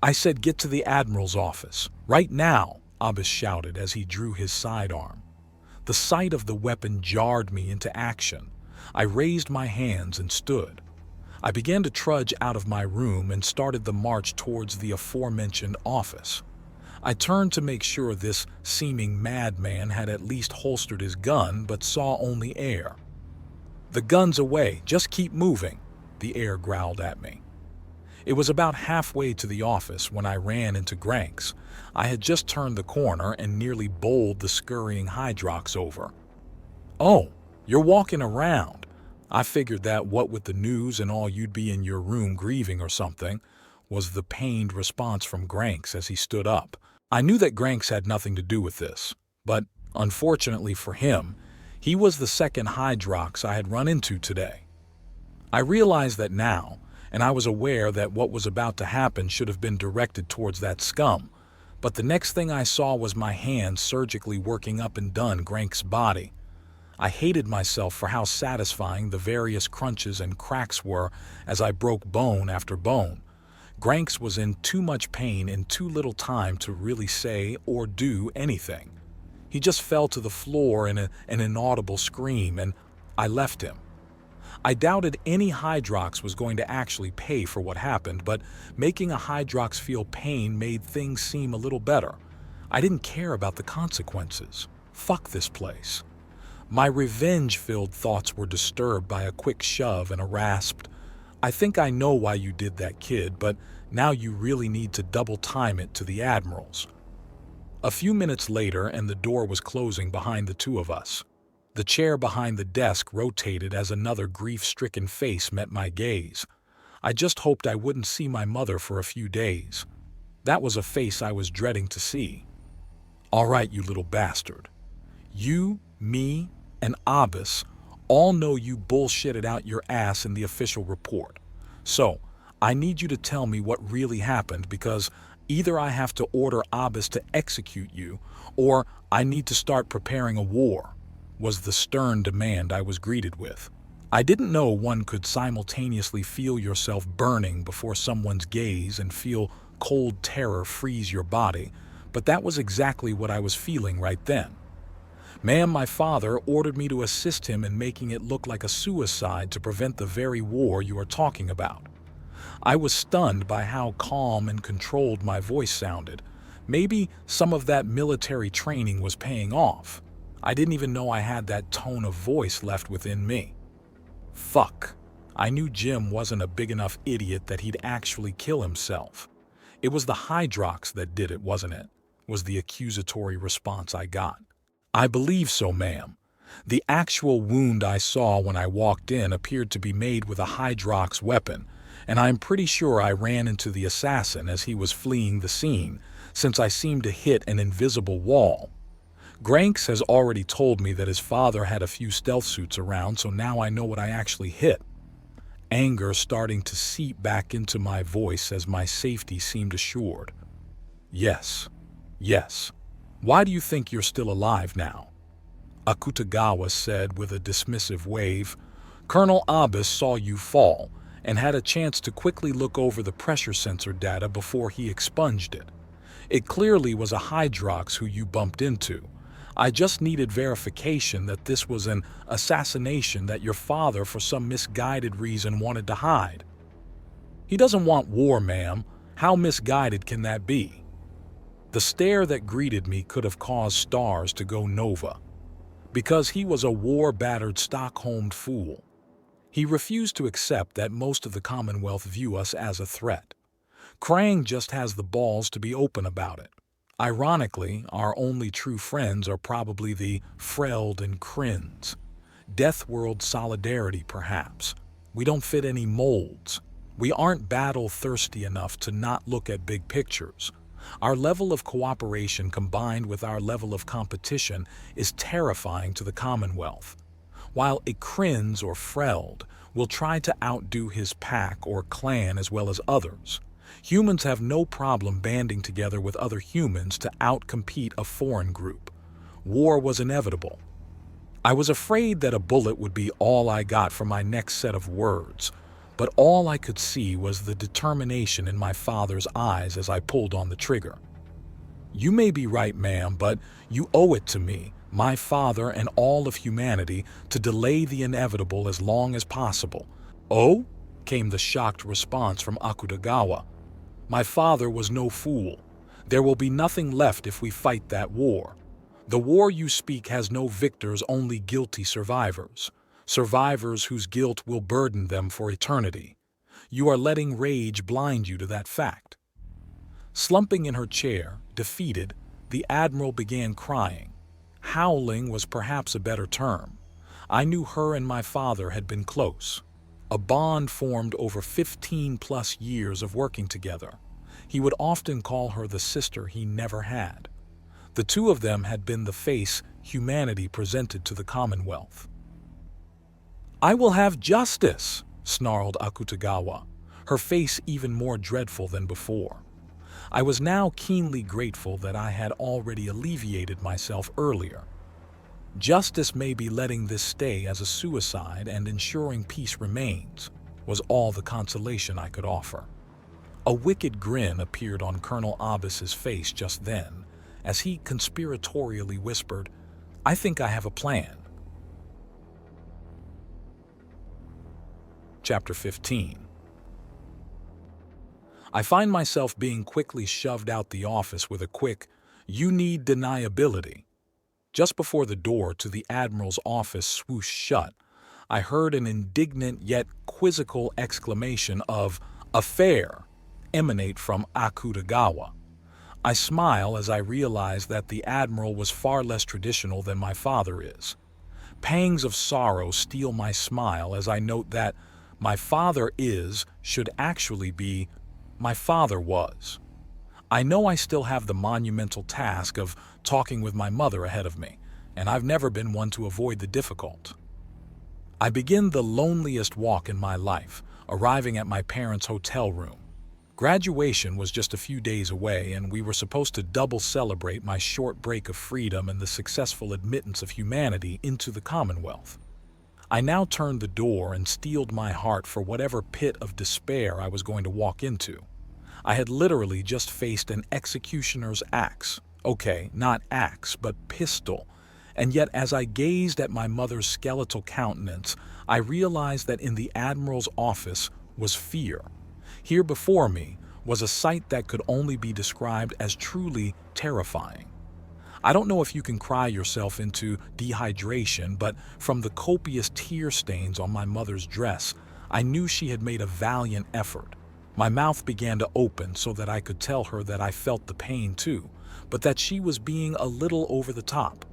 I said, "Get to the Admiral's office, right now," Abbas shouted as he drew his sidearm. The sight of the weapon jarred me into action. I raised my hands and stood. I began to trudge out of my room and started the march towards the aforementioned office. I turned to make sure this seeming madman had at least holstered his gun, but saw only air. "The gun's away, just keep moving," the air growled at me. It was about halfway to the office when I ran into Granks. I had just turned the corner and nearly bowled the scurrying Hyrox over. "Oh, you're walking around. I figured that what with the news and all you'd be in your room grieving or something," was the pained response from Granks as he stood up. I knew that Granks had nothing to do with this, but unfortunately for him, he was the second Hyrox I had run into today. I realized that now, and I was aware that what was about to happen should have been directed towards that scum, but the next thing I saw was my hand surgically working up and down Granks' body. I hated myself for how satisfying the various crunches and cracks were as I broke bone after bone. Granks was in too much pain in too little time to really say or do anything. He just fell to the floor in an inaudible scream, and I left him. I doubted any Hyrox was going to actually pay for what happened, but making a Hyrox feel pain made things seem a little better. I didn't care about the consequences. Fuck this place. My revenge-filled thoughts were disturbed by a quick shove and a rasped, "I think I know why you did that, kid, but now you really need to double-time it to the Admirals." A few minutes later, and the door was closing behind the two of us. The chair behind the desk rotated as another grief-stricken face met my gaze. I just hoped I wouldn't see my mother for a few days. That was a face I was dreading to see. "All right, you little bastard. You, me, and Abbas all know you bullshitted out your ass in the official report. So, I need you to tell me what really happened, because either I have to order Abbas to execute you, or I need to start preparing a war," was the stern demand I was greeted with. I didn't know one could simultaneously feel yourself burning before someone's gaze and feel cold terror freeze your body, but that was exactly what I was feeling right then. "Ma'am, my father ordered me to assist him in making it look like a suicide to prevent the very war you are talking about." I was stunned by how calm and controlled my voice sounded. Maybe some of that military training was paying off. I didn't even know I had that tone of voice left within me. Fuck. I knew Jim wasn't a big enough idiot that he'd actually kill himself. "It was the Hyrox that did it, wasn't it?" was the accusatory response I got. "I believe so, ma'am. The actual wound I saw when I walked in appeared to be made with a Hyrox weapon, and I'm pretty sure I ran into the assassin as he was fleeing the scene, since I seemed to hit an invisible wall. Granks has already told me that his father had a few stealth suits around, so now I know what I actually hit." Anger starting to seep back into my voice as my safety seemed assured. Yes. Why do you think you're still alive now?" Akutagawa said with a dismissive wave. "Colonel Abbas saw you fall and had a chance to quickly look over the pressure sensor data before he expunged it. It clearly was a Hyrox who you bumped into. I just needed verification that this was an assassination that your father for some misguided reason wanted to hide." "He doesn't want war, ma'am. How misguided can that be?" The stare that greeted me could have caused stars to go nova. Because he was a war-battered Stockholmed fool. He refused to accept that most of the Commonwealth view us as a threat. Crang just has the balls to be open about it. Ironically, our only true friends are probably the Freld and Krins. Death World solidarity, perhaps. We don't fit any molds. We aren't battle-thirsty enough to not look at big pictures. Our level of cooperation combined with our level of competition is terrifying to the Commonwealth. While a Krins or Freld will try to outdo his pack or clan as well as others, humans have no problem banding together with other humans to outcompete a foreign group. War was inevitable. I was afraid that a bullet would be all I got for my next set of words, but all I could see was the determination in my father's eyes as I pulled on the trigger. "You may be right, ma'am, but you owe it to me, my father and all of humanity, to delay the inevitable as long as possible." "Oh? came the shocked response from Akutagawa. "My father was no fool. There will be nothing left if we fight that war. The war you speak has no victors, only guilty survivors. Survivors whose guilt will burden them for eternity. You are letting rage blind you to that fact." Slumping in her chair, defeated, the Admiral began crying. Howling was perhaps a better term. I knew her and my father had been close. A bond formed over 15+ years of working together. He would often call her the sister he never had. The two of them had been the face humanity presented to the Commonwealth. "I will have justice," snarled Akutagawa, her face even more dreadful than before. I was now keenly grateful that I had already alleviated myself earlier. Justice may be letting this stay as a suicide and ensuring peace remains, was all the consolation I could offer. A wicked grin appeared on Colonel Abbas's face just then, as he conspiratorially whispered, "I think I have a plan." Chapter 15. I find myself being quickly shoved out the office with a quick, "You need deniability." Just before the door to the Admiral's office swooshed shut, I heard an indignant yet quizzical exclamation of "affair" emanate from Akutagawa. I smile as I realize that the Admiral was far less traditional than my father is. Pangs of sorrow steal my smile as I note that "my father is" should actually be "my father was." I know I still have the monumental task of talking with my mother ahead of me, and I've never been one to avoid the difficult. I begin the loneliest walk in my life, arriving at my parents' hotel room. Graduation was just a few days away, and we were supposed to double celebrate my short break of freedom and the successful admittance of humanity into the Commonwealth. I now turned the door and steeled my heart for whatever pit of despair I was going to walk into. I had literally just faced an executioner's axe. Okay, not axe, but pistol. And yet as I gazed at my mother's skeletal countenance, I realized that in the Admiral's office was fear. Here before me was a sight that could only be described as truly terrifying. I don't know if you can cry yourself into dehydration, but from the copious tear stains on my mother's dress, I knew she had made a valiant effort. My mouth began to open so that I could tell her that I felt the pain too, but that she was being a little over the top.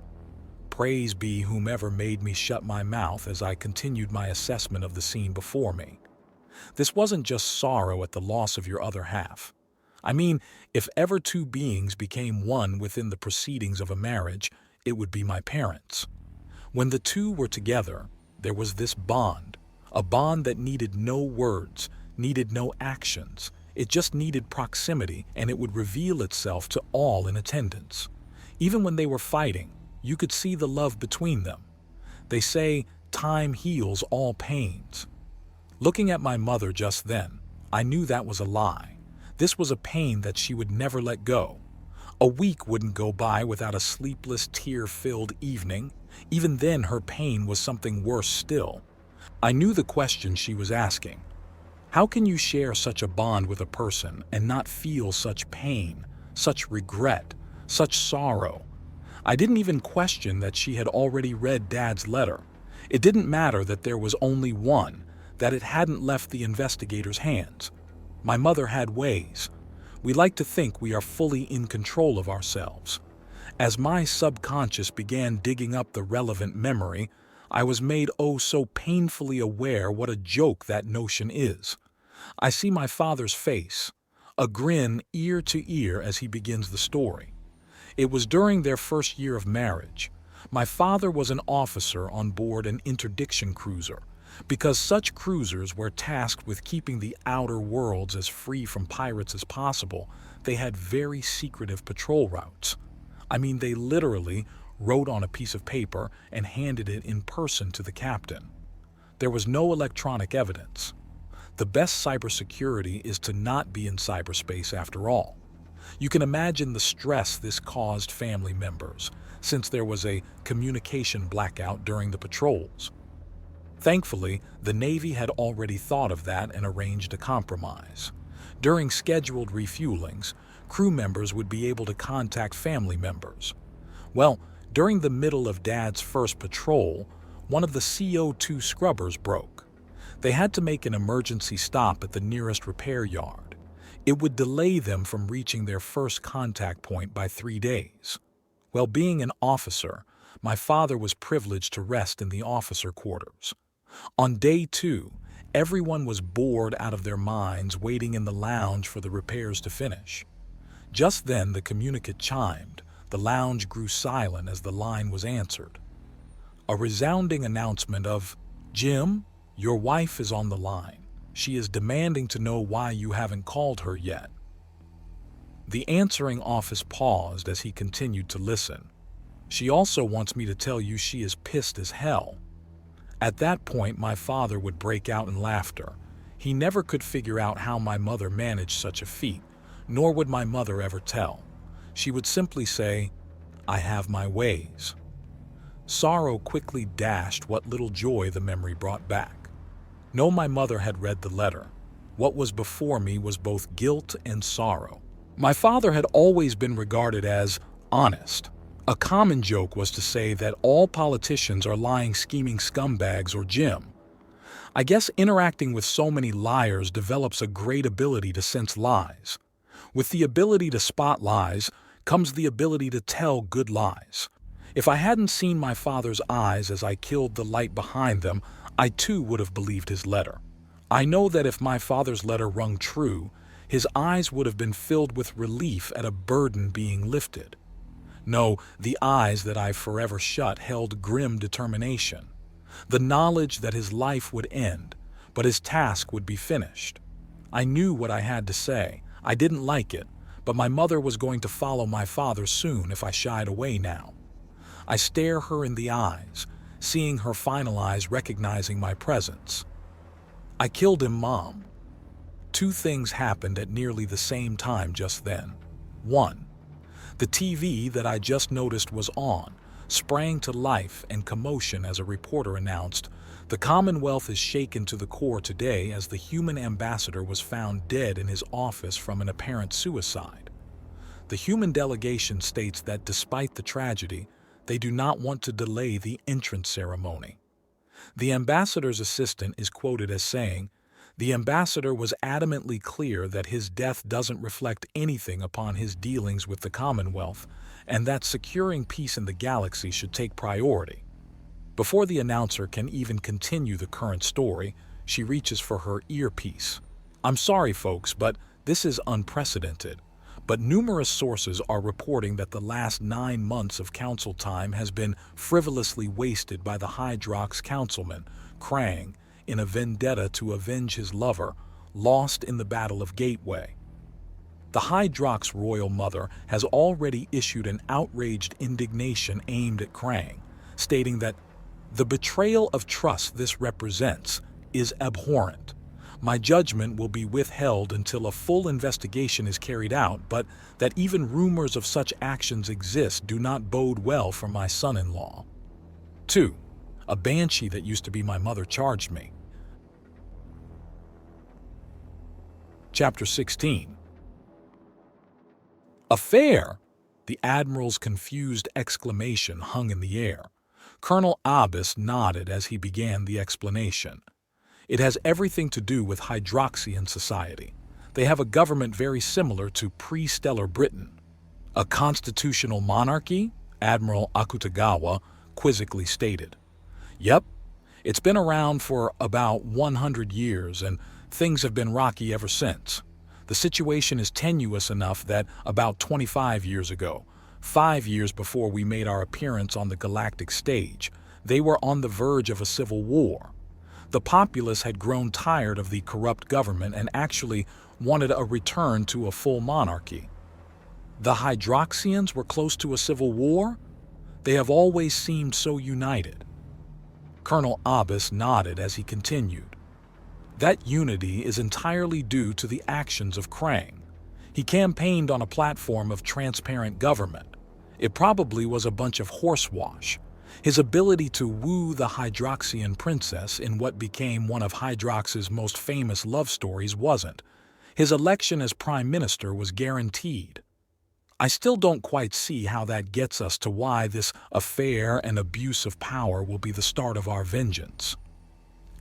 Praise be whomever made me shut my mouth as I continued my assessment of the scene before me. This wasn't just sorrow at the loss of your other half. I mean, if ever two beings became one within the proceedings of a marriage, it would be my parents. When the two were together, there was this bond, a bond that needed no words, needed no actions. It just needed proximity, and it would reveal itself to all in attendance. Even when they were fighting, you could see the love between them. They say time heals all pains. Looking at my mother just then, I knew that was a lie. This was a pain that she would never let go. A week wouldn't go by without a sleepless, tear-filled evening. Even then, her pain was something worse still. I knew the question she was asking. How can you share such a bond with a person and not feel such pain, such regret, such sorrow? I didn't even question that she had already read Dad's letter. It didn't matter that there was only one, that it hadn't left the investigators' hands. My mother had ways. We like to think we are fully in control of ourselves. As my subconscious began digging up the relevant memory, I was made so painfully aware what a joke that notion is. I see my father's face, a grin ear to ear as he begins the story. It was during their first year of marriage. My father was an officer on board an interdiction cruiser. Because such cruisers were tasked with keeping the outer worlds as free from pirates as possible, they had very secretive patrol routes. I mean, they literally wrote on a piece of paper and handed it in person to the captain. There was no electronic evidence. The best cybersecurity is to not be in cyberspace after all. You can imagine the stress this caused family members, since there was a communication blackout during the patrols. Thankfully, the Navy had already thought of that and arranged a compromise. During scheduled refuelings, crew members would be able to contact family members. Well, during the middle of Dad's first patrol, one of the CO2 scrubbers broke. They had to make an emergency stop at the nearest repair yard. It would delay them from reaching their first contact point by 3 days. Well, being an officer, my father was privileged to rest in the officer quarters. On day 2, everyone was bored out of their minds waiting in the lounge for the repairs to finish. Just then the communicant chimed. The lounge grew silent as the line was answered. A resounding announcement of, "Jim, your wife is on the line. She is demanding to know why you haven't called her yet." The answering office paused as he continued to listen. "She also wants me to tell you she is pissed as hell." At that point, my father would break out in laughter. He never could figure out how my mother managed such a feat, nor would my mother ever tell. She would simply say, "I have my ways." Sorrow quickly dashed what little joy the memory brought back. No, my mother had read the letter. What was before me was both guilt and sorrow. My father had always been regarded as honest. A common joke was to say that all politicians are lying, scheming scumbags or Jim. I guess interacting with so many liars develops a great ability to sense lies. With the ability to spot lies comes the ability to tell good lies. If I hadn't seen my father's eyes as I killed the light behind them, I too would have believed his letter. I know that if my father's letter rung true, his eyes would have been filled with relief at a burden being lifted. No, the eyes that I forever shut held grim determination. The knowledge that his life would end, but his task would be finished. I knew what I had to say. I didn't like it, but my mother was going to follow my father soon if I shied away now. I stare her in the eyes, seeing her final eyes recognizing my presence. "I killed him, Mom." 2 things happened at nearly the same time just then. 1. The TV that I just noticed was on sprang to life and commotion as a reporter announced, "The Commonwealth is shaken to the core today as the human ambassador was found dead in his office from an apparent suicide." The human delegation states that despite the tragedy, they do not want to delay the entrance ceremony. The ambassador's assistant is quoted as saying, "The ambassador was adamantly clear that his death doesn't reflect anything upon his dealings with the Commonwealth, and that securing peace in the galaxy should take priority." Before the announcer can even continue the current story, she reaches for her earpiece. I'm sorry, folks, but this is unprecedented. But numerous sources are reporting that the last 9 months of council time has been frivolously wasted by the Hyrox councilman, Crang, in a vendetta to avenge his lover, lost in the Battle of Gateway. The Hyrox royal mother has already issued an outraged indignation aimed at Crang, stating that the betrayal of trust this represents is abhorrent. My judgment will be withheld until a full investigation is carried out, but that even rumors of such actions exist do not bode well for my son-in-law. 2. A banshee that used to be my mother charged me. Chapter 16. "Affair?" The Admiral's confused exclamation hung in the air. Colonel Abbas nodded as he began the explanation. "It has everything to do with Hydroxian society. They have a government very similar to pre-stellar Britain." "A constitutional monarchy?" Admiral Akutagawa quizzically stated. "Yep. It's been around for about 100 years, and things have been rocky ever since. The situation is tenuous enough that about 25 years ago, 5 years before we made our appearance on the galactic stage, they were on the verge of a civil war. The populace had grown tired of the corrupt government and actually wanted a return to a full monarchy." "The Hydroxians were close to a civil war? They have always seemed so united." Colonel Abbas nodded as he continued. "That unity is entirely due to the actions of Crang. He campaigned on a platform of transparent government. It probably was a bunch of horsewash. His ability to woo the Hydroxian princess in what became one of Hydrox's most famous love stories wasn't. His election as prime minister was guaranteed. I still don't quite see how that gets us to why this affair and abuse of power will be the start of our vengeance.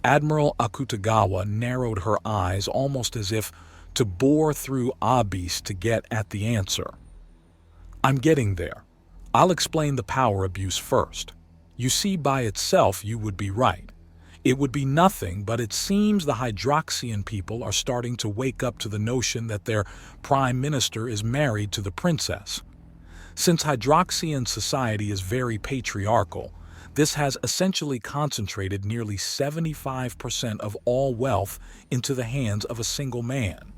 Admiral Akutagawa narrowed her eyes almost as if to bore through abyss to get at the answer. I'm getting there. I'll explain the power abuse first. You see, by itself you would be right. It would be nothing, but it seems the Hydroxian people are starting to wake up to the notion that their prime minister is married to the princess. Since Hydroxian society is very patriarchal, this has essentially concentrated nearly 75% of all wealth into the hands of a single man.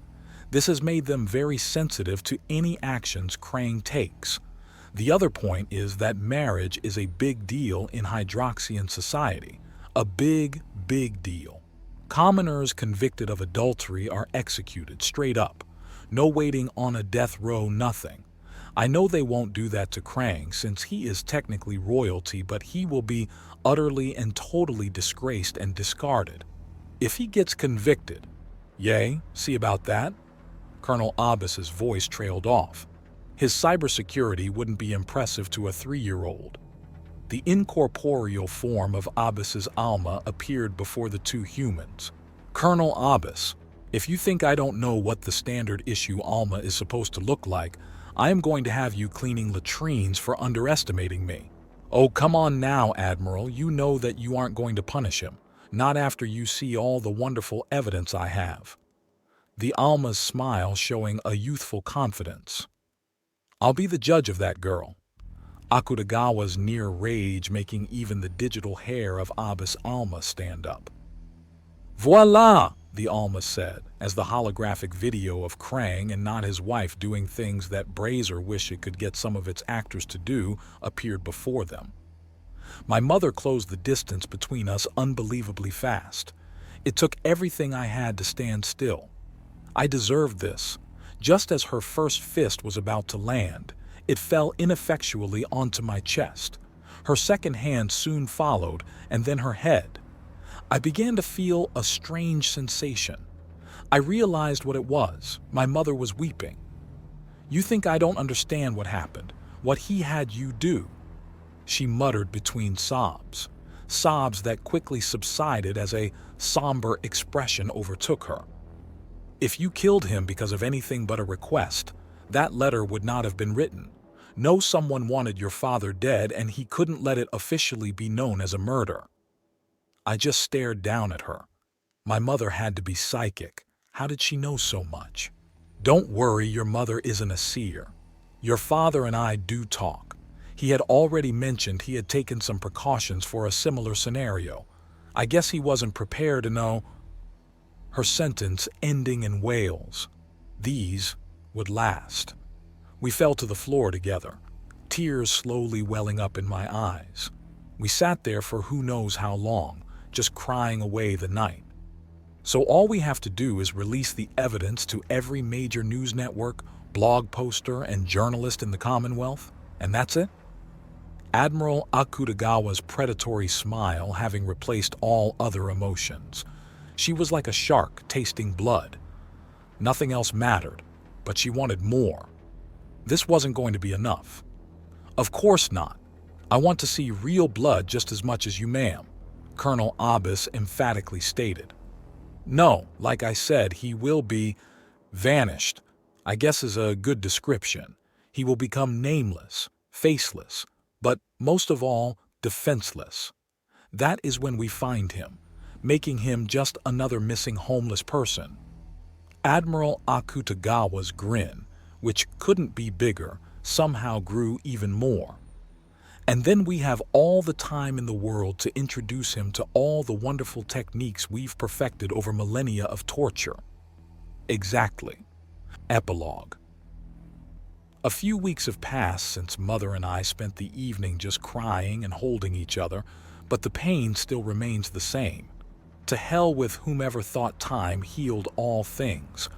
This has made them very sensitive to any actions Crang takes. The other point is that marriage is a big deal in Hydroxian society. A big, big deal. Commoners convicted of adultery are executed straight up. No waiting on a death row, nothing. I know they won't do that to Crang since he is technically royalty, but he will be utterly and totally disgraced and discarded. If he gets convicted, yay, see about that? Colonel Abbas's voice trailed off. His cybersecurity wouldn't be impressive to a 3-year-old. The incorporeal form of Abbas's Alma appeared before the two humans. Colonel Abbas, if you think I don't know what the standard issue Alma is supposed to look like, I am going to have you cleaning latrines for underestimating me. Oh, come on now, Admiral, you know that you aren't going to punish him, not after you see all the wonderful evidence I have. The Alma's smile showing a youthful confidence. I'll be the judge of that girl. Akutagawa's near rage making even the digital hair of Abbas Alma stand up. Voila, the Alma said, as the holographic video of Crang and not his wife doing things that Brazier wished it could get some of its actors to do appeared before them. My mother closed the distance between us unbelievably fast. It took everything I had to stand still. I deserved this. Just as her first fist was about to land, it fell ineffectually onto my chest. Her second hand soon followed, and then her head. I began to feel a strange sensation. I realized what it was. My mother was weeping. You think I don't understand what happened, what he had you do? She muttered between sobs, sobs that quickly subsided as a somber expression overtook her. If you killed him because of anything but a request, that letter would not have been written. No, someone wanted your father dead and he couldn't let it officially be known as a murder. I just stared down at her. My mother had to be psychic. How did she know so much? Don't worry, your mother isn't a seer. Your father and I do talk. He had already mentioned he had taken some precautions for a similar scenario. I guess he wasn't prepared to know. Her sentence ending in wails. These would last. We fell to the floor together, tears slowly welling up in my eyes. We sat there for who knows how long, just crying away the night. So all we have to do is release the evidence to every major news network, blog poster, and journalist in the Commonwealth, and that's it? Admiral Akutagawa's predatory smile having replaced all other emotions. She was like a shark tasting blood. Nothing else mattered, but she wanted more. This wasn't going to be enough. Of course not. I want to see real blood just as much as you, ma'am, Colonel Abbas emphatically stated. No, like I said, he will be vanished, I guess is a good description. He will become nameless, faceless, but most of all, defenseless. That is when we find him, making him just another missing homeless person. Admiral Akutagawa's grin, which couldn't be bigger, somehow grew even more. And then we have all the time in the world to introduce him to all the wonderful techniques we've perfected over millennia of torture. Exactly. Epilogue. A few weeks have passed since Mother and I spent the evening just crying and holding each other, but the pain still remains the same. To hell with whomever thought time healed all things.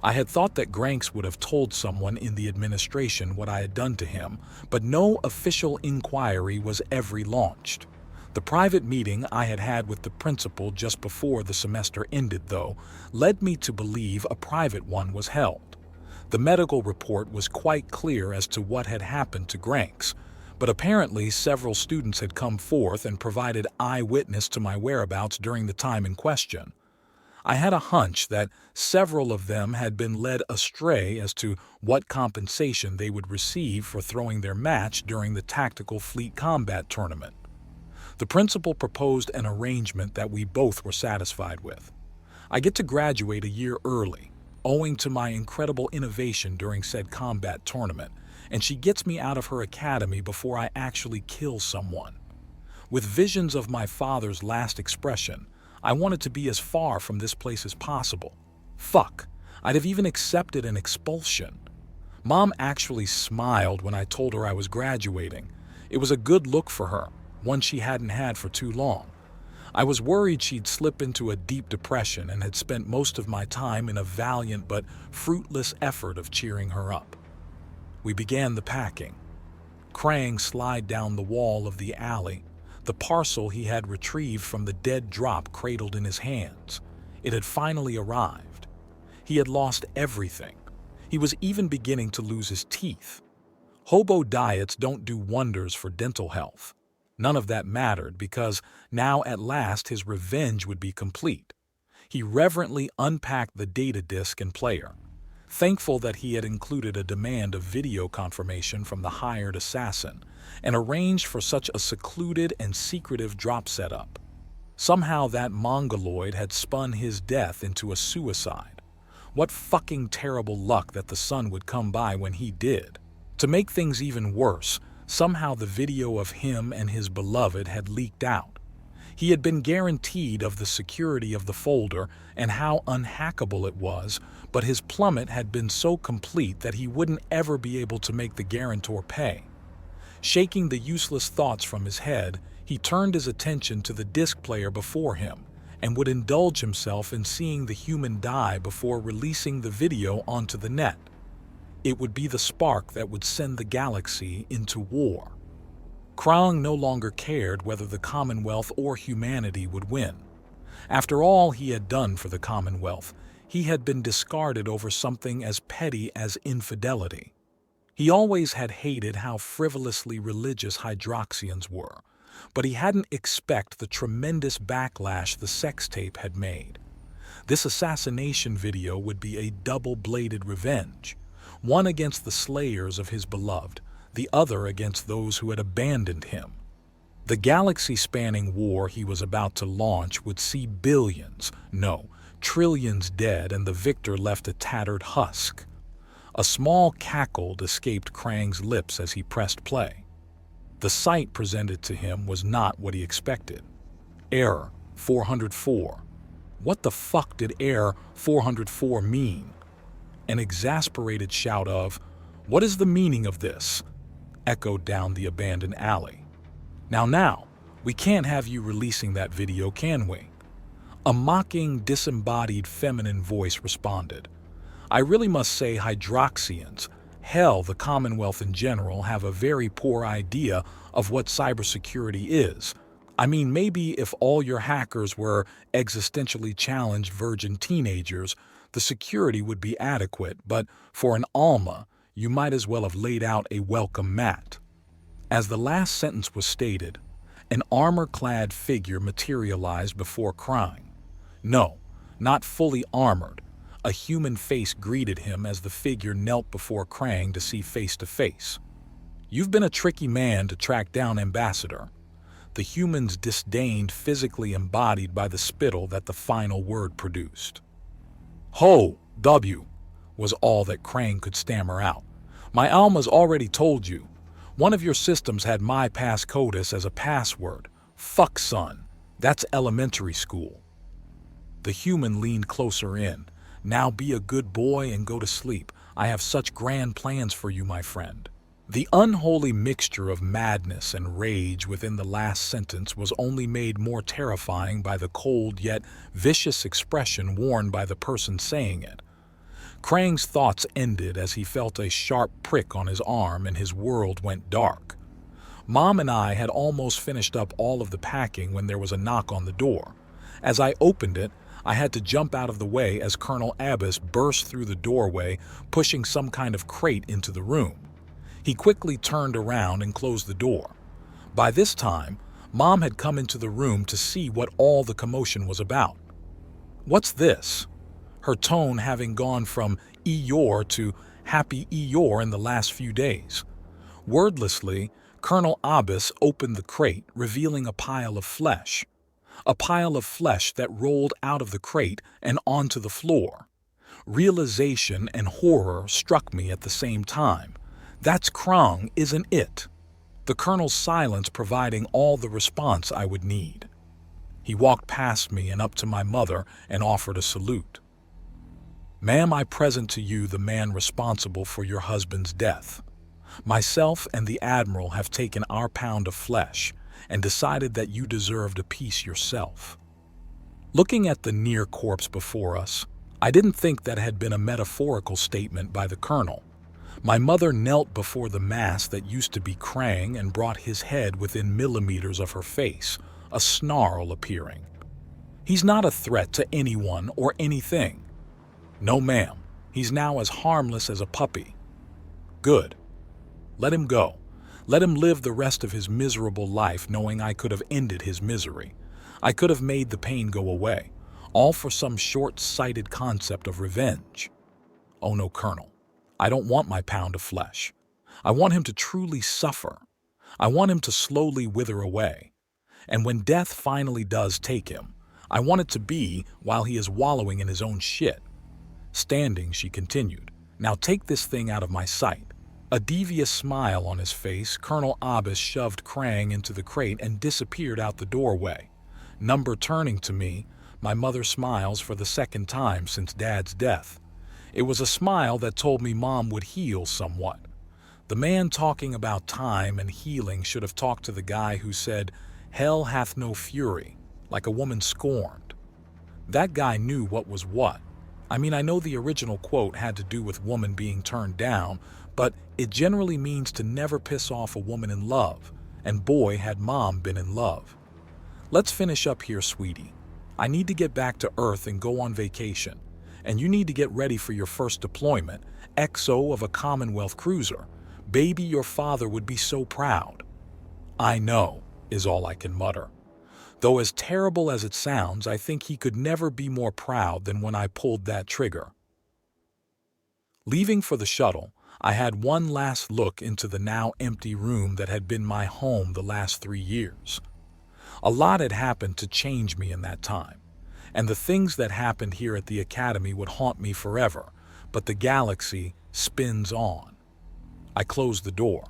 I had thought that Granks would have told someone in the administration what I had done to him, but no official inquiry was ever launched. The private meeting I had had with the principal just before the semester ended, though, led me to believe a private one was held. The medical report was quite clear as to what had happened to Granks, but apparently several students had come forth and provided eyewitness to my whereabouts during the time in question. I had a hunch that several of them had been led astray as to what compensation they would receive for throwing their match during the tactical fleet combat tournament. The principal proposed an arrangement that we both were satisfied with. I get to graduate a year early, owing to my incredible innovation during said combat tournament, and she gets me out of her academy before I actually kill someone. With visions of my father's last expression, I wanted to be as far from this place as possible. Fuck, I'd have even accepted an expulsion. Mom actually smiled when I told her I was graduating. It was a good look for her, one she hadn't had for too long. I was worried she'd slip into a deep depression and had spent most of my time in a valiant but fruitless effort of cheering her up. We began the packing. Crang slid down the wall of the alley, the parcel he had retrieved from the dead drop cradled in his hands. It had finally arrived. He had lost everything. He was even beginning to lose his teeth. Hobo diets don't do wonders for dental health. None of that mattered because now at last his revenge would be complete. He reverently unpacked the data disk and player, thankful that he had included a demand of video confirmation from the hired assassin, and arranged for such a secluded and secretive drop setup. Somehow that mongoloid had spun his death into a suicide. What fucking terrible luck that the sun would come by when he did. To make things even worse, somehow the video of him and his beloved had leaked out. He had been guaranteed of the security of the folder and how unhackable it was, but his plummet had been so complete that he wouldn't ever be able to make the guarantor pay. Shaking the useless thoughts from his head, he turned his attention to the disc player before him and would indulge himself in seeing the human die before releasing the video onto the net. It would be the spark that would send the galaxy into war. Crang no longer cared whether the Commonwealth or humanity would win. After all he had done for the Commonwealth, he had been discarded over something as petty as infidelity. He always had hated how frivolously religious Hydroxians were, but he hadn't expected the tremendous backlash the sex tape had made. This assassination video would be a double-bladed revenge, one against the slayers of his beloved, the other against those who had abandoned him. The galaxy-spanning war he was about to launch would see billions, no, trillions dead and the victor left a tattered husk. A small cackle escaped Crang's lips as he pressed play. The sight presented to him was not what he expected. Error 404. What the fuck did error 404 mean? An exasperated shout of, "What is the meaning of this?" echoed down the abandoned alley. Now, we can't have you releasing that video, can we? A mocking, disembodied feminine voice responded. I really must say Hydroxians, hell, the Commonwealth in general, have a very poor idea of what cybersecurity is. I mean, maybe if all your hackers were existentially challenged virgin teenagers, the security would be adequate, but for an Alma, you might as well have laid out a welcome mat. As the last sentence was stated, an armor-clad figure materialized before Crang. No, not fully armored. A human face greeted him as the figure knelt before Crang to see face to face. You've been a tricky man to track down, Ambassador. The human's disdain physically embodied by the spittle that the final word produced. Ho, W, was all that Crang could stammer out. My Alma's already told you. One of your systems had my passcodus as a password. Fuck, son. That's elementary school. The human leaned closer in. Now be a good boy and go to sleep. I have such grand plans for you, my friend. The unholy mixture of madness and rage within the last sentence was only made more terrifying by the cold yet vicious expression worn by the person saying it. Crang's thoughts ended as he felt a sharp prick on his arm and his world went dark. Mom and I had almost finished up all of the packing when there was a knock on the door. As I opened it, I had to jump out of the way as Colonel Abbas burst through the doorway, pushing some kind of crate into the room. He quickly turned around and closed the door. By this time, Mom had come into the room to see what all the commotion was about. "What's this?" Her tone having gone from Eeyore to Happy Eeyore in the last few days. Wordlessly, Colonel Abbas opened the crate, revealing a pile of flesh. A pile of flesh that rolled out of the crate and onto the floor. Realization and horror struck me at the same time. That's Crang, isn't it? The Colonel's silence providing all the response I would need. He walked past me and up to my mother and offered a salute. "Ma'am, I present to you the man responsible for your husband's death. Myself and the Admiral have taken our pound of flesh and decided that you deserved a piece yourself." Looking at the near corpse before us, I didn't think that had been a metaphorical statement by the Colonel. My mother knelt before the mass that used to be Crang and brought his head within millimeters of her face, a snarl appearing. "He's not a threat to anyone or anything." "No, ma'am. He's now as harmless as a puppy." "Good. Let him go. Let him live the rest of his miserable life knowing I could have ended his misery. I could have made the pain go away, all for some short-sighted concept of revenge. Oh no, Colonel. I don't want my pound of flesh. I want him to truly suffer. I want him to slowly wither away. And when death finally does take him, I want it to be while he is wallowing in his own shit." Standing, she continued, "Now take this thing out of my sight." A devious smile on his face, Colonel Abbas shoved Crang into the crate and disappeared out the doorway. Number turning to me, my mother smiles for the second time since Dad's death. It was a smile that told me Mom would heal somewhat. The man talking about time and healing should have talked to the guy who said, "Hell hath no fury," like a woman scorned. That guy knew what was what. I mean, I know the original quote had to do with woman being turned down, but it generally means to never piss off a woman in love, and boy had Mom been in love. "Let's finish up here, sweetie. I need to get back to Earth and go on vacation, and you need to get ready for your first deployment, XO of a Commonwealth cruiser. Baby, your father would be so proud." "I know," is all I can mutter. Though as terrible as it sounds, I think he could never be more proud than when I pulled that trigger. Leaving for the shuttle, I had one last look into the now empty room that had been my home the last 3 years. A lot had happened to change me in that time, and the things that happened here at the Academy would haunt me forever, but the galaxy spins on. I closed the door.